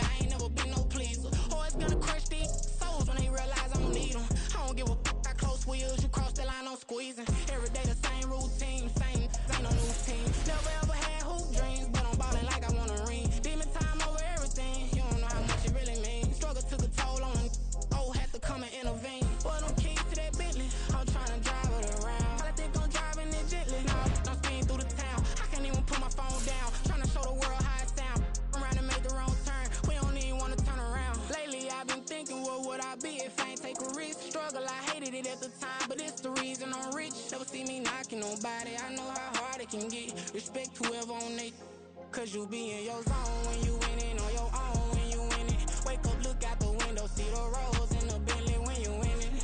Speaker 13: Be no pleaser. Always gonna crush these souls when they realize I don't need them. I don't give a f*** how close wheels. You cross the line, I'm squeezing. Every day the same routine, same ain't no new team. Never ever had hoop dreams, but I'm ballin' like I want a ring. Demon time over everything. You don't know how much it really means. Struggle took a toll on them. Oh, had to come and intervene. Boy, them keys to that Bentley. I'm trying to drive it around. I think I'm driving it gently. Now I'm speeding through the town. I can't even put my phone down. Trying to show the world how it sound. Around and make the wrong turn. We don't even want to turn around. Lately I've been thinking, what would I be if I ain't take a risk? Struggle, I hated it at the time, but it's the reason I'm rich. Never see me knocking nobody. I know how hard it can get. Respect whoever on they. Cause you be in your zone when you winning on your own when you winning. Wake up, look out the window, see the rose in the Bentley when you winning.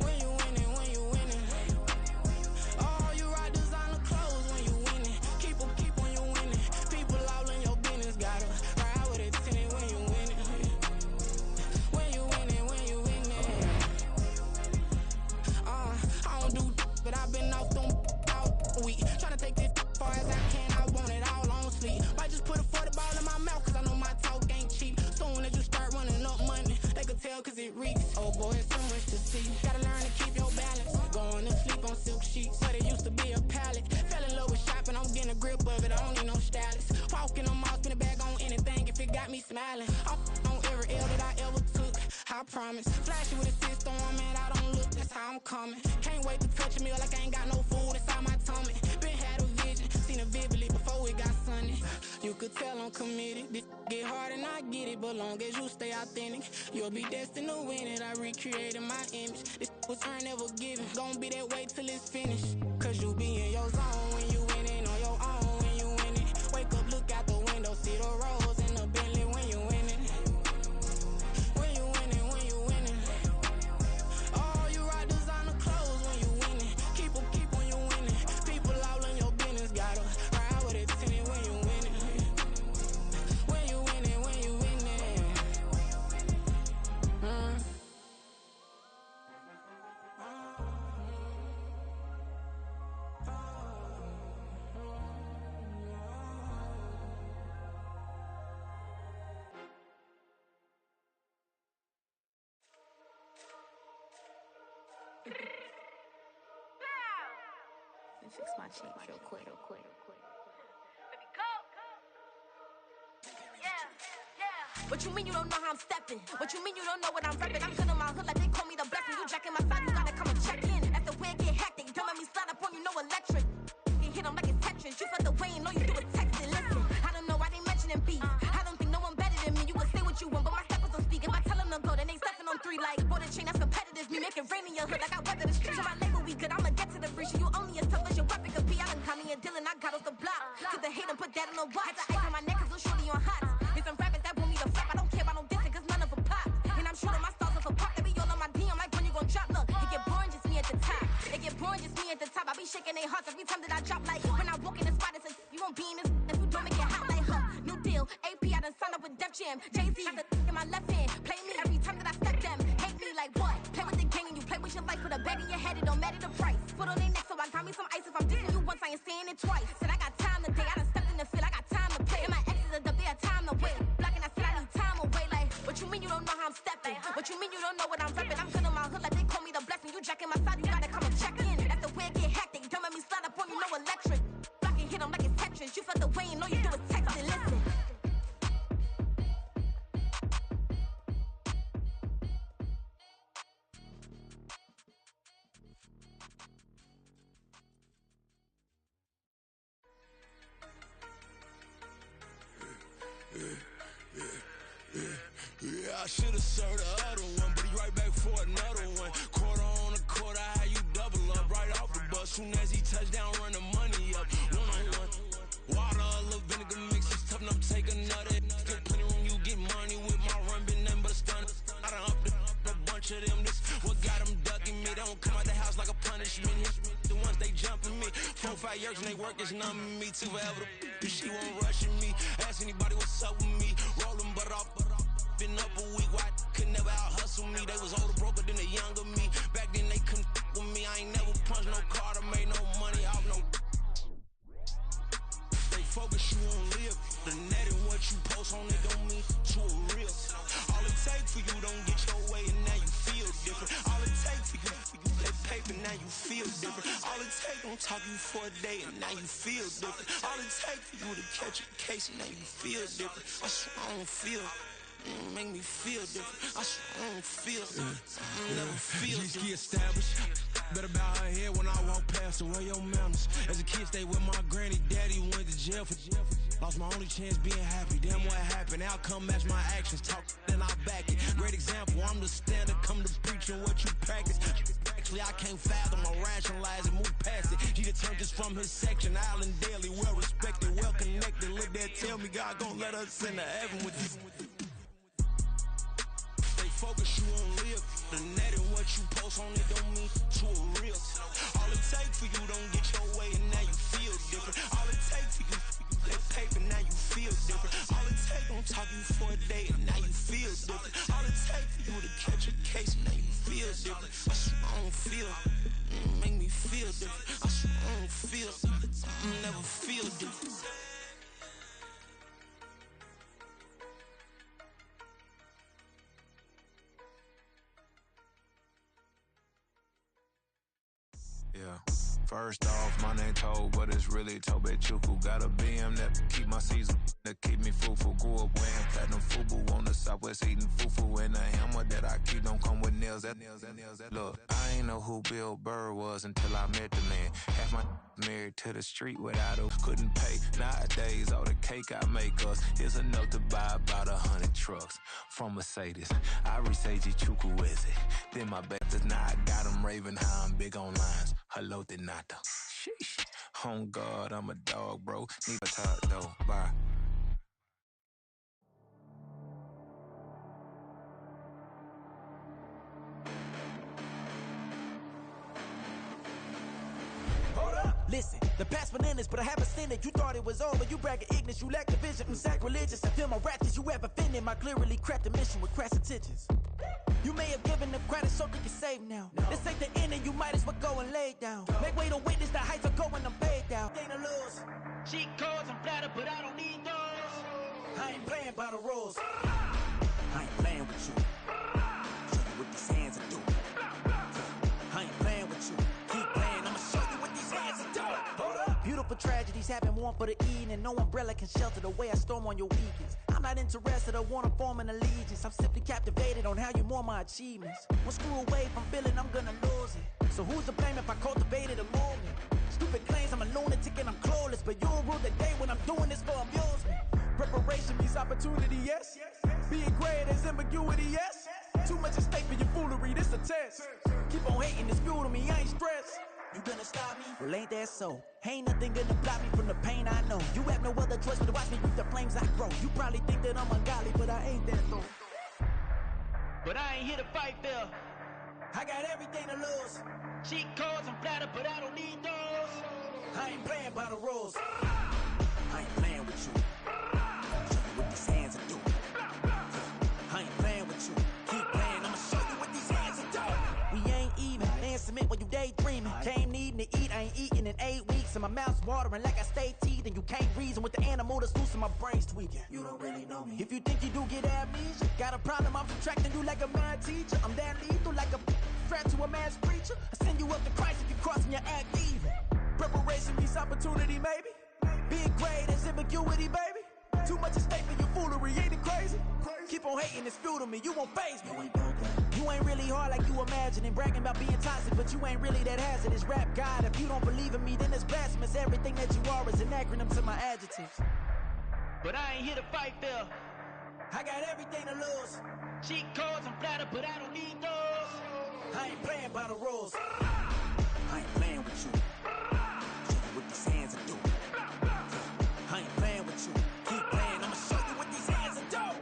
Speaker 13: When you winning, when you winning. Oh, you rock designer clothes when you winning. Keep when you winning. People all in your business, gotta ride with it tinted when you winning. When you winning, when you winning. I don't do but I've been off them all week. Tryna take this far as I can, I want it all on sleep. Might just put a 40 ball in my mouth, cause I know my talk ain't cheap. Soon as you start running up money, they can tell cause it reeks. Oh boy, it's so much to see. Gotta learn to keep your balance. Going to sleep on silk sheets, but it used to be a pallet. Fell in love with shopping, I'm getting a grip of it, I don't need no stylist. Walking on mouth, spin a bag on anything if it got me smiling. I'm on every L that I ever took, I promise. Flashy with a cyst on, man, I don't look, that's how I'm coming. Can't wait to touch a meal like I ain't got no food inside my tummy. Been had a vision, seen it vividly before it got sunny. You could tell I'm committed. This get hard and I get it, but long as you stay authentic, you'll be destined to win it. I recreated my image. This was earned, never given. Gonna be that way till it's finished. Cause you be in your zone when you winning on your own when you winning. Wake up, look out the window, see the rose in the Bentley when you winning. When you winning, when you
Speaker 9: Let me fix my cheek real quick. What you mean you don't know how I'm stepping? What you mean you don't know what I'm repping? I'm good in my hood like they call me the blessing. You jacking my side, you gotta come and check in. That's the way it get hectic. Don't let me slide up on you, no electric. You hit them like it's Tetris. You felt the way and all you do is text it. Listen, I don't know why they mentioning beef. I don't think no one better than me. You can say what you want, but my steppers don't speak. If I tell them to go, then they stepping on 3 like border chain. That's competitive. Me make it rain in your hood like I weather the street. So my label we good. I'ma get to the breach. You only as tough as your weapon could be. I done caught me a Dylan. I got off the block. Took the hate and put that on the watch. The ice on my neck is little shorty on hot. Here's some rappers that want me to flap. I don't care about no dissing, cause none of them pop. And I'm shooting my stars off a pop. They be all on my DM like when you gon' drop. Look, it get boring, just me at the top. It get boring, just me at the top. I be shaking their hearts every time that I drop. Like when I walk in the spot, it's a you won't be in this if you don't make it hot like new deal. AP, I done signed up with Def Jam. Jay-Z got the in my left hand. Play me every time that I step them. Hate me like what? Play with the gang and you play with your life. Put a bag in your head, it don't matter the price. Put on their neck, so I got me some ice. If I'm dissing you once, I ain't saying it twice. Said I got time today, I done stepped in the field, I got time to play. And my exes are up, they had time to wait. Blocking, I said I need time away. Like, what you mean you don't know how I'm stepping? What you mean you don't know what I'm repping? I'm good in my hood like they call me the blessing. You jacking my side, you gotta come and check in. That's the way it get hectic. Don't let me slide up on you, no electric. Blocking, hit them like it's Tetris. You felt the way and all you do is text it. Listen.
Speaker 11: Yeah, I should've served the other one, but he right back for another one. Quarter on a quarter, how you double up right off the bus. Soon as he touch down, run the money up. One-on-one. Water, a little vinegar mix, it's tough enough to take another. Still plenty room, you get money with my run, been nothing but a stun. I done upped a bunch of them, this what got them ducking me. They don't come out the house like a punishment. The ones they jumping me. 4 or 5 years and they work is numbing me. Too forever, she won't rushing me. Ask anybody what's up with me. Rollin' butter off. Been up a week, why could never out hustle me? They was older, broker than the younger me. Back then they couldn't with me. I ain't never punched no card or made no money off no. They focus you on live. The net and what you post on it don't mean to a real. All it take for you don't get your way and now you feel different. All it take for you that paper now you feel different. All it take don't talk you for a day and now you feel different. All it take for you to catch a case and now you feel different. I swear I don't feel. Make me feel different. I swear I don't feel. Never feel different. Get established. Better bow her head when I walk past her. Where your manners? As a kid, stayed with my granny. Daddy went to jail for lost my only chance being happy. Damn, what happened? Outcome match my actions. Talk, then I back it. Great example. I'm the standard. Come to preaching what you practice. Actually, I can't fathom or rationalize and move past it. He turned this from his section. Island daily, well respected, well connected. Look there, tell me God gon' let us into heaven with this. Focus you on live. The net and what you post on it don't mean to a real. All it take for you don't get your way and now you feel different. All it take for you that paper now you feel different. All it take don't talk you for a day and now you feel different. All it take for you to catch a case and now you feel different. I swear I don't feel. Make me feel different. I swear I don't feel. Never feel different.
Speaker 14: Yeah. First off, my name Toad, but it's really Tobe Chuku. Got a BM that keep my season, that keep me fruitful. Grew up wearing platinum FUBU on the Southwest, eating fufu. And the hammer that I keep don't come with nails. Look, I ain't know who Bill Burr was until I met the man. Half my married to the street without a couldn't pay. Nowadays, all the cake I make us is enough to buy about 100 trucks from Mercedes. I Seiji Chukwueze. Then my best now I got them raving how I'm big on lines. Hello, de nada. Sheesh. On God, I'm a dog, bro. Need a talk though. Bye.
Speaker 15: Listen, the past bananas, but I haven't seen it. You thought it was over, you bragging ignorance, you lack the vision. I'm sacrilegious, I feel my raptors, you have offended my clearly crafted mission with crass intentions. You may have given them credit so they can save now. This ain't the end and you might as well go and lay down. Make way to witness the heights are going, I'm paid down. Ain't a lose. Cheat codes, I'm flattered, but I don't need those. I ain't playing by the rules. I ain't playing with you. Show you what these hands are doing. I ain't for tragedies happen, one for the evening. No umbrella can shelter the way I storm on your weekends. I'm not interested or want to form an allegiance. I'm simply captivated on how you more my achievements. One screw away from feeling I'm gonna lose it. So who's to blame if I cultivated a movement? Stupid claims I'm a lunatic and I'm clueless, but you'll rule the day when I'm doing this for amusement. Preparation means opportunity, yes. Being great as ambiguity, yes. Too much at stake for your foolery, this a test. Keep on hating, it's fuel to me, I ain't stressed. You gonna stop me? Well, ain't that so? Ain't nothing gonna block me from the pain I know. You have no other choice but to watch me reap the flames I grow. You probably think that I'm ungodly, but I ain't that though. But I ain't here to fight fair. I got everything to lose. Cheat codes and flatter, but I don't need those. I ain't playing by the rules. I ain't playing with you. Show you what these hands are doing. I ain't playing with you. Keep playing, I'ma show you what these hands are doing. We ain't even. They ain't submit when you daydreaming. Came needing to eat, I ain't eating in 8 weeks. And my mouth's watering like I stay teething. You can't reason with the animal that's loose and my brain's tweaking. You don't really know me. If you think you do get amnesia, got a problem, I'm subtracting you like a mad teacher. I'm that lethal like a threat to a mass preacher. I send you up to Christ if you crossing your act evil. Preparation means opportunity, maybe. Being great is ambiguity, baby. Too much at stake for your foolery, ain't it crazy? Keep on hating, it's fuel to me, you won't faze me. You ain't really hard like you imagining. Bragging about being toxic, but you ain't really that hazardous. Rap God, if you don't believe in me, then it's blasphemous. Everything that you are is an acronym to my adjectives. But I ain't here to fight fair. I got everything to lose. Cheat codes and flatter, but I don't need those. I ain't playing by the rules. I ain't playing with you. Show you what these hands are doing. I ain't playing with you. Keep playing, I'ma show you what these hands are doing.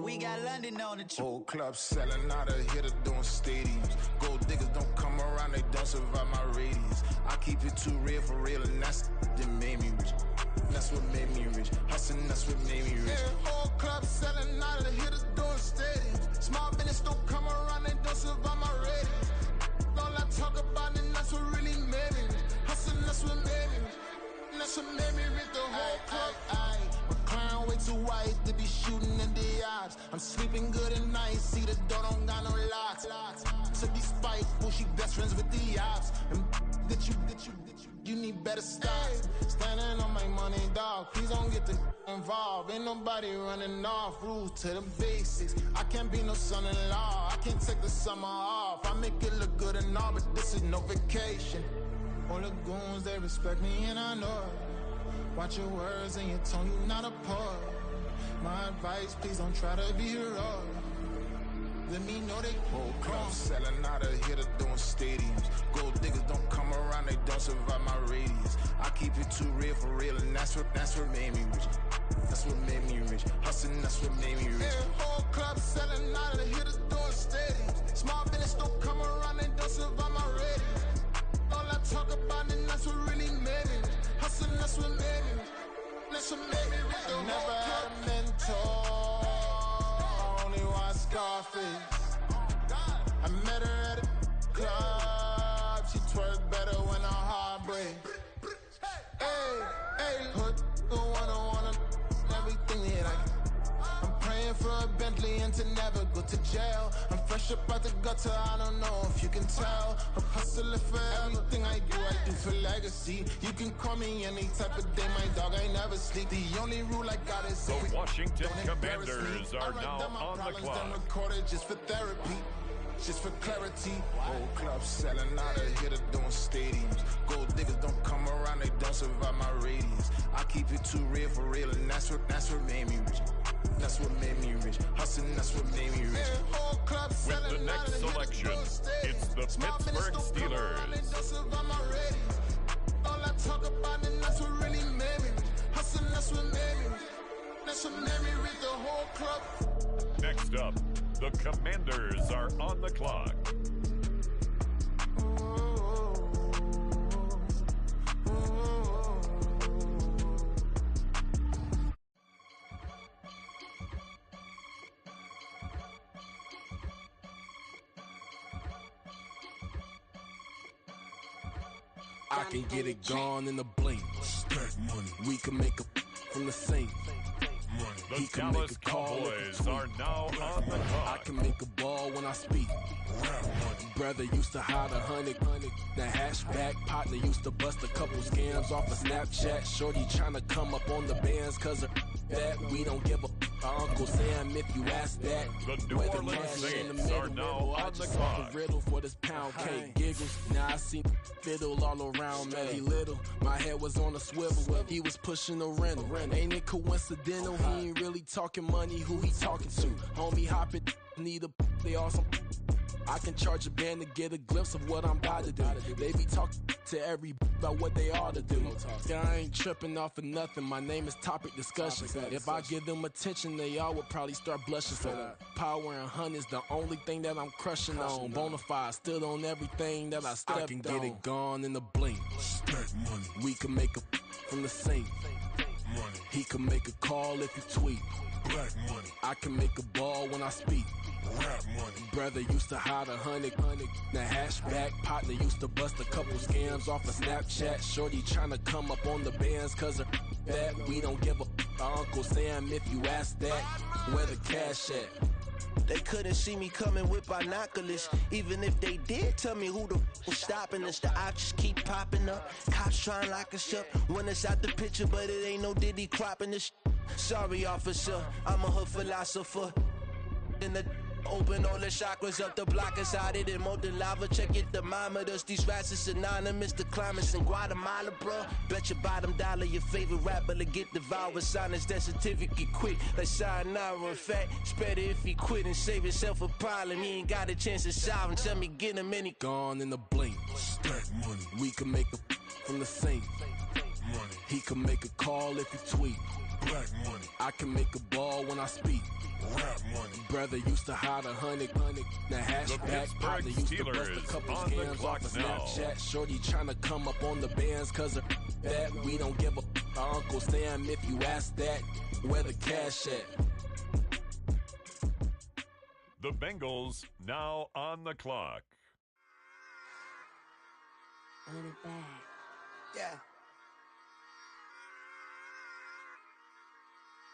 Speaker 16: We got London on the trip.
Speaker 11: Whole club selling out of hitter doing stadiums. Gold diggers don't come around, they don't survive my radius. I keep it too real for real, and that's that made me rich. That's what made me rich. Hustling, that's what made me rich. Yeah, whole club selling out of hitters doing stadiums. Small business don't come around, they don't survive my radius. All I talk about, and that's what really made me rich. Hustling, that's what made me rich. That's what made me rich. The whole club. My crown way too white to be shooting in the eyes. I'm sleeping good at night, see the door don't got no locks. To be spiteful, she best friends with the ops. And you need better stocks. Standing on my money, dog. Please don't get involved. Ain't nobody running off. Rules to the basics. I can't be no son-in-law. I can't take the summer off. I make it look good and all, but this is no vacation. All the goons, they respect me and I know it. Watch your words and your tone, you not a poet. My advice, please don't try to be heroic. Let me know they whole club selling out of hitter doing stadiums. Gold diggers don't come around, they don't survive my radius. I keep it too real for real, and that's what made me rich. That's what made me rich. Hustling, that's what made me rich. Yeah, whole club selling out of hitters doing stadiums. Small business don't come around, they don't survive my radius. All I talk about, and that's what really made me rich. Hustling, that's what made me rich. That's what made me rich. I never had a mentor. Only watch Scarface. I met her at a club. She twerk better when her heart breaks. Hey, put the wanna everything that I'm praying for a Bentley and to never go to jail. I'm fresh up out the gutter, I don't know if you can tell. I'm hustling for everything I do for legacy. You can call me any type of day, my dog, I never sleep. The only rule I got is
Speaker 2: the Washington Commanders are now on the clock.
Speaker 11: Then record it just for therapy. Just for clarity, whole club selling out of hitter doing stadiums. Gold diggers don't come around, they don't survive my radius. I keep it too real for real, and that's what made me rich. That's what made me rich. Hustling, that's what made me rich.
Speaker 2: With the next selection, it's the Pittsburgh Steelers.
Speaker 11: All I talk about, and that's what really made me rich. Hustling, that's what made me rich. That's what made me rich. The whole club.
Speaker 2: Next up, the Commanders are on the clock.
Speaker 1: I can get it gone in a blink. Stack money. We can make a from the same money. He can make a call if it's
Speaker 17: Cowboys are now on the clock.
Speaker 1: I can make a ball when I speak. Brother used to hide 100. The hashback partner used to bust a couple scams off of Snapchat. Shorty tryna come up on the bands cause of that. We don't give a Uncle Sam if you ask that.
Speaker 17: The New Orleans Saints are now on the clock.
Speaker 1: Riddle for this pound cake giggles. Now I see fiddle all around me. He little, my head was on a swivel. He was pushing a rental. Ain't it coincidental? He ain't really talking money. Who he talking to? Homie hopping, need a they awesome. I can charge a band to get a glimpse of what I'm about to do. They be talking to every about what they ought to do. Yeah, I ain't tripping off of nothing. My name is Topic Discussion. If I give them attention, they all would probably start blushing. So power and hunt is the only thing that I'm crushing on. Bonafide, stood on everything that I stepped on. I can get it gone in a blink.
Speaker 11: Stack money.
Speaker 1: We can make a from the sink.
Speaker 11: Money.
Speaker 1: He can make a call if you tweet.
Speaker 11: Black money.
Speaker 1: I can make a ball when I speak.
Speaker 11: Rap money.
Speaker 1: Brother used to hide 100. The hashback partner used to bust a couple scams off of Snapchat. Shorty tryna come up on the bands cause of that. We don't give a Uncle Sam if you ask that. Where the cash at?
Speaker 18: They couldn't see me coming with binoculars. Even if they did, tell me who the was stopping us. The options keep popping up. Cops trying to lock us up. When it's out the picture, but it ain't no Diddy cropping this. Sorry, officer, I'm a hood philosopher. In the open all the chakras up the block inside it and molten lava. Check it, thermometers. These rats is synonymous. The climates in Guatemala, bro. Bet your bottom dollar your favorite rapper to get devoured. Sign his death certificate quick. Like sayonara. In fact, it's better if he quit and save himself a problem. He ain't got a chance to solve him. Tell me get him any
Speaker 1: gone in the blink.
Speaker 11: Stack money.
Speaker 1: We can make a from the sink.
Speaker 11: Money.
Speaker 1: He can make a call if you tweet.
Speaker 11: Black money.
Speaker 1: I can make a ball when I speak.
Speaker 11: Rap money.
Speaker 1: Brother used to hide 100. The hashback partner used to bust a couple scams off of Snapchat. Shorty tryna come up on the bands cause of that. We don't give a Uncle Sam if you ask that. Where the cash at?
Speaker 17: The Bengals now on the clock.
Speaker 9: Run it back.
Speaker 18: Yeah.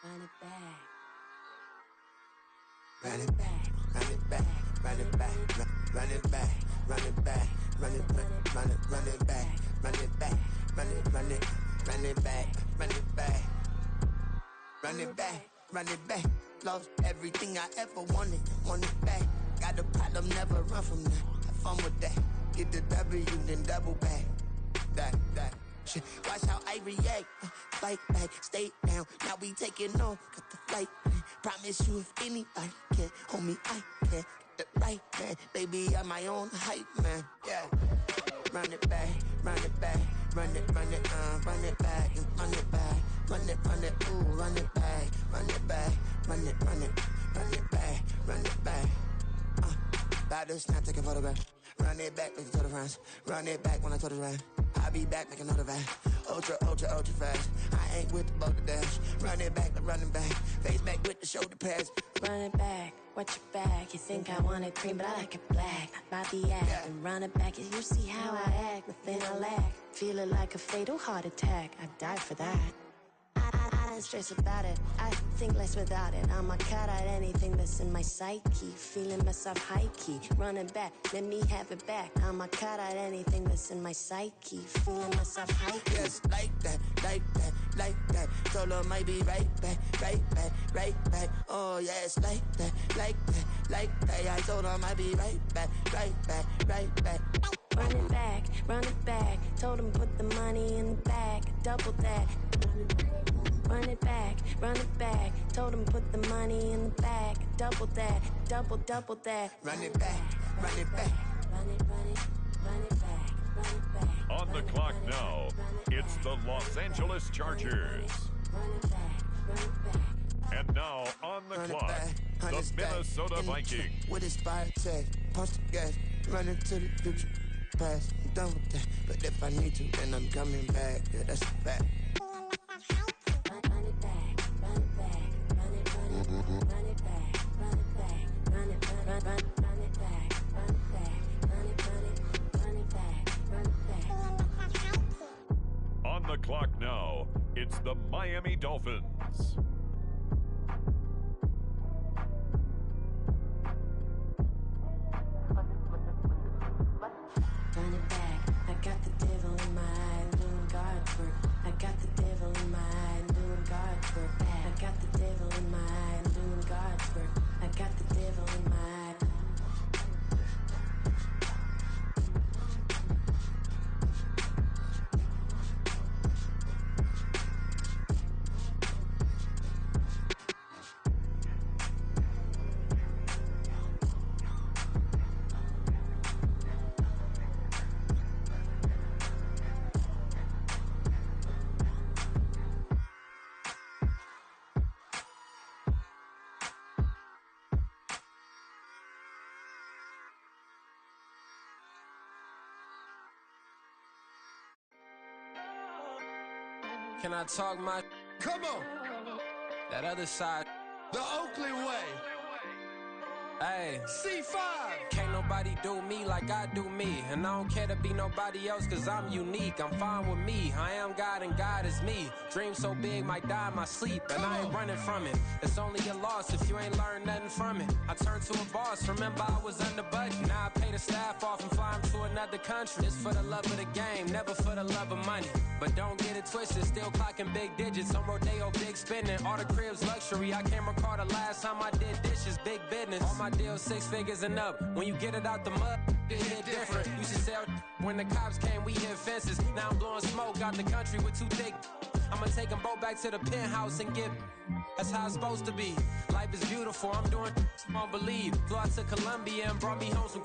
Speaker 9: Run it back.
Speaker 18: Run it back, run it back, run it back, run it back, run it back, run it back, run it back, run it back, run it back, run it back, run it back, run it back. Lost everything I ever wanted, want it back. Got a problem, never run from that. Have fun with that. Get the W, then double back. That. Watch how I react. Fight back, stay down. Now we taking off, got the flight. Promise you if anybody can, homie, I can. Get the right man, baby, I'm my own hype man. Yeah. Run it back, run it back, run it back, and run it back, ooh, run it back, run it back, run it back, run it back. About to snap, take a photograph. Run it back, make it to the friends. Run it back when I told it right. I'll be back, make another van. Ultra fast. I ain't with the boat to dash. Run it back, but running back. Face back with the shoulder pads.
Speaker 9: Run it back, watch your back. You think I want it cream, but I like it black. Bobby act
Speaker 18: Yeah.
Speaker 9: and run it back. You see how I act, nothing I lack. Feeling like a fatal heart attack. I'd die for that. I don't stress about it. I think less without it. I'ma cut out anything that's in my psyche. Feeling myself high key. Running back, let me have it back. I'ma cut out anything that's in my psyche. Feeling myself high key.
Speaker 18: Yes, like that. Told her might be right back. Oh, yes, like that. I told her might be right back.
Speaker 9: Run it back. Told him put the money in the bag. Double that. Run it back. Told him put the money in the bag. Double that. Double that.
Speaker 18: Run it back.
Speaker 9: Run it back.
Speaker 17: On the clock now, it's the Los Angeles Chargers. And now on the clock, the Minnesota Vikings.
Speaker 18: With inspired tech, punch the gas, running to the future. Past, I'm done with that. But if I need to, then I'm coming back. Yeah, that's a fact.
Speaker 17: On the clock now, it's the Miami Dolphins.
Speaker 19: Can I talk my?
Speaker 20: Come on.
Speaker 19: That other side.
Speaker 20: The Oakland way.
Speaker 19: Hey,
Speaker 20: C5.
Speaker 19: Can't nobody do me like I do me. And I don't care to be nobody else, cause I'm unique. I'm fine with me. I am God and God is me. Dream so big, might die in my sleep. And I ain't running from it. It's only a loss if you ain't learned nothing from it. I turned to a boss, remember I was under budget. Now I pay the staff off and fly them to another country. It's for the love of the game, never for the love of money. But don't get it twisted, still clocking big digits. On Rodeo, big spending. All the cribs luxury. I can't recall the last time I did dishes, big business. All my deals 6 figures and up. When you get it out the mud, it hit different. Used to sell when the cops came, we hit fences. Now I'm blowing smoke out the country with 2 thick. I'ma take them both back to the penthouse and get. That's how it's supposed to be. Life is beautiful, I'm doing won't believe. Flew out to Colombia and brought me home some.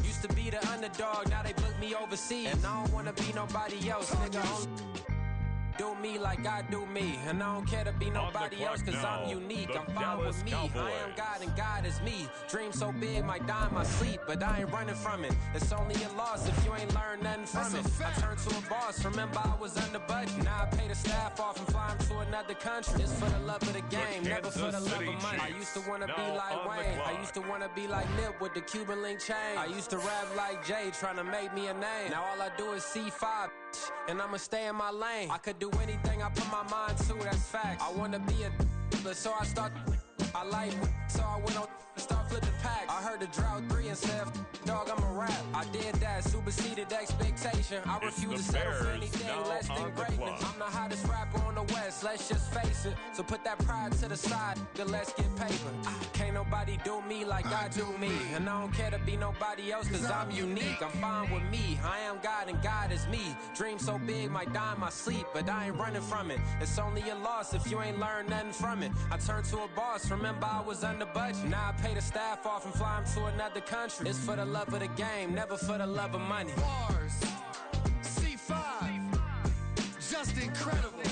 Speaker 19: Used to be the underdog, now they book me overseas. And I don't wanna be nobody else, nigga. Do me like I do me. And I don't care to be nobody else, cause I'm unique. I'm fine with me. I am God and God is me. Dream so big, might die in my sleep, but I ain't running from it. It's only a loss if you ain't learned nothing from it. I turned to a boss, remember I was under budget. Now I pay the staff off and fly them to another country. It's for the love of the game, never for the love of money. I used to wanna be like Wayne. I used to wanna be like Nip with the Cuban link chain. I used to rap like Jay, trying to make me a name. Now all I do is C5, and I'ma stay in my lane. I could do anything I put my mind to, that's facts. I wanna be a so I start. I like so I went on and start flipping packs. I heard the drought 3 and said, dog, I'm a rap. I did that, superseded expectation. I refuse to settle for anything less than greatness. I'm the hottest rapper on the West, let's just face it. So put that pride to the side, then let's get paper. Can't nobody do me like I do me. And I don't care to be nobody else, cause I'm unique. I'm fine with me. I am God and God is me. Dream so big, might die in my sleep, but I ain't running from it. It's only a loss if you ain't learned nothing from it. I turned to a boss, remember I was under budget. Now I pay the staff off and fly them to another country. It's for the love of the game, never for the love of money.
Speaker 20: Bars, C5, just incredible.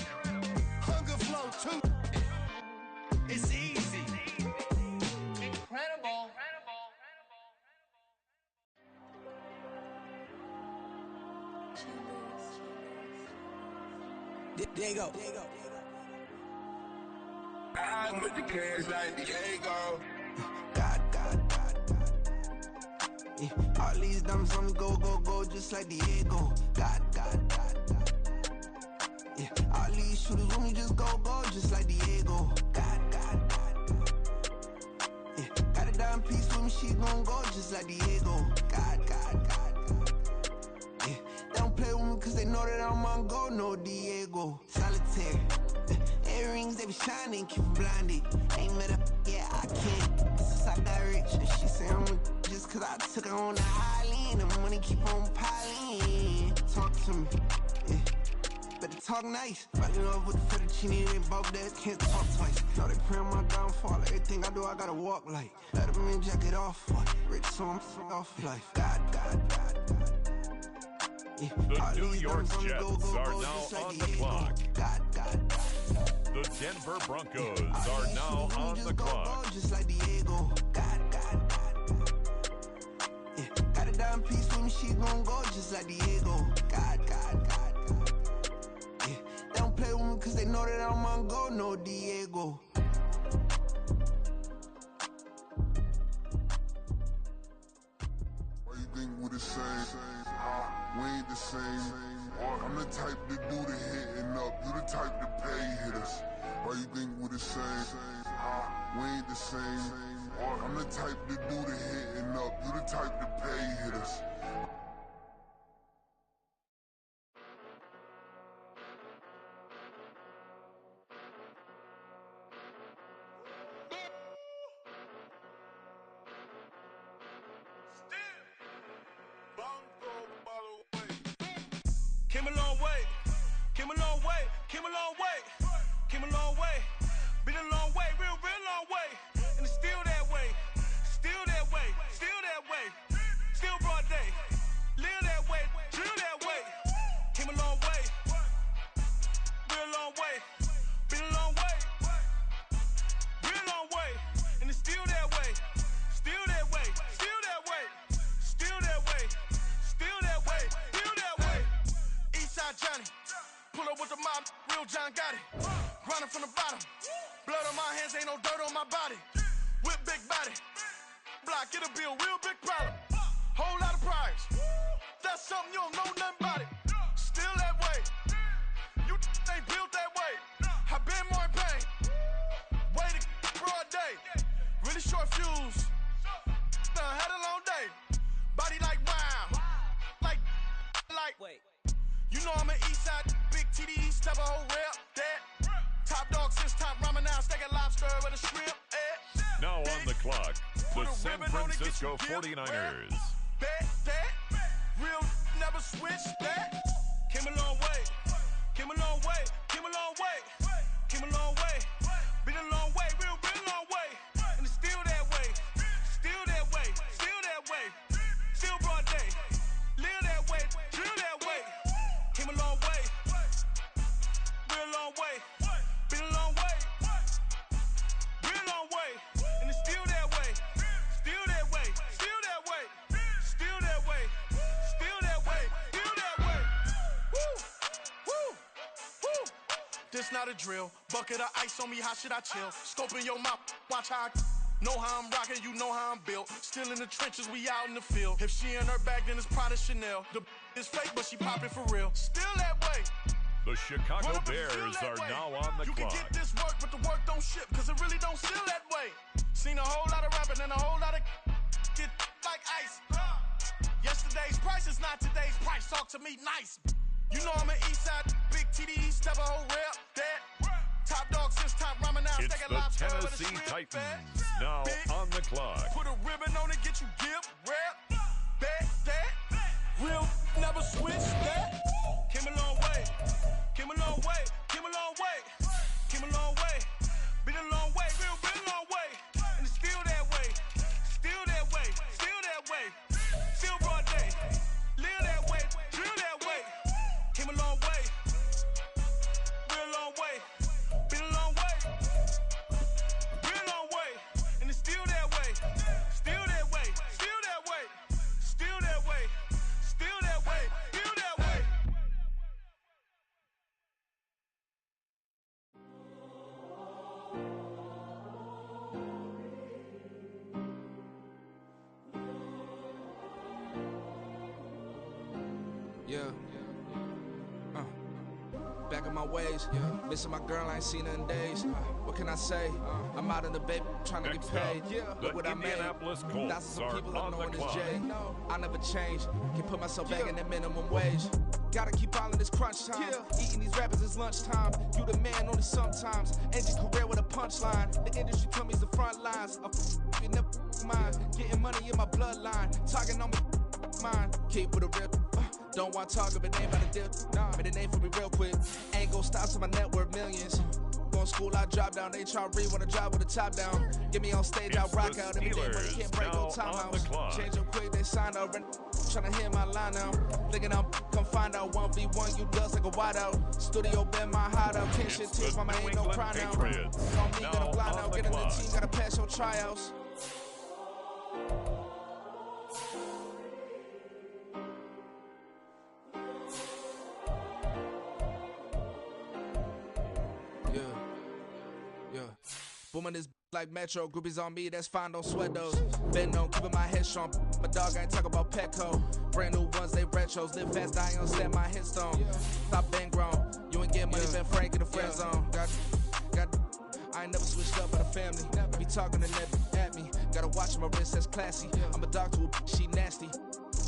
Speaker 20: Hunger Flow 2, it's easy. Incredible.
Speaker 18: Diego.
Speaker 8: I'm with the cash like Diego.
Speaker 18: God. Yeah. All these diamonds on me go, just like Diego. God. Yeah. All these shooters on me just go, just like Diego. God. Yeah. Got a dime piece with me, she gon' go just like Diego. God. Yeah. They don't play with me cause they know that I'm on go, no Diego. Solitaire. Earrings, they be shining, keep blinded. Ain't met up, yeah, I can't. Since I got rich, and she say I'm a just cause I took her on the island. The money keep on piling. Talk to me, yeah. Better talk nice. Fucking up with the fettuccine, they both dead, can't talk twice. Know they pray on my downfall. Everything I do, I gotta walk like. Let them in, jacket off. Rich, so I'm off life. God. Yeah.
Speaker 17: The New York Jets are now on the clock.
Speaker 18: God.
Speaker 17: The Denver Broncos are now on the clock.
Speaker 18: Just like Diego. God. Yeah. Got a dime piece with me, she gon' go just like Diego. God. Yeah. They don't play with me cause they know that I'm on go, no Diego.
Speaker 8: Why you think we the same? We ain't the same. I'm the type to do the hitting up. You the type to pay hitters. Why you think we the same? We ain't the same. I'm the type to do the hitting up. You the type to pay hitters.
Speaker 12: Came a long way, came a long way, came a long way, came a long way, been a long way, real long way, and it's still that way, still that way, still that way, still broad day, live that way, drill that way, came a long way, real long way, been a long way, real long way, and it's still that way, still that way, still that way, still that way, still that way, still that way. Eastside Johnny, pull up with the mob, real Johnny. Blood on my hands, ain't no dirt on my body. Whip big body. Block, it'll be a real big problem. Whole lot of priors. That's something you don't know nothing about it. Still that way. You ain't built that way. I been more in pain. Waited broad day. Really short fuse. Had a long day. Body like wow. Like. Wait. You know I'm an east side, big TDE, step a whole rep. That. Top dog since top ramen now, steak and lobster with a shrimp.
Speaker 17: Now on the clock, the San Francisco 49ers.
Speaker 12: Bet that. Real never switch that. Came a long way. Came a long way. Came a long way. Came a long way. Been a long way. Real long way. And it's still that way. Still that way. Still that way. Still broad day. Live that way. Drill that way. Came a long way. Real long way. Been a long way. Real long way. And it's still that way. Still that way. Still that way. Still that way. Still that way. Still that way. Woo. Woo. Woo. This not a drill. Bucket of ice on me, how should I chill? Scope in your mouth, watch how I know how I'm rocking, you know how I'm built. Still in the trenches, we out in the field. If she in her bag, then it's Prada Chanel. The is fake, but she popping for real. Still that way.
Speaker 17: The Chicago Bears are now on the
Speaker 12: you
Speaker 17: clock.
Speaker 12: You can get this work, but the work don't ship, cause it really don't seal that way. Seen a whole lot of rapping and a whole lot of get like ice. Yesterday's price is not today's price. Talk to me nice. You know I'm an east side, big TDE, step a whole rep. That. Top dog since top ramen now.
Speaker 17: It's the Tennessee Titans now on the clock.
Speaker 12: Put a ribbon on it, get you give, rep. Bet that. Real never switch that. Came a long way. Came a long way. Came a long way. Came a long way. Been a long way. Real been a long way. And it's still that way. Still that way. Still that way. Still broad day. Live that way. Drill that way. Came a long way. Real long way. Been a long way. Real long way. And it's still that way. Still that way. Still that way. Still that way. Still that way. Still that way.
Speaker 21: Yeah. Back on my ways. Missing my girl, I ain't seen her in days. What can I say? I'm out in the baby trying to get paid. Look what I made. That's some people I know in this J. I never change. Can put myself back in the minimum wage. Gotta keep all in this crunch time. Eating these rappers is lunchtime. You the man only sometimes. End your career with a punchline. The industry told me the front lines. You never mind. Getting money in my bloodline. Talking on me mine. Keep with a real. Don't want to talk if it ain't about a deal. But it ain't for me real quick. Ain't gon' stop till my net worth millions. Going school, I drop down. They try to read when I drive with the top down. Get me on stage, I rock out. Every day money can't break no timeouts. Change up quick, they signed up. Tryna hear my line now. Thinking I'm come find out 1v1, you dust like a wideout. Studio been my hideout. 10 shit tears, mama ain't no cry now. On me, gotta blind out. Get in the team, gotta pass your tryouts. Booming this like Metro, groupies on me, that's fine, don't sweat those. Been on, keeping my head strong. My dog ain't talking about Petco. Brand new ones, they retros. Live fast, die on, stand my headstone. Stop been grown. You ain't getting money, been Frank in the friend zone. I ain't never switched up with a family. Be talking to that at me. Gotta watch my wrist, that's classy. I'm a dog to a she nasty.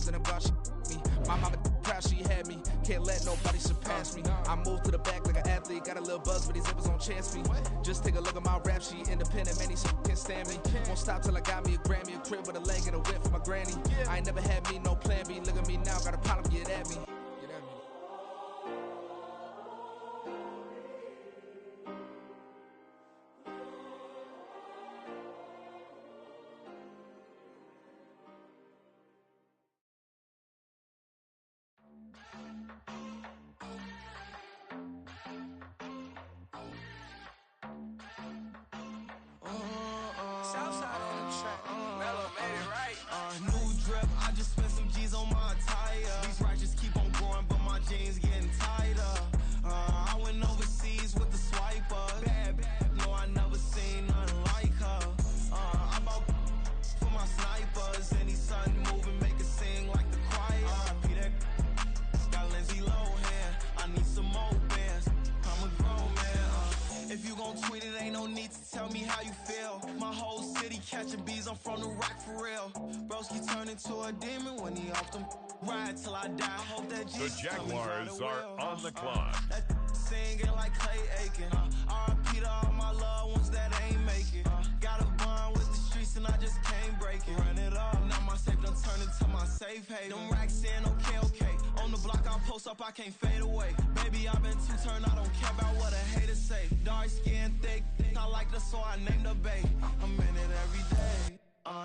Speaker 21: Then I'm God, she me. My mama proud she had me. Can't let nobody surpass me. I move to the back like an athlete. Got a little buzz, but these zippers don't chance me. Just take a look at my rap sheet. Independent, many can't stand me. Won't stop till I got me a Grammy, a crib with a leg and a whip for my granny. I ain't never had me no plan B. Look at me now, got a problem, get at me.
Speaker 7: Jeans getting tighter. I went overseas with the swiper. Bad need to tell me how you feel. My whole city catching bees, I'm from the rock for real. Broski turned into a demon when he off them. Ride till I die. I hope that
Speaker 17: The Jaguars are on the clock.
Speaker 7: That singing like Clay Aiken. R.I.P. to all my loved ones that ain't make it. Got a bond with the streets and I just can't break it. Run it up. Now my safe done turned into my safe haven. Them racks in, okay. On the block I post up, I can't fade away. Baby, I've been too turned, I don't care about what a hater say. Dark skin, thick, I like the so I named the bae. I'm in it every day.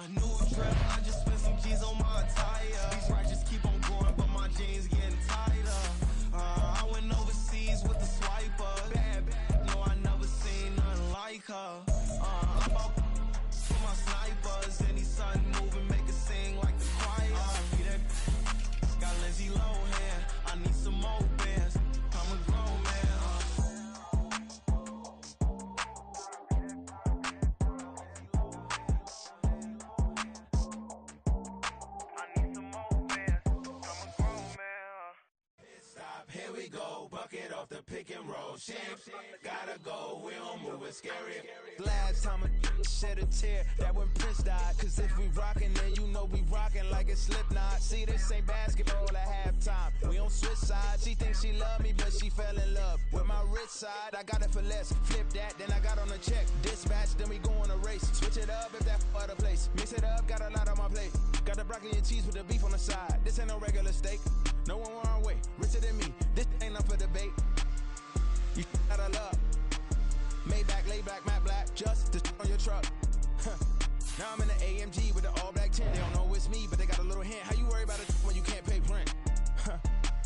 Speaker 7: New drip, I just spent some G's on my attire. These racks just keep on going, but my jeans getting tighter. I went overseas with the swiper. Bad, no, I never seen nothing like her. I'm up for my snipers. Any sun moving, make it sing like the choir. Got Lindsay Lohan, I need some more bands. I'm a grown man.
Speaker 10: Here we go, bucket off the pick and roll. Shit, gotta go, we don't move it scary.
Speaker 15: Last time a shed a tear, that when Prince died. Cause if we rockin', then you know we rockin' like it's Slipknot. See, this ain't basketball at halftime. We on switch sides. She thinks she love me, but she fell in love with my rich side. I got it for less. Flip that, then I got on a check. Dispatch, then we go on a race. Switch it up if that other place. Mix it up, got a lot on my plate. Got the broccoli and cheese with the beef on the side. This ain't no regular steak. No one wrong way, richer than me. This ain't up for debate. You out of luck. Maybach, lay back, matte black, just to on your truck. Now I'm in the AMG with the all black tint. They don't know it's me, but they got a little hint. How you worry about it when you can't pay rent?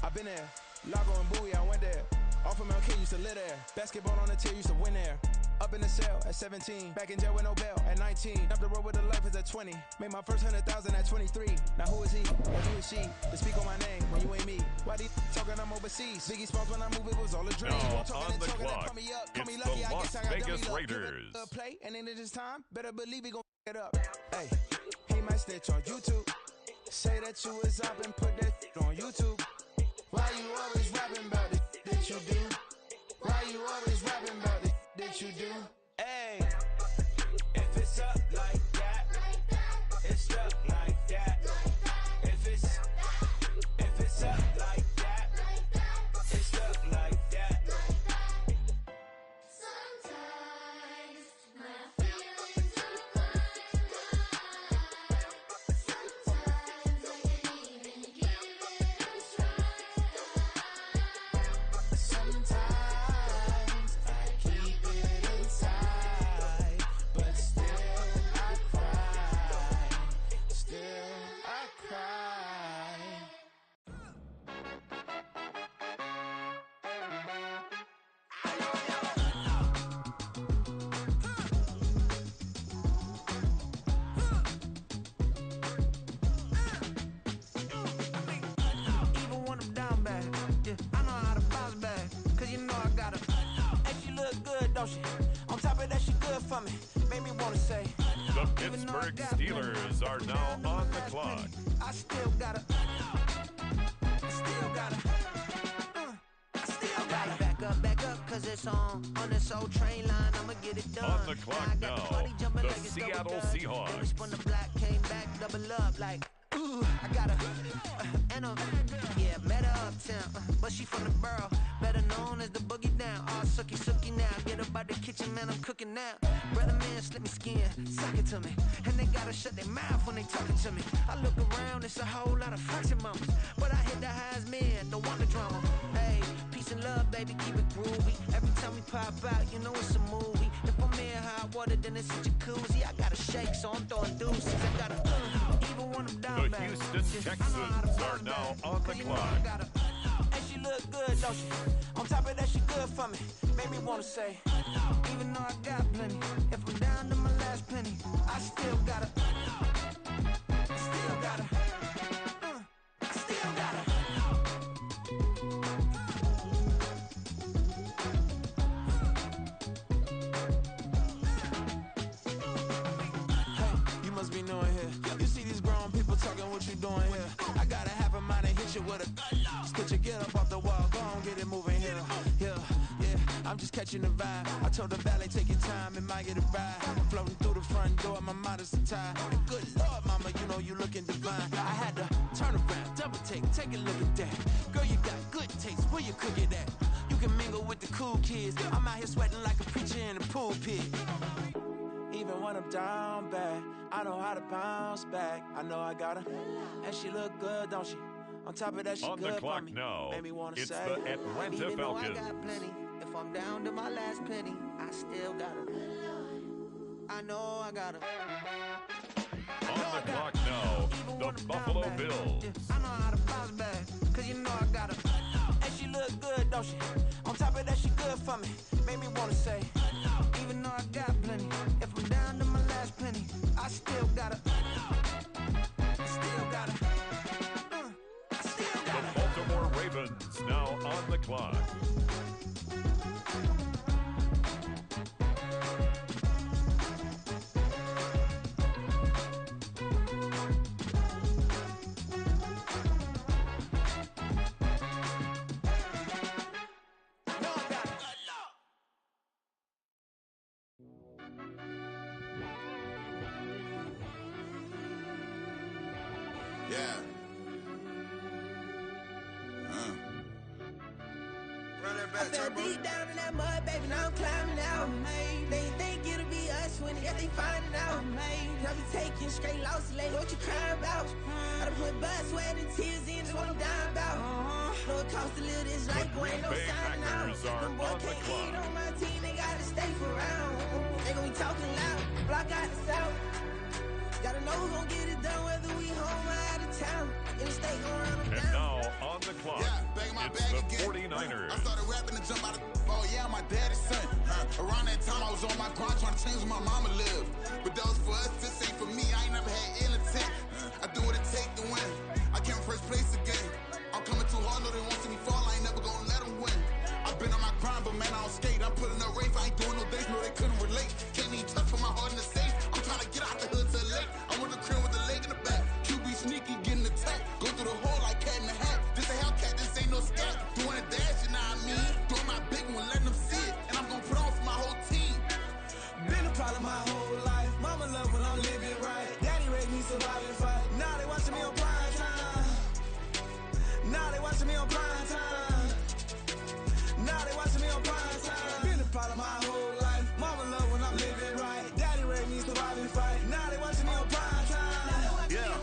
Speaker 15: I've been there. Lago and Bowie, I went there. Off of MLK, used to live there. Basketball on the tier, used to win there. Up in the cell at 17. Back in jail with no bail at 19. Up the road with the life is at 20. Made my first 100,000 at 23. Now who is he? Or who is she? To speak on my name when you ain't me. Why they talking I'm overseas? Biggie Smalls when I move it was all a dream.
Speaker 17: Now
Speaker 15: Talking
Speaker 17: on the clock,
Speaker 15: call me up,
Speaker 17: it's
Speaker 15: call me lucky,
Speaker 17: the
Speaker 15: I
Speaker 17: Las
Speaker 15: guess I got
Speaker 17: Vegas
Speaker 15: dummy luck.
Speaker 17: Raiders.
Speaker 15: Give it a play, and then it is time. Better believe he gon' it up. Hey, he might snitch on YouTube. Say that you was up and put that on YouTube. Why you always rapping about it that you do? Why you always rapping about it that you do? Hey,
Speaker 10: If it's up like that, it's up like that. If it's up like that, it's up like that.
Speaker 9: Sometimes my feelings are blind. Sometimes I can't even give it a try.
Speaker 15: sometimes I keep it inside, but still I cry. Still I cry.
Speaker 22: Even when I'm down bad, yeah, I know how to bounce back. Cause you know I got her. And she look good, don't she? On top of that, she good for me. Made me wanna say,
Speaker 17: The Pittsburgh Steelers are now on the clock.
Speaker 22: I still got her. Still got her. Still got her. Back up, cause it's on this old train line. I'ma get it done.
Speaker 17: On the clock now, the Seattle Seahawks.
Speaker 22: When the black came back, double up like, ooh, I got her. And yeah, met her uptown. But she from the borough, better known as the boogie down. All sucky now. Get up out the kitchen, man, I'm cooking now. Brother man, slip me skin, suck it to me. And they gotta shut their mouth when they talking to me. I look around, it's a whole lot of foxy mamas. But I hit the highs, man, don't want the drama. Hey, peace and love, baby, keep it groovy. Every time we pop out, you know it's a movie. If I'm in hot water, then it's a jacuzzi. I gotta shake, so I'm throwing deuces. I gotta, even when I'm down
Speaker 17: The
Speaker 22: bad.
Speaker 17: Houston Texans are now on the clock.
Speaker 22: And she look good, don't she? On top of that, she good for me. Made me wanna say, even though I got plenty, if I'm down to my last penny, I still got her. Still got her. Still got her. Hey, you must be new in here. You see these grown people talking, what you doing here? I got a half a mind to hit you with a. Just get your get up off the wall, go on, get it moving here. Yeah, I'm just catching
Speaker 15: catching the vibe. I told the valet, take your time, it might get a ride. Floating through the front door, my modest attire. And good Lord, mama, you know you looking divine. I had to turn around, double take a look at that. Girl, you got good taste, where you cook it at? You can mingle with the cool kids. I'm out here sweating like a preacher in the pulpit. Even when I'm down bad, I know how to bounce back. I know I got her, and she look good, don't she? On top of that, she
Speaker 17: On
Speaker 15: good
Speaker 17: the clock
Speaker 15: for me.
Speaker 17: now,
Speaker 15: Made me wanna
Speaker 17: it's
Speaker 15: say,
Speaker 17: the Atlanta
Speaker 15: even though I
Speaker 17: Falcons.
Speaker 15: got plenty, if I'm down to my last penny, I still got her. I know I got her.
Speaker 17: On the clock now, the Buffalo Bills.
Speaker 15: I know how to bounce back, cause you know I got her. And she look good, don't she? On top of that, she good for me. Made me wanna say, even though I got plenty, if I'm down to my last penny, I still got her. Still got her.
Speaker 17: The Baltimore Ravens now on the clock.
Speaker 8: Yeah. Run that back,
Speaker 4: I fell deep down in that mud, baby, now I'm climbing out. They think it'll be us when they finding out. I be taking straight losses, lady, what you crying about? I done put blood, sweat, and tears in, just what I'm dying about. Know it costs to live this life, boy, ain't no signing out. Them boys can't eat on my team, they gotta stay for round. They gon' be talking loud, block out the south. Gotta know who gon' get it done, whether we home or out of town. Interstate gon' run them
Speaker 17: And
Speaker 4: down.
Speaker 17: now on the clock, it's the 49ers.
Speaker 8: I started rapping and jump out of oh yeah, my daddy's son. Around that time I was on my grind trying to change where my mama lived. But that was for us, this ain't for me. I ain't never had ill intent. I do what it take to win. I came first place again. I'm coming too hard, know they want to see me fall. I ain't never gonna let them win. I've been on my grind, but man, I don't skate. I'm putting up race, I ain't doing no days, no, they couldn't relate. Can't even touch for my heart in the safe. I'm trying to get out the hood to the lake. I want the crib with the leg in the back. QB sneaky, getting attacked. Go through the hole like cat in the hat. This a Hellcat, this ain't no scat. Doing a dash, you know what I mean? Doing my big one, letting them see it. And I'm gonna put on for my whole team.
Speaker 15: Been a problem my whole life. Mama love when I'm living right. Daddy raised me survive and fight. Now they watching me on prime time. Now they watching me on prime time. Now they watching me on prime time. Been a problem my whole life. Mama love when I'm living right. Daddy raised me survive and fight. Now they watching me on prime time. Yeah.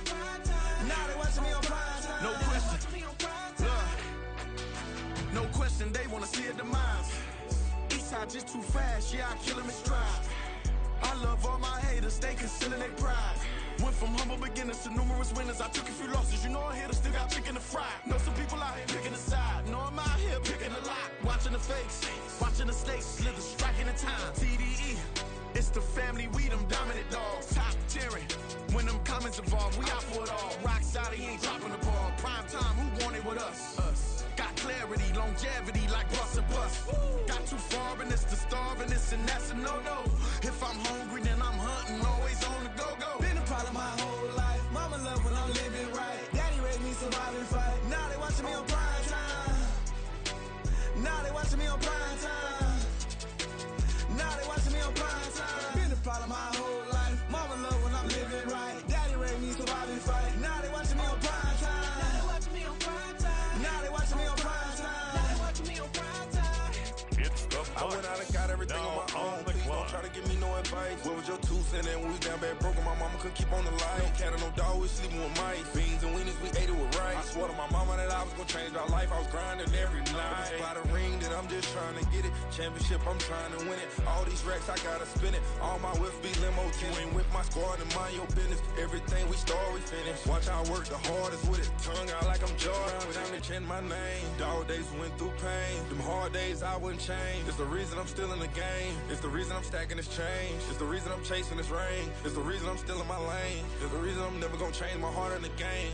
Speaker 15: Now they watching me on prime time. No question. Look. No question, they wanna see a demise. Eastside just too fast, yeah, I kill him in stride. I love all my haters, they concealing their pride. Went from humble beginners to numerous winners. I took a few losses, you know I'm here to still got chicken to fry. Know some people out here picking a side. Know I'm out here picking a lot. Watching the face, watching the stakes, slither, striking the time. TDE, it's the family, we them dominant dogs. Top tiering, when them comments involved, we out for it all. Rock solid, he ain't dropping the ball. Prime time, who want it with us? Us. Got clarity, longevity like bus and bus. Got too far and it's the starving, this and that's a no-no. If I'm hungry, then I'm hunting, always on the go-go. Been a problem my whole life. Mama love when I'm living right. Daddy raised me survive and fight. Now they watching me on prime time. Now they watching me on prime time. Now they watching me on prime time. Been a problem my whole life. Mama love when I'm living right. Daddy raised me survive and fight. Now they watching me on prime time. Now they watching me on prime time. Now they watching me on prime time. Now they watching me on prime time.
Speaker 17: It's the
Speaker 11: I went out and got everything on my own. Please don't try to give me no advice. What was your 2 cents? And when we down bad broke, my mama couldn't keep on the light. No cat and no dog, we sleeping with mice. Beans and weenies, we ate it with rice. I swore to my mama that I was gonna change my life. I was grinding every night. By the ring that I'm just trying to get it. Championship, I'm trying to win it. All these racks, I gotta spin it. All my whips be limo. You ain't with my squad and mind your business. Everything we start, we finish. Watch I work the hardest with it. Tongue out like I'm Jordan. Without me change my name. Dog days went through pain. Them hard days I wouldn't change. It's the reason I'm still in the game. It's the reason I'm stacking this change. It's the reason I'm chasing this ring. It's the reason I'm still in my lane. It's the reason I'm never gonna change my heart in the game.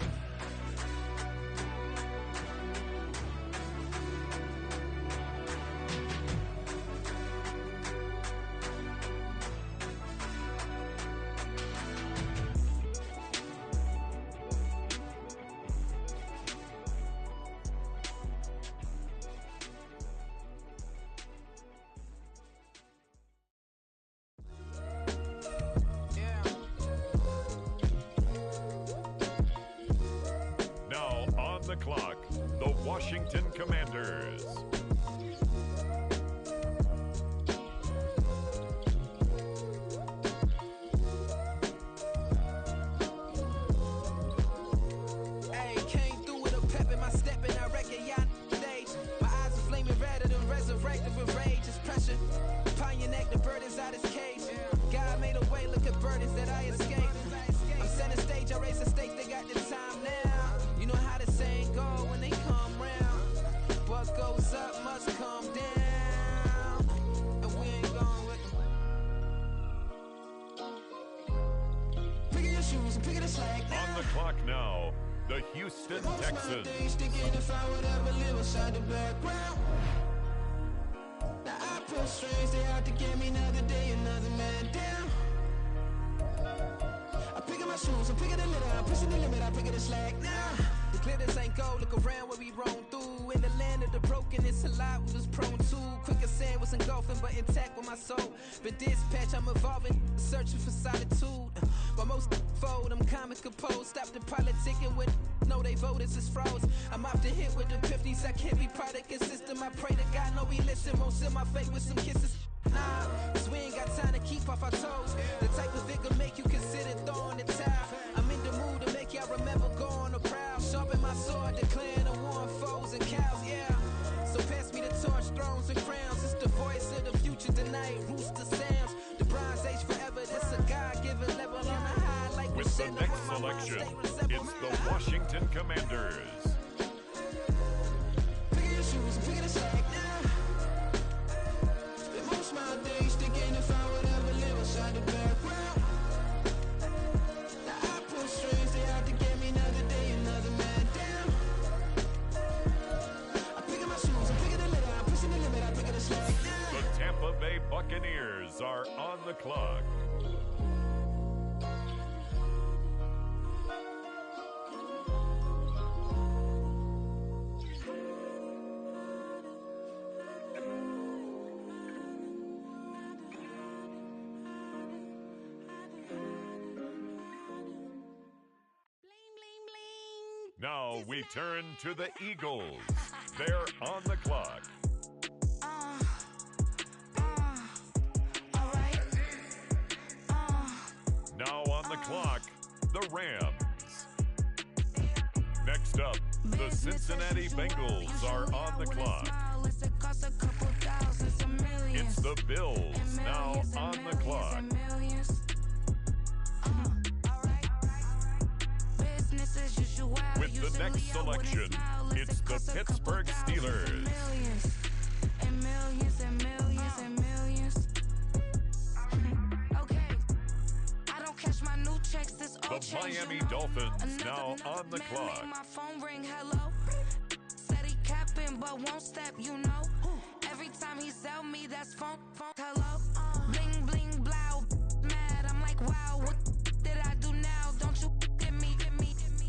Speaker 17: clock, the Washington Commanders.
Speaker 15: Hey, came through with a pep in my step and I reckon y'all stage. My eyes are flaming redder than resurrected with rage. It's pressure upon your neck, the burdens out his cage. God made a way, look at burdens that I escaped. I'm setting stage, I raise the stakes, they got the time now. You know how the saying go when they come round. What goes up must come down. And we ain't going with them. Picking your shoes and picking the slack now.
Speaker 17: On the clock now, the Houston Texans.
Speaker 15: If I would ever live inside the background. Now I pull strings, they out to get me another day, another man down. I'm picking my shoes, I'm picking the litter, I'm pushing the limit, I'm picking the slack now. The glitters ain't gold, look around where we roam through. In the land of the broken, it's a lot we was prone to. Quicker sand was engulfing, but intact with my soul. But dispatch, I'm evolving, searching for solitude. While most fold, I'm comic composed. Stop the politicking with no, they voters is froze. I'm off the hit with the 50s, I can't be product and system. I pray to God, no, we listen. Won't seal my fate with some kisses. Nah, cause we ain't got time to keep off our toes. The type of it can make you consider throwing the towel. I'm in the mood to make y'all remember going to proud. Sharpen my sword, declaring the war on foes and cows, yeah. So pass me the torch, thrones and crowns. It's the voice of the future tonight, rooster sounds. The Bronze Age forever, this a God-given level on the high. Like
Speaker 17: with the next selection, it's the Washington Commanders.
Speaker 15: Pick your shoes and pick the slack now. Spend most my days thinking if I would ever live inside the background. Now I pull strings, they out to get me another day, another man down. I'm picking my shoes, I'm picking the litter, I'm pushing the limit, I'm picking the slack now.
Speaker 17: The Tampa Bay Buccaneers are on the clock. Now we turn to the Eagles. They're on the clock. Now on the clock, the Rams. Next up, the Cincinnati Bengals are on the clock. It's the Bills now on the clock. With the next selection, it's the Pittsburgh Steelers.
Speaker 9: And millions and millions and millions. Okay, I don't cash my new checks, this old
Speaker 17: The Miami Dolphins now on the clock.
Speaker 9: My phone ring, hello. Said he capping, but won't step, you know. Every time he sell me, that's phone, hello. Bling, bling, blow, mad. I'm like, wow, what did I do now? Don't you get me,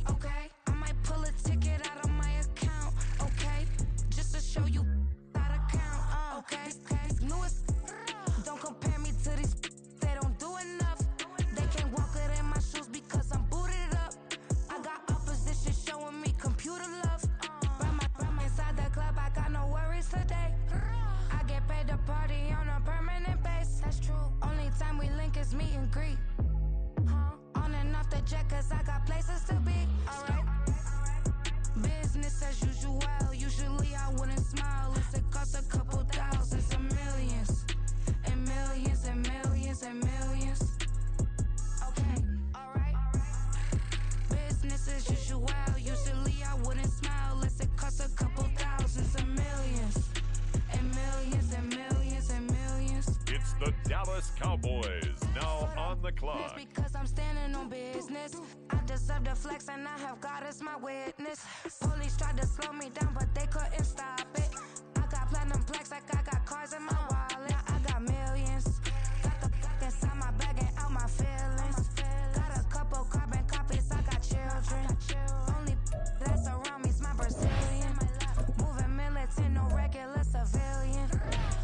Speaker 9: okay? I might pull a ticket out of my account, okay? Just to show you how to count, okay? Newest, don't compare me to these, they don't do enough. They can't walk it in my shoes because I'm booted up. I got opposition showing me computer love. Run inside the club, I got no worries today. I get paid to party on a permanent base. That's true. Only time we link is meet and greet. On and off the jet, cause I got places to be. Alright. Business as usual. Usually I wouldn't smile if it cost a couple thousands of millions. And millions and millions and millions. Okay, alright. Business as usual. Usually I wouldn't smile unless it cost a couple thousands of millions. And millions and millions and millions.
Speaker 17: It's the Dallas Cowboys now on the clock.
Speaker 9: Because I'm standing on business. I deserve the flex and I have God as my witness. Police tried to slow me down, but they couldn't stop it. I got platinum plaques like I got cars in my wallet. I got millions. Got the inside my bag and out my feelings. Got a couple carbon copies, I got children. Only that's around me's my Brazilian. Moving militant, no regular civilian.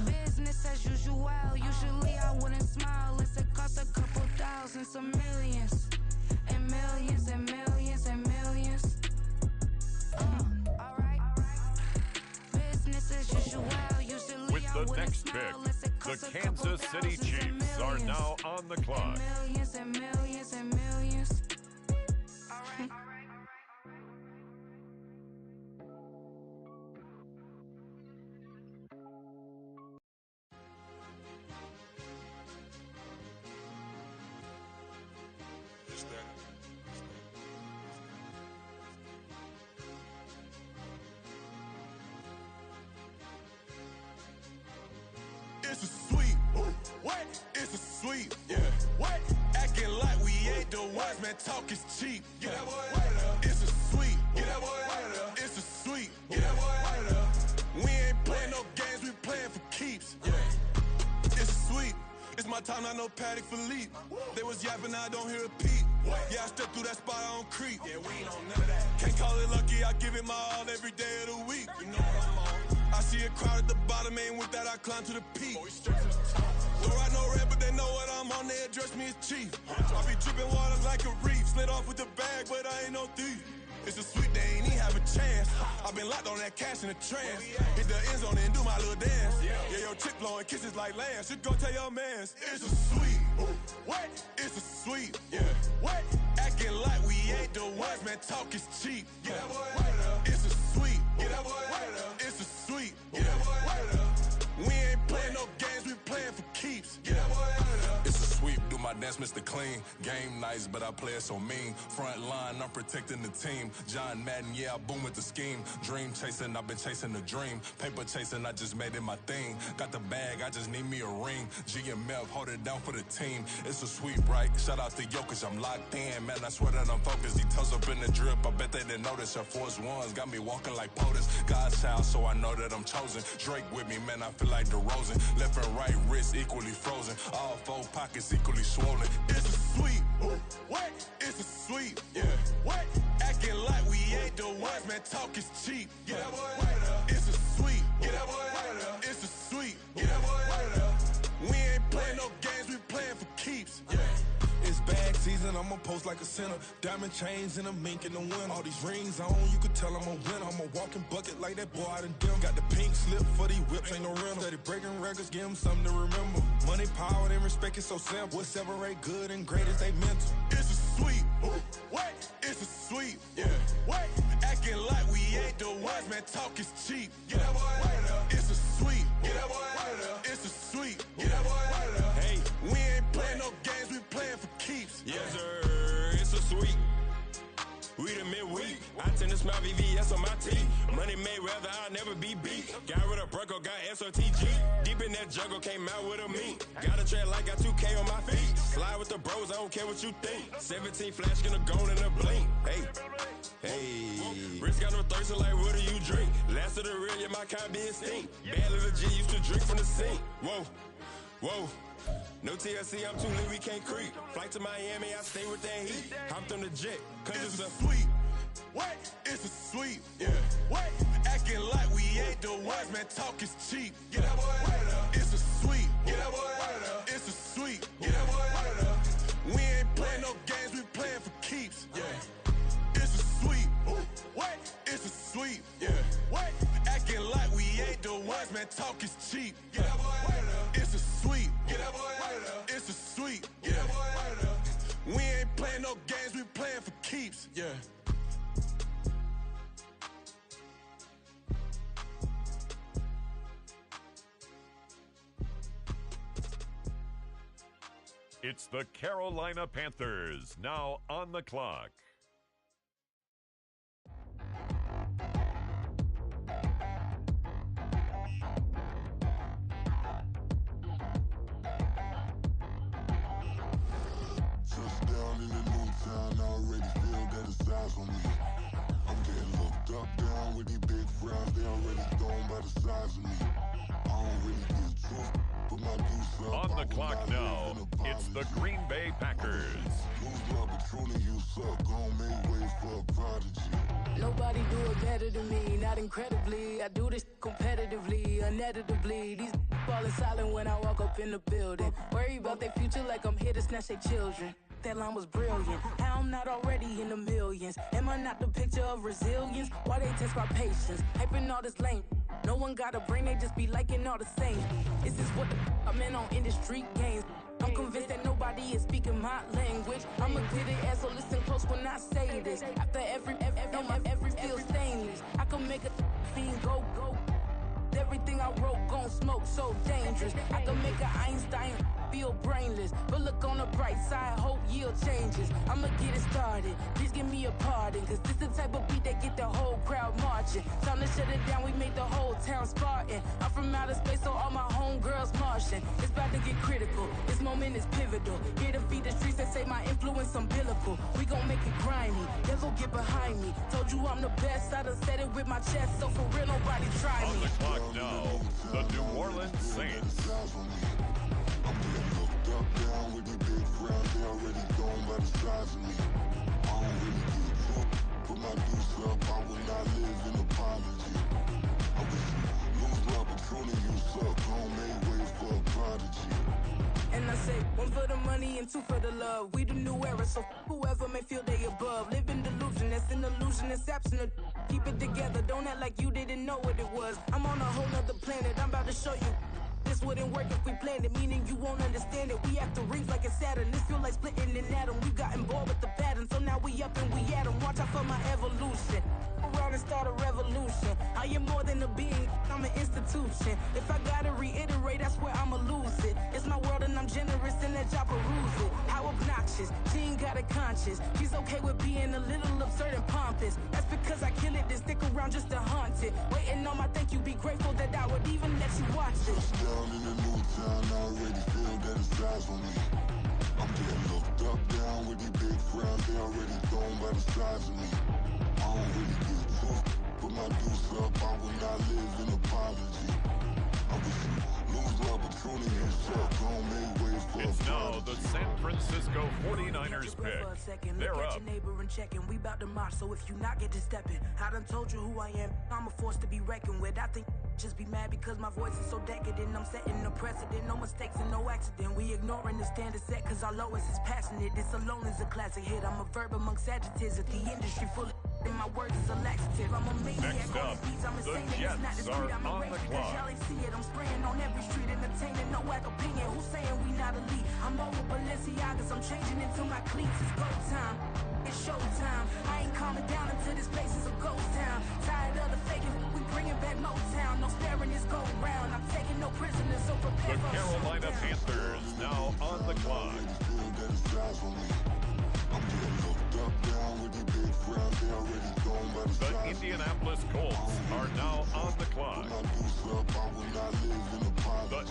Speaker 9: Business as usual. Usually I wouldn't smile unless it cost a couple thousands of millions. And millions and millions and millions.
Speaker 17: pick. The Kansas City Chiefs are now on the clock.
Speaker 9: Millions and millions and millions. All right.
Speaker 11: It's a sweep. What? It's a sweep. Yeah. What? Acting like we ain't the ones, man. Talk is cheap. Get that boy out of there. It's a sweep. Get that boy out of there. It's a sweep. Get that boy out of there. We ain't playing no games. We playing for keeps. Yeah. It's a sweep. It's my time, not no Paddock Philippe. They was yapping, I don't hear a peep. Yeah, I step through that spot, I don't creep. Yeah, we ain't on none of that. Can't call it lucky, I give it my all every day of the week. You know what I'm on. I see a crowd at the bottom, and with that I climb to the peak. Don't ride no red, but they know what I'm on, they address me as chief. I be dripping water like a reef, slid off with the bag, but I ain't no thief. It's a sweet, they ain't even have a chance. I've been locked on that cash in a trance. Hit the end zone and do my little dance. Yeah, your chick blowing kisses like Lance. You go tell your mans. It's a sweet. What? It's a sweet. Yeah. What? Acting like we ain't the ones, man. Talk is cheap. Get that boy out of there. It's a sweet. Get that boy out of there. It's a sweet. Get that boy out of there. We ain't playing no games, we playing for keeps. Get that boy out of there. It's a sweep, do my dance, Mr. Clean. Game nice, but I play it so mean. Front line, I'm protecting the team. John Madden, yeah, I boom with the scheme. Dream chasing, I've been chasing the dream. Paper chasing, I just made it my thing. Got the bag, I just need me a ring. GMF, hold it down for the team. It's a sweep, right? Shout out to Jokic, I'm locked in. Man, I swear that I'm focused. He toes up in the drip, I bet they didn't notice. Air Force Ones got me walking like POTUS. God's child, so I know that I'm chosen. Drake with me, man, I feel like DeRozan. Left and right wrist equally frozen. All four pockets equally swollen. It's a sweep. What? It's a sweep. Yeah. What? Acting like we ain't the ones, man. Talk is cheap. Get that boy out of there. It's a sweep. Get that boy out of there. It's a sweep. Get that boy out of there. We ain't playing no games, we playing for keeps. Yeah. It's bag season, I'ma post like a sinner. Diamond chains and a mink in the wind. All these rings on, you could tell I'm a winner. I'm a walking bucket like that boy out in dim. Got the pink slip for these whips, ain't no rental. Steady breaking records, give them something to remember. Money, power, and respect is so simple. What separate good and great is they mental. It's a sweep. What? It's a sweep. Yeah. What? Acting like we ain't the ones, man. Talk is cheap. Get that boy out of there. It's a sweep. Get that boy out of there. It's a sweep. Get that boy out of there. Hey, we ain't playing no games, we playing for keeps.
Speaker 5: Yes, sir. It's a sweep. We the midweek. I tend to smile VVS on my teeth. Money made rather I'll never be beat. Got rid of Bronco, got SOTG. Deep in that jungle, came out with a meat. Got a track like got 2K on my feet. Slide with the bros, I don't care what you think. 17 flash gonna go in a blink. Hey. Wrist got no thirsting like what do you drink? Last of the real, yeah, my kind be extinct. Bad little G used to drink from the sink. Whoa. No TLC, I'm too lit, we can't creep. Flight to Miami, I stay with that heat. Hopped on the jet, cause it's a
Speaker 11: sweep. What? It's a sweep. Yeah. What? Acting like we ain't the ones, man. Talk is cheap. Get that boy out of there. It's a sweep. Get that boy out of there. It's a sweep. Get that boy out of there. We ain't playing no games, we playing for keeps. Yeah. It's a sweep. What? It's a sweep. Yeah. What? Acting like we ain't the ones, man. Talk is cheap. Get that boy out of there. It's a sweep. Get that boy out of there. It's a sweep. Get that boy out of there. We ain't playing no games, we playing for keeps. Yeah.
Speaker 17: It's the Carolina Panthers, now on the clock.
Speaker 8: Touchdown in the new town, I already feel that it's eyes on me. I'm getting looked up, down with these big frowns, they already thrown by the size of me. I don't really get truth, but my deuce up.
Speaker 17: On the clock now, it's the Green Bay Packers.
Speaker 8: Lose my patron, you suck, gon' make way for a prodigy.
Speaker 6: Nobody do it better than me, not incredibly. I do this competitively, uneditably. These falling silent when I walk up in the building. Worry about their future like I'm here to snatch their children. That line was brilliant. How I'm not already in the millions? Am I not the picture of resilience? Why they test my patience? Hyping all this lame. No one got a brain, they just be liking all the same. This is what the I'm in on industry games. I'm convinced that nobody is speaking my language. I'ma get it as so listen close when I say this. After every feel stainless. I can make a fiend go. Everything I wrote gon' smoke, so dangerous. I can make an Einstein feel brainless. But look on the bright side, hope yield changes. I'ma get it started, please give me a pardon. Cause this the type of beat that get the whole crowd marching. Time to shut it down, we made the whole town Spartan. I'm from outer space, so all my homegirls Martian. It's about to get critical, this moment is pivotal. Here to feed the streets that say my influence umbilical. We gon' make it grimy, they'll go get behind me. Told you I'm the best, I done said it with my chest. So for real, nobody try me.
Speaker 17: On the clock now, the New Orleans Saints.
Speaker 8: I'm getting looked up, down with the big crowd. They already gone by the size of me. I don't really get drunk. Put my deuce up, I will not live in apology. I wish you lose my opportunity, you suck. Homemade way for a prodigy.
Speaker 6: And I say, one for the money and two for the love. We the new era, so whoever may feel they above. Live in delusion, that's an illusion, it's absent. Keep it together, don't act like you didn't know what it was. I'm on a whole nother planet, I'm about to show you. This wouldn't work if we planned it, meaning you won't understand it. We have to rings like it's Saturn. This feel like splitting an atom. We gotten bored with the pattern, so now we up and we at 'em. Watch out for my evolution. Around and start a revolution. I am more than a being, I'm an institution. If I gotta reiterate, that's where I'ma lose it. It's my world and I'm generous and that y'all peruse it. How obnoxious, she ain't got a conscience. She's okay with being a little absurd and pompous. That's because I kill it, then stick around just to haunt it. Waiting on my thank you, be grateful that I would even let you watch this.
Speaker 8: Down in the new town, I already feel that it's eyes on me. I'm getting looked up, down with the big crowd. They already gone by the size of me. I don't really get drunk. Put my deuce up, I will not live in apology. I wish you lose the opportunity, you suck. Homemade way for
Speaker 17: It's
Speaker 8: a
Speaker 17: now
Speaker 8: prodigy.
Speaker 17: the San Francisco 49ers pick. They're
Speaker 6: Look at
Speaker 17: up.
Speaker 6: your neighbor and checking. We bout to march, so if you not get to stepping, I done told you who I am. I'm a force to be reckoned with. I think just be mad because my voice is so decadent. I'm setting the precedent, no mistakes and no accident. We ignoring the standard set cause our lowest is passionate. This alone is a classic hit. I'm a verb amongst adjectives at the industry full of and my words is a laxative. I'm a maniac
Speaker 17: Next
Speaker 6: on
Speaker 17: up,
Speaker 6: these beats. I'm
Speaker 17: the
Speaker 6: insane and it's not
Speaker 17: Jets
Speaker 6: discreet.
Speaker 17: are
Speaker 6: I'm
Speaker 17: on
Speaker 6: a
Speaker 17: the
Speaker 6: rage
Speaker 17: clock.
Speaker 6: cause y'all ain't see it. I'm spraying on every street, entertaining, no whack opinion. Who's saying we not elite? I'm over Balenciagas, I'm changing into my cleats. It's go time, it's showtime. I ain't calming down until this place is a ghost town. Tired of the faking, we bringing back Motown. No sparing this go round. I'm taking no prisoners, so prepare
Speaker 17: The
Speaker 6: for a
Speaker 17: Carolina
Speaker 6: showdown.
Speaker 17: Panthers now on the clock. The Indianapolis Colts are now on the clock.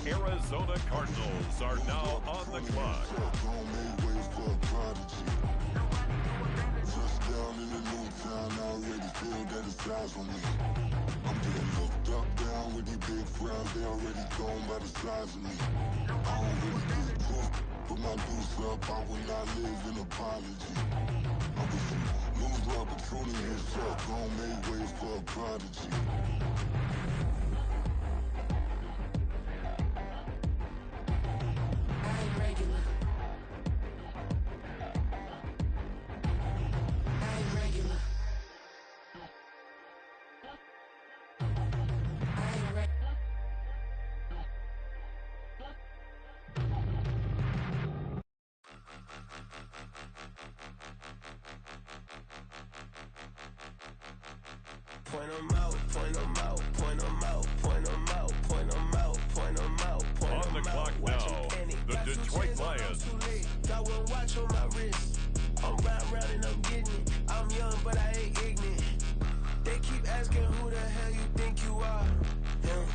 Speaker 17: The Arizona Cardinals are now on the clock.
Speaker 8: Down in the new town, I already feel that it's eyes on me. I'm getting looked up, down with the big crowd. They already gone by the size of me. I don't really get drunk. Put my deuce up, I will not live in apology. I wish you lose the opportunity, you suck. Homemade way for a prodigy.
Speaker 6: I ain't regular. I ain't regular. I ain't regular.
Speaker 7: Point 'em out, point 'em out, point 'em out, point 'em out, point 'em out, point 'em out, point 'em out.
Speaker 17: On the clock now, the Detroit Lions.
Speaker 7: Got one watch on my wrist. I'm round and I'm getting it. I'm young, but I ain't ignorant. They keep asking who the hell you think you are. Him,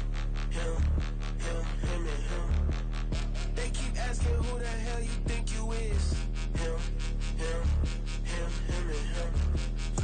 Speaker 7: and him. They keep asking who the hell you think you is. Him, and him.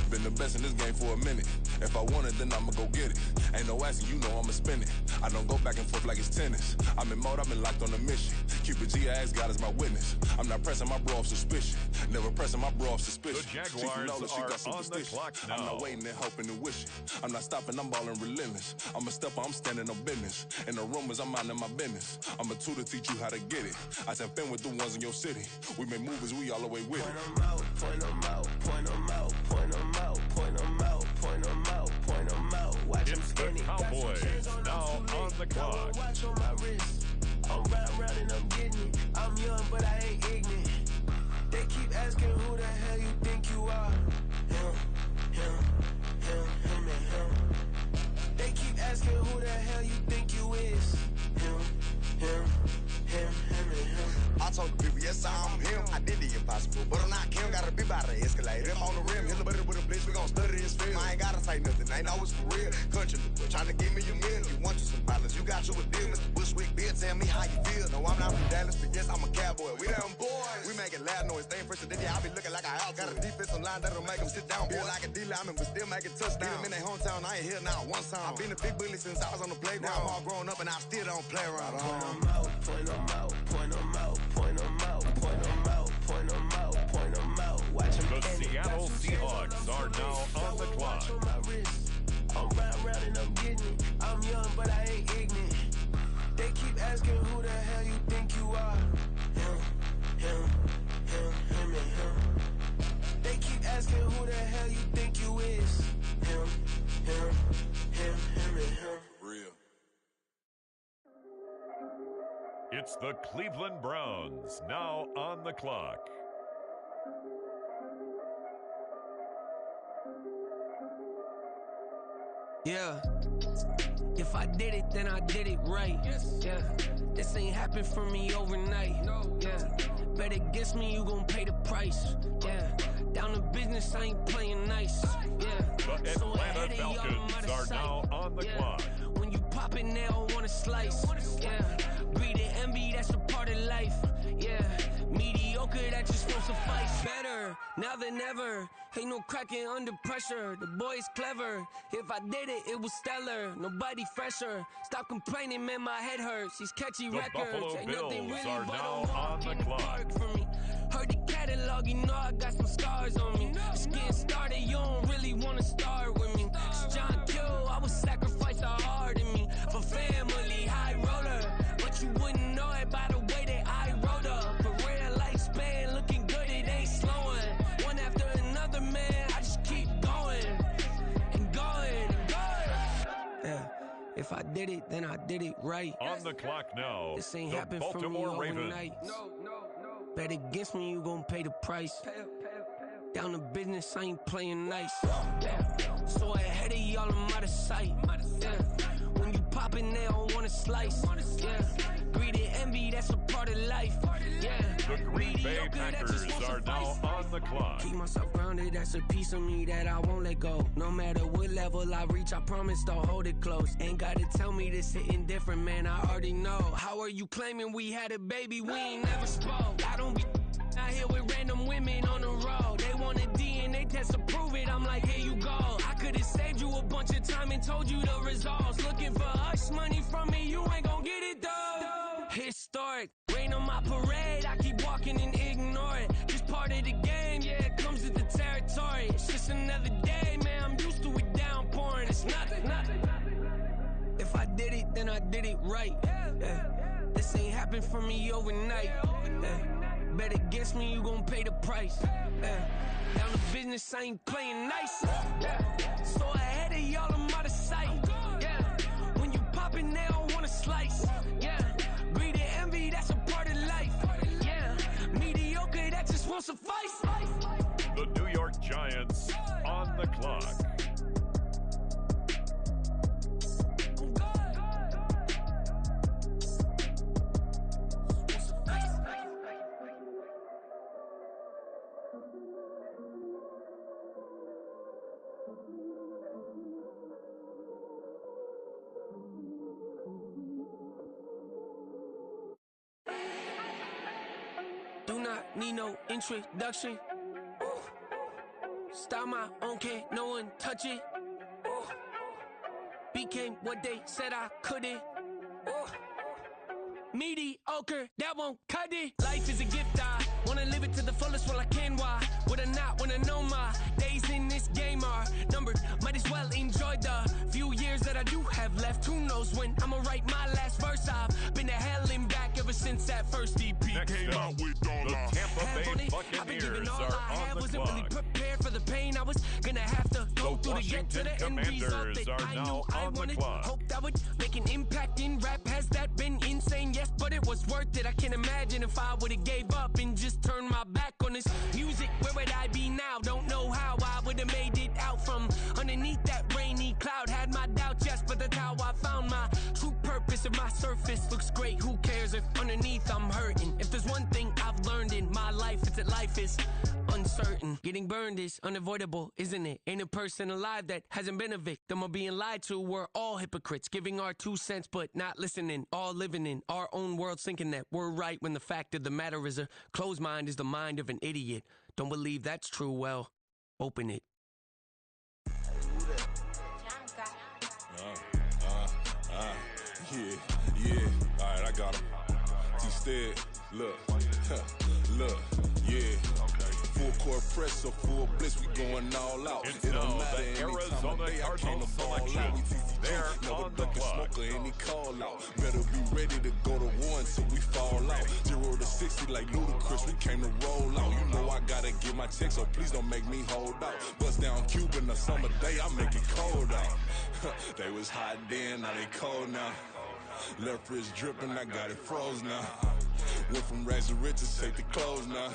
Speaker 11: Been the best in this game for a minute. If I want it, then I'ma go get it. Ain't no asking, you know I'ma spend it. I don't go back and forth like it's tennis. I'm in mode, I've been locked on a mission. Cupid G, I ask God as my witness. I'm not pressing my bro off suspicion. Never pressing my bro off suspicion.
Speaker 17: The Jaguars are on the clock now.
Speaker 11: I'm not waiting and hoping and wishing. I'm not stopping, I'm balling relentless. I'm a stepper, I'm standing on business. In the rumors, I'm minding my business. I'm a tutor, teach you how to get it. I said, fin with the ones in your city. We make movies, we all the way with it.
Speaker 7: Point 'em out, point 'em out, point 'em out, point 'em out, point 'em out, point 'em out, point 'em out. Watch
Speaker 17: It's the Cowboys now on the clock.
Speaker 7: Watch on my wrist. I'm round and I'm getting it. I'm young, but I ain't ignorant. They keep asking who the hell you think you are. Him, and him. They keep asking who the hell you think you is. Him, and him.
Speaker 3: I told the people, yes, I'm him. I did the impossible, but I'm not Kim. Gotta be by the escalator. Him on the rim, hit a buddy with a blitz. We gon' study this film. I ain't gotta say nothing. Ain't know it's for real. Country, trying to give me a meal. You want you some violence. You got you a deal. Mr. Bushwick, Bill, tell me how you feel. No, I'm not from Dallas, but yes, I'm a cowboy. We them boys. We making loud noise. They ain't fresh today. I be looking like a house. Got a defensive line that'll make them sit down. Feel like a D-lineman, but still make it touchdown. Beat them in their hometown. I ain't here now one time. I've been a big bully since I was on the playground. I'm all grown up and I still don't play around.
Speaker 7: Point them out, point them out, point them out, point them out, point them out, point them out, point them out. Watch them.
Speaker 17: The Seattle Seahawks are now on the clock.
Speaker 7: I'm round and I'm getting it. I'm young, but I ain't ignorant. They keep asking who the hell you think you are. Him, and him. They keep asking who the hell you think you is. Him, and him.
Speaker 3: Real.
Speaker 17: It's the Cleveland Browns now on the clock.
Speaker 15: Yeah. If I did it, then I did it right. Yeah. This ain't happened for me overnight. Yeah. Bet against me, you gon' pay the price. Yeah. Down to business, I ain't playing nice. Yeah.
Speaker 17: The Atlanta Falcons are now on the clock.
Speaker 15: When you pop it, they don't wanna slice. Yeah. Greed and envy, that's a part of life. Yeah. Mediocre, that just won't suffice. Better now than ever. Ain't no cracking under pressure. The boy's clever. If I did it, it was stellar. Nobody fresher. Stop complaining, man, my head hurts. These catchy
Speaker 17: The
Speaker 15: records.
Speaker 17: Buffalo
Speaker 15: Ain't nothing
Speaker 17: Bills
Speaker 15: really
Speaker 17: are
Speaker 15: but
Speaker 17: now
Speaker 15: a walk
Speaker 17: on the
Speaker 15: in the
Speaker 17: clock.
Speaker 15: park for me. Heard the catalog, you know I got some scars on me. Just getting started, you don't really wanna start with me. It's John Kill, I would sacrifice a heart in me. For family, high roller. But you wouldn't know it by the way that I wrote up. For real lifespan, looking good, it ain't slowing. One after another, man, I just keep going. And going, and going. Yeah, if I did it, then I did it right.
Speaker 17: On the clock now,
Speaker 15: This ain't
Speaker 17: the
Speaker 15: happened for me
Speaker 17: Baltimore Ravens.
Speaker 15: overnight. Bet against me, you gon' pay the price. Down to business, I ain't playing nice. Yeah. So ahead of y'all, I'm out of sight. Yeah. When you poppin', they don't wanna slice. Yeah. Greed and envy, that's a part of life. Yeah.
Speaker 17: The Green Bay
Speaker 15: Mediocre, that
Speaker 17: Packers
Speaker 15: just won't
Speaker 17: are now
Speaker 15: suffice.
Speaker 17: on the clock.
Speaker 15: Keep myself grounded, that's a piece of me that I won't let go. No matter what level I reach, I promise to hold it close. Ain't gotta tell me this hitting different, man, I already know. How are you claiming we had a baby, we ain't never spoke? I don't be out here with random women on the road. They want a DNA test to prove it, I'm like, here you go. I could've saved you a bunch of time and told you the results. Looking for hush money from me, you ain't gon' get it though. Historic, rain on my parade, I keep walking and ignore it. Just part of the game, yeah, it comes with the territory. It's just another day, man, I'm used to it downpouring. It's nothing. If I did it, then I did it right. Yeah. This ain't happened for me overnight. Yeah. Bet against me, you gon' pay the price. Yeah. Down to business, I ain't playing nice. Yeah. So ahead of y'all, I'm out of sight. Yeah. When you poppin', they don't wanna slice. Yeah. Greed and envy, that's a part of life. Yeah. Mediocre, that just won't suffice.
Speaker 17: The New York Giants on the clock.
Speaker 15: Do not need no introduction. Style my own, can't no one touch it. Became what they said I couldn't. Mediocre, that won't cut it. Life is a gift, I wanna live it to the fullest while I can. Why would I not wanna know my days in this game are numbered? Might as well enjoy the few years that I do have left. Who knows when I'ma write my last verse? I've been to hell and back ever since that first EP came out with all
Speaker 17: The
Speaker 15: I
Speaker 17: Tampa
Speaker 15: have
Speaker 17: Bay
Speaker 15: on it.
Speaker 17: Buccaneers
Speaker 15: I've been giving all
Speaker 17: are
Speaker 15: I
Speaker 17: on
Speaker 15: had.
Speaker 17: the
Speaker 15: Wasn't
Speaker 17: clock.
Speaker 15: really prepared for the pain I was gonna have to go through to
Speaker 17: Washington
Speaker 13: to the end result
Speaker 17: Commanders
Speaker 13: that
Speaker 17: are
Speaker 13: I
Speaker 17: now
Speaker 13: knew I
Speaker 17: on the
Speaker 13: wanted.
Speaker 17: clock.
Speaker 13: Hoped I would make an impact in rap. Has that been insane? Yes, but it was worth it. I can't imagine if I would've gave up and just turned my back on this music. Where would I be now? Don't know how I would've made it out from underneath that rainy cloud. Had my doubts, yes, but that's how I found my true purpose. If my surface looks great, who cares if underneath I'm hurting? If there's one thing I've learned in my life, it's that life is uncertain. Getting burned is unavoidable, isn't it? Ain't a person alive that hasn't been a victim of being lied to. We're all hypocrites, giving our 2 cents but not listening. All living in our own world, thinking that we're right when the fact of the matter is a closed mind is the mind of an idiot. Don't believe that's true? Well, open it.
Speaker 11: Yeah. All right, I got him. T-Stead, look, yeah. Full court press, so full blitz, we going all out.
Speaker 17: It's now the Arizona Cardinals selection. They're on the clock.
Speaker 11: Smoker and he call out. Better be ready to go to war until we fall out. 0 to 60 like Ludacris, we came to roll out. You know I gotta get my check, so please don't make me hold out. Bust down Cuban a summer day, I make it cold out. They was hot then, now they cold now. Left wrist dripping, I got it froze now. Went from rags to riches, take the clothes now.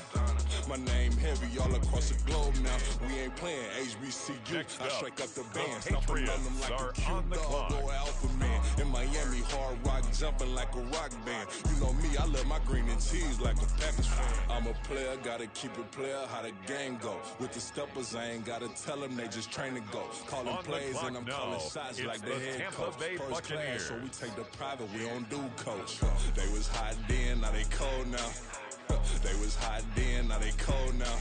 Speaker 11: My name heavy all across the globe now. We ain't playing HBCU. I strike up the band, stomping on them like a cute dog or alpha man. In Miami, hard rock jumping like a rock band. You know me, I love my green and cheese like a Packers fan. I'm a player, gotta keep it player, how the game go. With the steppers, I ain't gotta tell them, they just train to go. Calling plays and I'm calling shots like the head coach. First class, so we take the private, we don't do coach. They was hot then, now they cold now. They was hot then, now they cold now.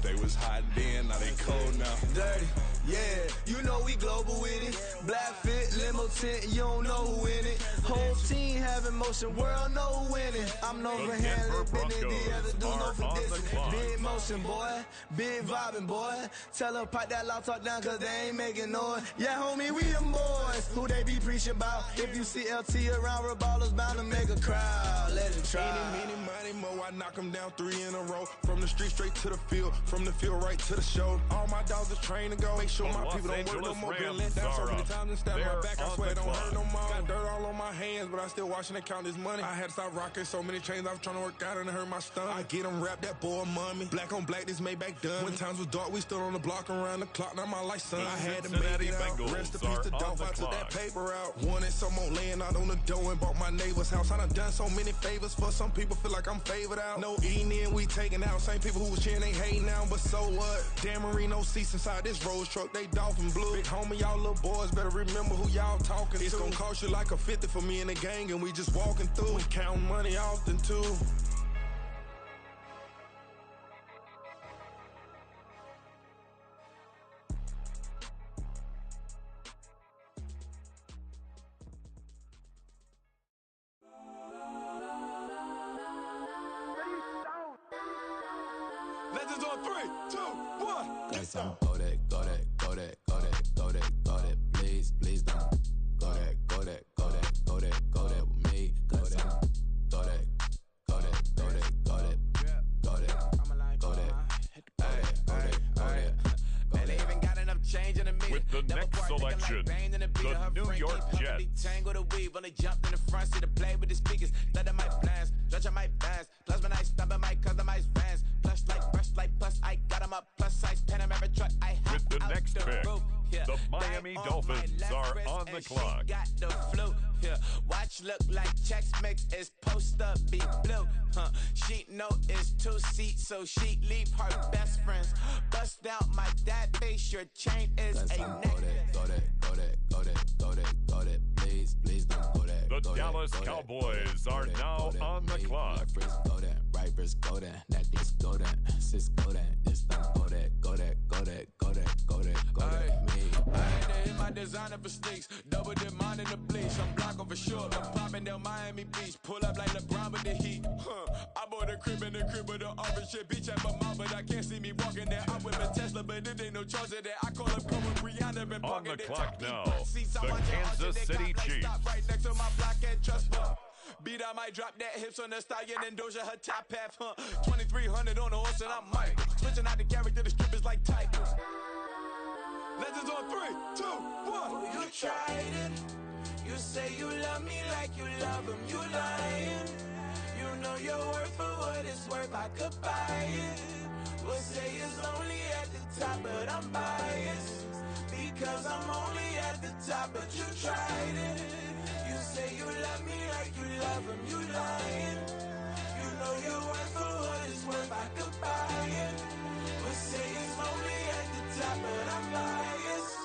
Speaker 11: They was hot then, now they cold now.
Speaker 14: Dirty, yeah, you know we global with it. Black fit, limo tint, you don't know who in it. Whole team having motion, world know who winning. I'm known for handling business, the other do no for distance. Big motion, boy, big vibing, boy. Tell her pipe that loud talk down, cause they ain't making noise. Yeah, homie, we them boys, who they be preaching about. If you see LT around, Reballers bound to make a crowd. Let it try.
Speaker 5: Any, money, mo, I knock them down 3 in a row. From the street straight to the field, from the field right to the show. All my dogs are trained to go. Make sure my people don't work no more. Been let down so many times and stab my back. I swear it don't hurt no more. Got dirt all on my hands, but I still watching and count this money. I had to stop rocking so many chains. I was trying to work out and it hurt my stomach. I get them wrapped, that boy mommy. Black on black, this Maybach done. When times was dark, we stood on the block around the clock. Now my life son. I had to make it out. Rest in peace to Dolph. I took that paper out. Wanted some more laying out on the dough and bought my neighbor's house. I done so many favors for some people. Feel like I'm favored out. No eating in, we taking out. Same people who was cheering, they hating now, but so what? Dan Marino seats inside this Rolls truck, they dolphin blue. Big homie, y'all little boys better remember who y'all talking to. It's gonna cost you like a 50 for me and the gang, and we just walking through. We counting money often too.
Speaker 14: Legends on 3, 2, 1.
Speaker 23: Guess I'm go that, please don't. Go that with me. Go that.
Speaker 17: With the next selection, the New York Jets.
Speaker 15: Tangle the weave, only jumped in the front seat to play with the speakers. Let them might blast, judge my bands. Plus when I stop at my customized vans. Plus like brush like plus I got them up. Plus size Panamera truck I have.
Speaker 17: With the next pick, the Miami Dolphins are on the clock.
Speaker 15: Got the flu. Yeah. Watch look like checks mix is post up be blue. She know it's 2 seats, so she leave her best friends. Bust out my dad face, your chain is a necklace.
Speaker 23: Go that, please don't go that.
Speaker 17: The Dallas Cowboys are now on the clock.
Speaker 23: Left wrist go that, right wrist go that, necklace go that, sis go that, this don't go that. Me.
Speaker 15: I had to hit my designer for sneaks, double the mine in the bleach. I'm blocking for sure, I'm popping down Miami Beach. Pull up like LeBron with the heat. I bought a crib in the crib with the orange shit. Beach at my mouth, but I can't see me walking there. I'm with a Tesla, but it ain't no charge of that. I call up Cole with Brianna and
Speaker 17: on the clock now, the Kansas City Chiefs.
Speaker 15: Right next to my block and trust fund.
Speaker 1: Beat, I might drop that hips on the stallion and Doja her top half, 2300 on the horse and I'm Mike. Switching out the character, the strippers like Tigers. Legends on 3, 2, 1.
Speaker 2: You tried it. You say you love me like you love him. You lying. You know your worth for what it's worth. I could buy it. We'll say it's only at the top, but I'm biased. Because I'm only at the top, but you tried it. You say you love me like you love him. You lying. You know your worth for what it's worth. I could buy it. We'll say it's only at the top, but I'm biased.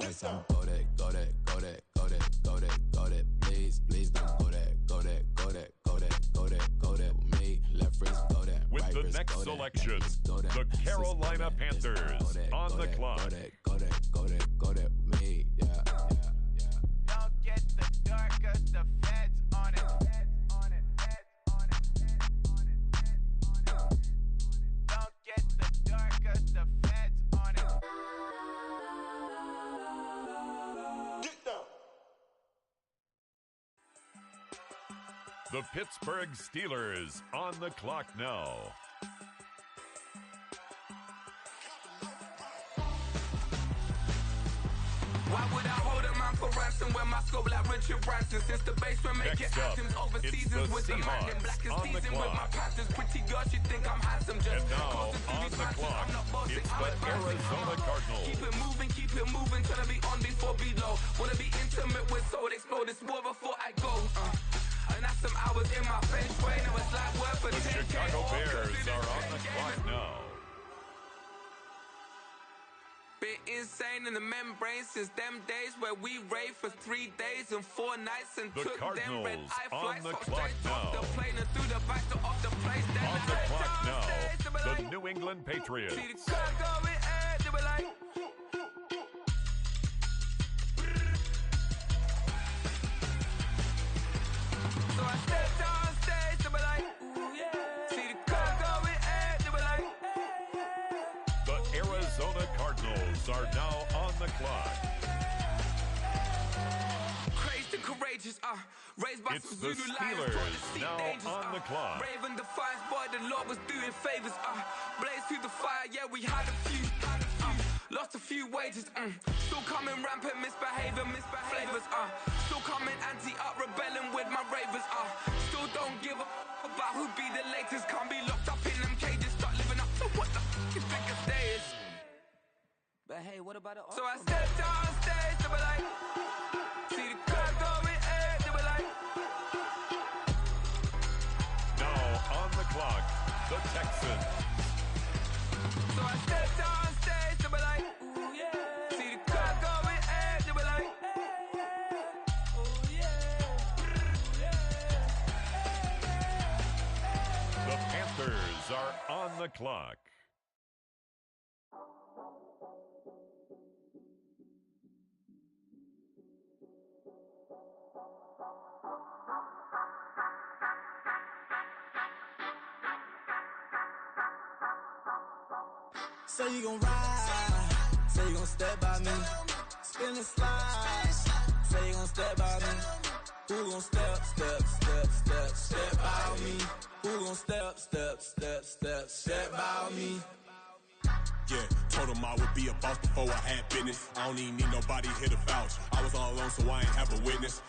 Speaker 23: Yes, I'm go that, go that, go that, go that, go that, go that. Please, please don't go that, go that, go that, go that, go that, go that. With me, left wrist, go that.
Speaker 17: With
Speaker 23: right
Speaker 17: the
Speaker 23: wrist,
Speaker 17: next
Speaker 23: go
Speaker 17: selection,
Speaker 23: that,
Speaker 17: the Carolina Panthers on the clock.
Speaker 23: Go that, go that, go that, go that. With me, yeah, yeah, yeah.
Speaker 2: Don't get the dark, cause the feds on it. Don't get the dark, cause the feds on it.
Speaker 1: Get down.
Speaker 17: The Pittsburgh Steelers on the clock now.
Speaker 16: Why would I hold a man for ransom when my scope like Richard Branson? Since the basement making
Speaker 17: Next up,
Speaker 16: atoms over
Speaker 17: it's
Speaker 16: seasons
Speaker 17: the
Speaker 16: with the man in
Speaker 17: Seahawks
Speaker 16: black and
Speaker 17: on the
Speaker 16: season with my
Speaker 17: clock.
Speaker 16: passions. Pretty girls, you think I'm handsome. Just
Speaker 17: And now,
Speaker 16: closer to
Speaker 17: on
Speaker 16: these
Speaker 17: the
Speaker 16: matches,
Speaker 17: clock,
Speaker 16: I'm not bossing,
Speaker 17: it's
Speaker 16: I'm
Speaker 17: the
Speaker 16: advancing.
Speaker 17: Arizona Cardinals.
Speaker 16: Keep it moving, trying to be on before below. Wanna be intimate with soul, explode this war before I go. And that's some hours in my feng shui. Now it's like work for
Speaker 17: The
Speaker 16: 10K.
Speaker 17: Chicago
Speaker 16: all
Speaker 17: Bears
Speaker 16: good in
Speaker 17: are
Speaker 16: this
Speaker 17: on the
Speaker 16: game.
Speaker 17: clock now.
Speaker 16: Been insane in the membrane since them days where we raved for 3 days and 4 nights and
Speaker 17: The
Speaker 16: took them
Speaker 17: Cardinals
Speaker 16: red eye
Speaker 17: on
Speaker 16: flights
Speaker 17: the
Speaker 16: from
Speaker 17: clock
Speaker 16: straight
Speaker 17: now.
Speaker 16: off the plane and through the back door of the place. Then
Speaker 17: On
Speaker 16: I
Speaker 17: the clock
Speaker 16: downstairs,
Speaker 17: now,
Speaker 16: they be
Speaker 17: the
Speaker 16: like,
Speaker 17: New England Patriots.
Speaker 16: see the car going air, they be like, so I stepped on stage, they be like, ooh yeah. See the car going air, they be like,
Speaker 17: The Arizona Cardinals are now on the clock.
Speaker 16: crazed and courageous, raised by
Speaker 17: It's
Speaker 16: some
Speaker 17: the
Speaker 16: Zulu lions,
Speaker 17: Steelers
Speaker 16: taught to see
Speaker 17: now
Speaker 16: dangers,
Speaker 17: on the clock.
Speaker 16: Brave and defiance, boy, the Lord was doing favors, blaze through the fire, yeah, we had a few, lost a few wages, still coming rampant, misbehavior, flavors, still coming anti-up, rebelling with my ravers, still don't give a about who be the latest, can't be locked up in them cages, start living up to what the you think a day is.
Speaker 24: But hey, what about it?
Speaker 16: So I stepped on stage, they were like, see the crowd going air, they were like,
Speaker 17: Now on the clock, the Texans.
Speaker 16: so I stepped on stage, they were like, ooh yeah. See the crowd going air, they were like, oh yeah.
Speaker 17: The Panthers are on the clock.
Speaker 15: Say you gon' ride, say you gon' step by me, spin and slide, say you gon' step by me, who gon' step by me, who gon' step by me.
Speaker 11: Yeah, told him I would be a boss before I had business. I don't even need nobody here to vouch. I was all alone, so I ain't have a witness.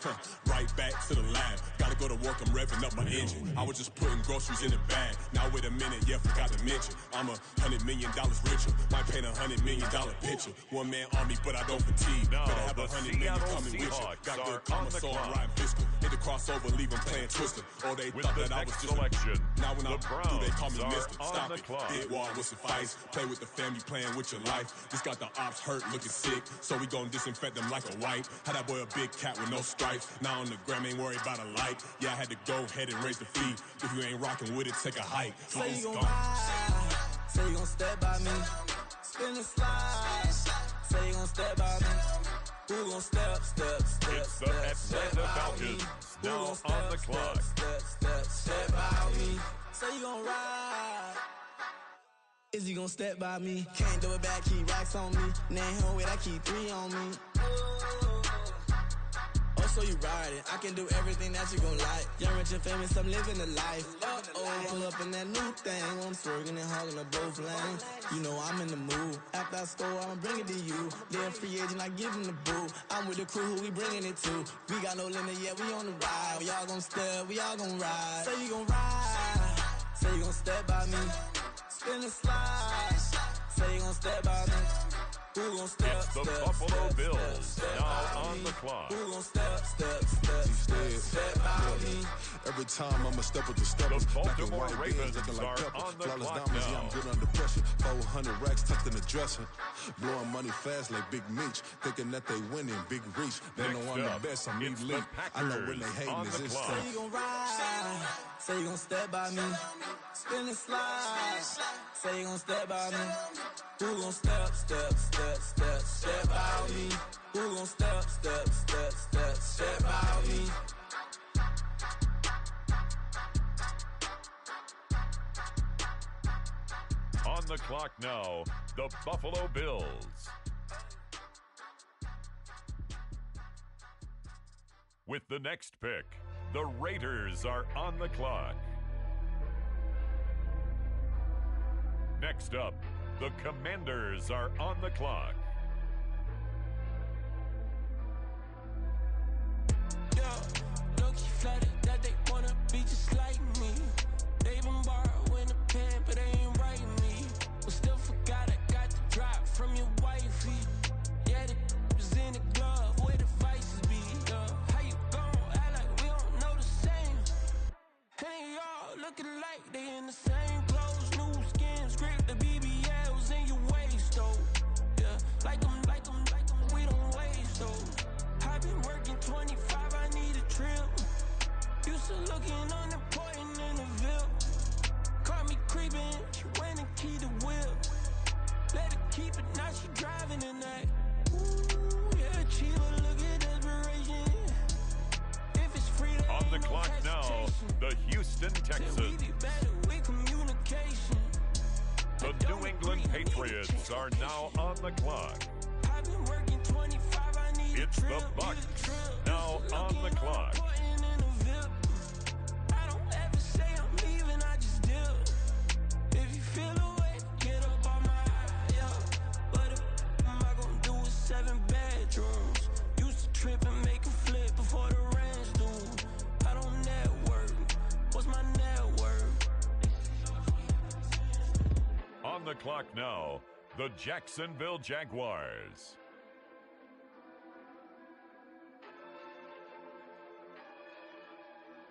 Speaker 11: Right back to the lab. Gotta go to work, I'm revving up my engine. I was just putting groceries in the bag. Now wait a minute, yeah, forgot to mention. I'm $100 million richer. Might paint $100 million picture. One man army, but I don't fatigue.
Speaker 17: Now,
Speaker 11: Better have
Speaker 17: the
Speaker 11: 100 million
Speaker 17: Seattle
Speaker 11: coming with you.
Speaker 17: Seahawks
Speaker 11: Got
Speaker 17: are
Speaker 11: good karma,
Speaker 17: on the
Speaker 11: so I'm
Speaker 17: clock.
Speaker 11: riding fiscal. Hit the crossover, leave them playing Twister. Or they
Speaker 17: With
Speaker 11: thought
Speaker 17: the
Speaker 11: that I was
Speaker 17: next
Speaker 11: just
Speaker 17: selection,
Speaker 11: now when
Speaker 17: the
Speaker 11: I'm through, they call me
Speaker 17: Browns
Speaker 11: Mister.
Speaker 17: are on
Speaker 11: Stop
Speaker 17: the
Speaker 11: it.
Speaker 17: clock.
Speaker 11: Big wall with some fights. Play with the family, playing with your life. Just got the ops hurt, looking sick. So we gon' disinfect them like a wipe. Had that boy a big cat with no stripes. Now on the gram, ain't worried about a light. Yeah, I had to go ahead and raise the fee. If you ain't rocking with it, take a hike.
Speaker 15: Say you gon' ride, say you gon' step by me, spin and slide, say you gon' step by me, who gon' step
Speaker 17: It's the Atlanta
Speaker 15: by
Speaker 17: Falcons
Speaker 15: me, who
Speaker 17: now
Speaker 15: gon'
Speaker 17: on the clock.
Speaker 15: step by me, say you gon' ride. Is he gon' step by me? Can't do it back, keep racks on me. Name home with I keep 3 on me. Oh,
Speaker 12: so you ride it. I can do everything that you gon' like. Young, rich, and famous, I'm living the life. Pull up in that new thing. When I'm swerving and hogging up both lanes. You know I'm in the mood. After I score, I'ma bring it to you. They're a free agent, I give him the boo. I'm with the crew, who we bringing it to. We got no limit yet, we on the ride. We all gon' step, we all gon' ride. Say you gon' ride. Say you gon' step by me. Spin and slide. Say you gon' step by me. Who gon' step,
Speaker 17: it's the
Speaker 12: step,
Speaker 17: Buffalo
Speaker 12: step,
Speaker 17: Bills
Speaker 12: step,
Speaker 17: now
Speaker 12: step
Speaker 17: on
Speaker 12: me.
Speaker 17: the clock.
Speaker 12: Who gon' step by me?
Speaker 8: Every time I'ma step with the steppers.
Speaker 17: The Baltimore Ravens
Speaker 8: looking like
Speaker 17: are
Speaker 8: pepper.
Speaker 17: on the
Speaker 8: Flawless
Speaker 17: clock
Speaker 8: diamonds,
Speaker 17: now.
Speaker 8: yeah, I'm good under pressure. 400 racks tucked in the dresser. Blowing money fast like Big Meech. Thinking that they winning, big reach. They know I'm the best, I'm elite. I know when they hating is it's
Speaker 12: Say you gon' ride. Say you gon' step by me. Spin and slide. Say you gon' step by me. Who gon' step by me? Who gon' step by me?
Speaker 17: On the clock now, the Buffalo Bills. With the next pick, the Raiders are on the clock. Next up, the Commanders are on the clock.
Speaker 7: Yo, look, you flattered that they wanna be just like me. They been borrowing a pen, but they ain't writing me. But still forgot I got the drop from your wifey. Yeah, the was in the glove, where the vices be. How you gon' act like we don't know the same? Hey, y'all looking like they in the same clothes, new skins, grip the BBLs in your waist, though. Yeah, like them, we don't waste, though. I've been working 25, I need a trip. Used to looking unimportant in the Ville. Caught me creeping, she went and keyed the wheel. Let her keep it, now she driving in that. Ooh, yeah, Chiva, look at desperation. If it's free, there
Speaker 17: On the
Speaker 7: ain't no
Speaker 17: clock now,
Speaker 7: hesitation.
Speaker 17: the Houston Texans.
Speaker 7: We be better with communication.
Speaker 17: The New England Patriots are now on the clock.
Speaker 7: I've been working 25, I need
Speaker 17: It's
Speaker 7: a
Speaker 17: the
Speaker 7: trip.
Speaker 17: Bucks now on the clock.
Speaker 7: I don't ever say I'm leaving, I just dip. If you feel away, get up on my What am I gonna do with 7 bedrooms? Used to trip and make a flip before the rent's due. I don't network. What's my net worth?
Speaker 17: On the clock now, the Jacksonville Jaguars.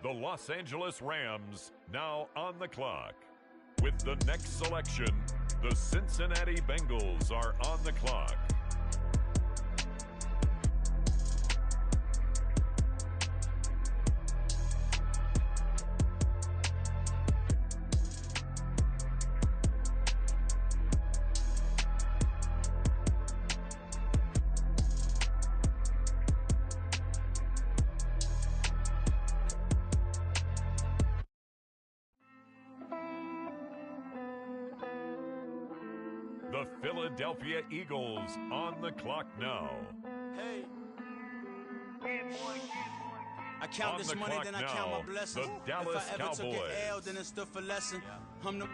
Speaker 17: The Los Angeles Rams now on the clock. With the next selection, the Cincinnati Bengals are on the clock. The Philadelphia Eagles on the clock now.
Speaker 18: Hey. I count
Speaker 17: On
Speaker 18: this
Speaker 17: the
Speaker 18: money,
Speaker 17: clock
Speaker 18: then I count
Speaker 17: now,
Speaker 18: my blessings.
Speaker 17: the Dallas
Speaker 18: if I ever took an
Speaker 17: Cowboys.
Speaker 18: L, then it stood for lesson. I'm the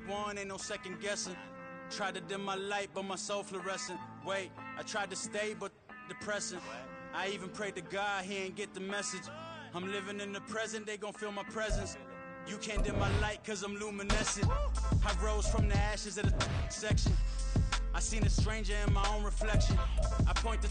Speaker 18: one, ain't no second guessing. Tried to dim my light, but my soul fluorescent. Wait, I tried to stay, but depressing. I even prayed to God, he ain't get the message. I'm living in the present, they gon' feel my presence. You can't dim my light, cause I'm luminescent. I rose from the ashes of the section. I seen a stranger in my own reflection. I point the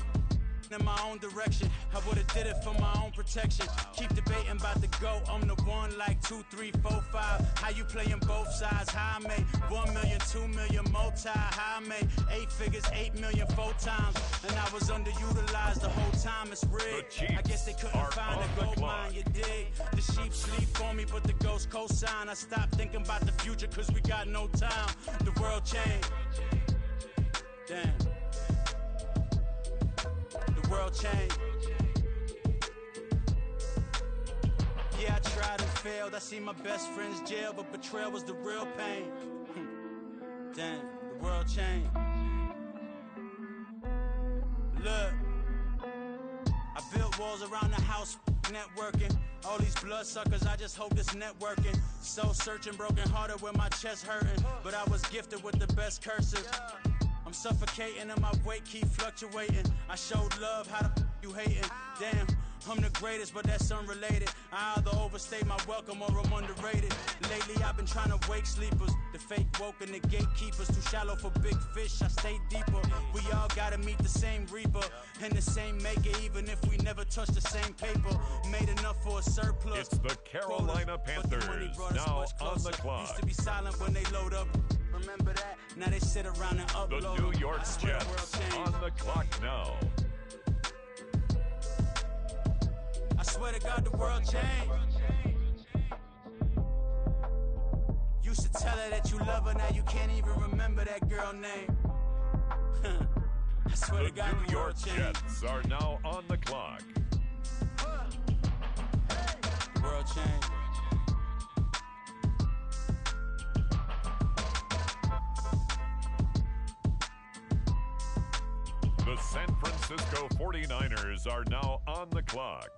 Speaker 18: in my own direction. I would've did it for my own protection. Keep debating about the GOAT. I'm the one like 2, 3, 4, 5. How you playing both sides? How I made 1 million, 2 million multi. How I made 8 figures, 8 million 4 times. And I was underutilized the whole time. It's rigged. I guess they couldn't find a gold mine. You dig? The sheep sleep for me, but the ghost co-sign. I stopped thinking about the future, cause we got no time. The world changed. Damn. The world changed. Yeah, I tried and failed. I see my best friends jail, but betrayal was the real pain. Damn, the world changed. Look, I built walls around the house networking. All these bloodsuckers, I just hope this networking. So searching, broken hearted with my chest hurting. But I was gifted with the best cursive. I'm suffocating and my weight keep fluctuating. I showed love, how the you hating? Damn, I'm the greatest, but that's unrelated. I either overstay my welcome or I'm underrated. Lately I've been trying to wake sleepers. The fake woke and the gatekeepers. Too shallow for big fish, I stay deeper. We all gotta meet the same reaper and the same maker, even if we never touch the same paper. Made enough for a surplus.
Speaker 17: It's the Carolina Panthers, now on the clock.
Speaker 18: Used to be silent when they load up. Remember that? Now they sit around and upload.
Speaker 17: The New York Jets on the clock now.
Speaker 18: I swear to God, the world changed. Used to tell her that you love her, now you can't even remember that girl name. I swear to God,
Speaker 17: the New York Jets are now on the clock.
Speaker 18: The world changed.
Speaker 17: The San Francisco 49ers are now on the clock.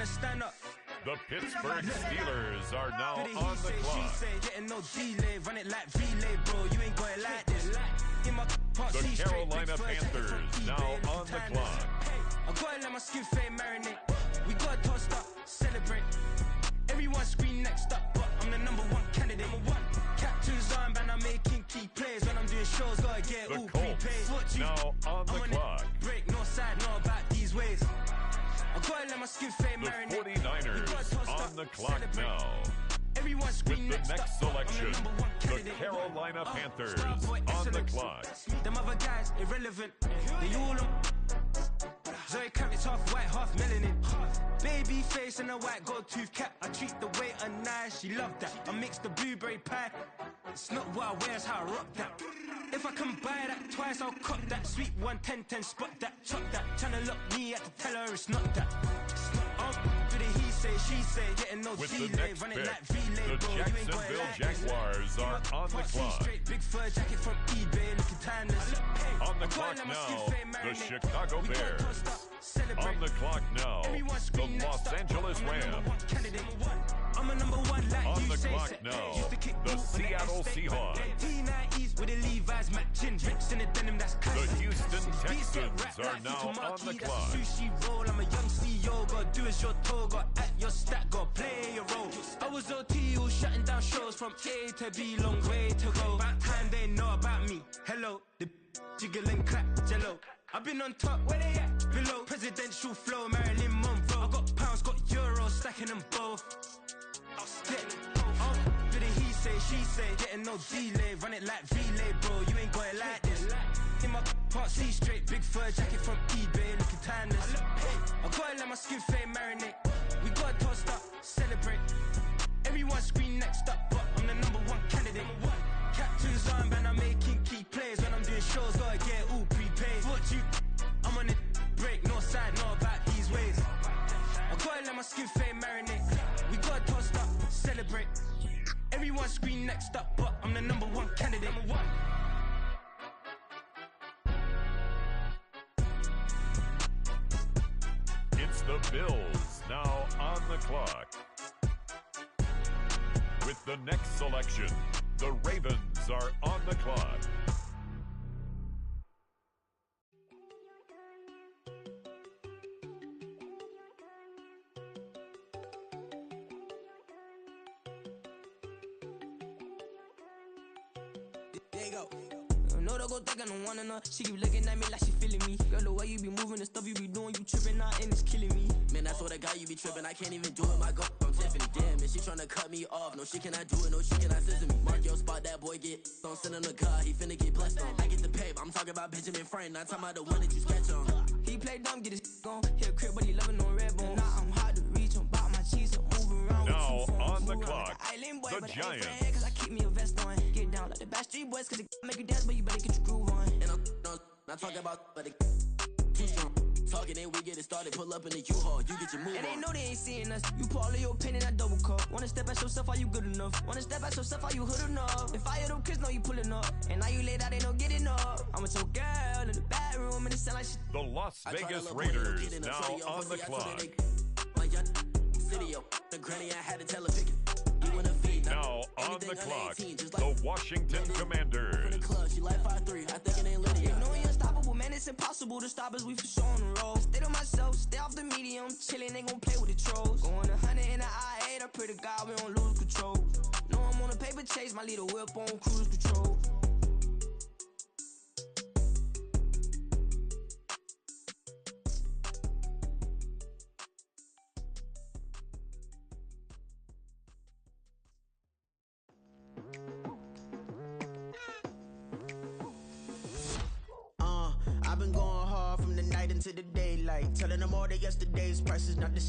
Speaker 13: Stand up.
Speaker 17: The Pittsburgh Steelers are now on the clock.
Speaker 13: Getting no delay, run it like relay, bro. You ain't got it like this.
Speaker 17: The Carolina Panthers now on the clock.
Speaker 13: I gotta let my skin fade marinate. We gotta toast up, celebrate. Everyone scream next up, but I'm the number one candidate. Captain's armband, I'm making key plays. When I'm doing shows, gotta get all prepaid.
Speaker 17: Now on the clock.
Speaker 13: Break, no side, no about these ways. I gotta let my skin fade marinate.
Speaker 17: The 49ers on the clock now.
Speaker 13: Everyone scream
Speaker 17: with the next selection, the Carolina Panthers on the clock.
Speaker 13: Them other guys, irrelevant. They all Zoe Kravitz half white, half melanin. Baby face and a white gold tooth cap. I treat the waiter nice, she loved that. I mix the blueberry pie. It's not what I wear, it's how I rock that. If I can buy that twice, I'll cop that. Sweet 110, spot that, chop that. Tryna lock me at the teller, it's not that. For the he say, she say, getting no
Speaker 17: with
Speaker 13: delay.
Speaker 17: The next
Speaker 13: Run it
Speaker 17: pick,
Speaker 13: like relay,
Speaker 17: the
Speaker 13: bro.
Speaker 17: Jacksonville Jaguars are on the clock.
Speaker 13: Straight big fur jacket from eBay, looking timeless.
Speaker 17: On the clock now, the Chicago Bears. On the clock now, the Los Angeles Rams.
Speaker 13: I'm a number one like
Speaker 17: on
Speaker 13: you
Speaker 17: the
Speaker 13: say,
Speaker 17: clock now, the Seattle Seahawks.
Speaker 13: T90s with the Levi's matching, rips in the denim that's classic.
Speaker 17: The Houston Texans are now on the clock.
Speaker 13: Sushi roll, I'm a young CEO, gotta do as you're told, gotta act your stat, gotta play your role. I was OT, all shutting down shows from A to B, long way to go. About time they know about me. Hello, the jiggle and clap, jello. I've been on top, where they at? Below, presidential flow, Marilyn Monroe. I got pounds, got euros, stacking them both. For the he say, she say, getting no delay. Run it like relay, bro, you ain't got it like this. In my part C straight, big fur jacket from eBay, looking timeless. I gotta let my skin fade marinate. We gotta toast up, celebrate. Everyone scream next up, but I'm the number one candidate. Captain's armband, I'm making key plays. When I'm doing shows, gotta get all prepaid. What you? I'm on it, break, no side, no about these ways. I gotta let my skin fade marinate. We gotta toast up, celebrate. Everyone scream next up, but I'm the number one candidate.
Speaker 17: It's the Bills now on the clock. With the next selection, the Ravens are on the clock.
Speaker 15: There you go. No, don't go think I don't wanna know. She keep looking at me like she feeling me. Girl, the way you be moving, the stuff you be doing, you tripping out and it's killing me. Man, I swear to God, you be tripping. I can't even do it. My girl from Tiffany. Damn, and she tryna cut me off. No, she cannot do it. No, she cannot scissor me. Mark your spot, that boy get. Don't send him the car. He finna get blessed on. I get the paper. I'm talking about Benjamin Franklin. Not talking about the one that you sketch on. He play dumb, get his gone. Hit a crib, but he loving on red bone. Now I'm hard to reach. I'm about my cheese. I'm moving around.
Speaker 17: Now on the clock, the Giants.
Speaker 15: Cause I keep me a vest on. Get down like the Backstreet Boys, cause it make you dance, but you better get your groove on. And I'm not talking about, but it too strong.
Speaker 12: talking, then we get it started. Pull up in the U-Haul, you get your move
Speaker 15: And
Speaker 12: on.
Speaker 15: they know they ain't seeing us. You pull all your pen and I double cup. Wanna step at yourself, are you good enough? Wanna step at yourself, are you hood enough? If I hear them kids know you pulling up, and now you laid out, they don't get enough. I'm with your girl in the bedroom and it sound like shit.
Speaker 17: The Las Vegas Raiders now on the clock.
Speaker 12: My young city, the granny, I had to tell her pick it. You in a feed.
Speaker 17: Now on the clock, the Washington Commanders.
Speaker 12: She like 5'3", I think it ain't lit yet.
Speaker 15: You know we unstoppable, man, it's impossible to stop us, we for sure on the road. Stay to myself, stay off the medium, chillin', they gon' play with the trolls. Going 100 in the I-8, I pray to God we don't lose control. Know I'm on a paper chase, my little whip on cruise control.
Speaker 12: I've been going hard from the night into the daylight, telling them all that yesterday's price is not the same.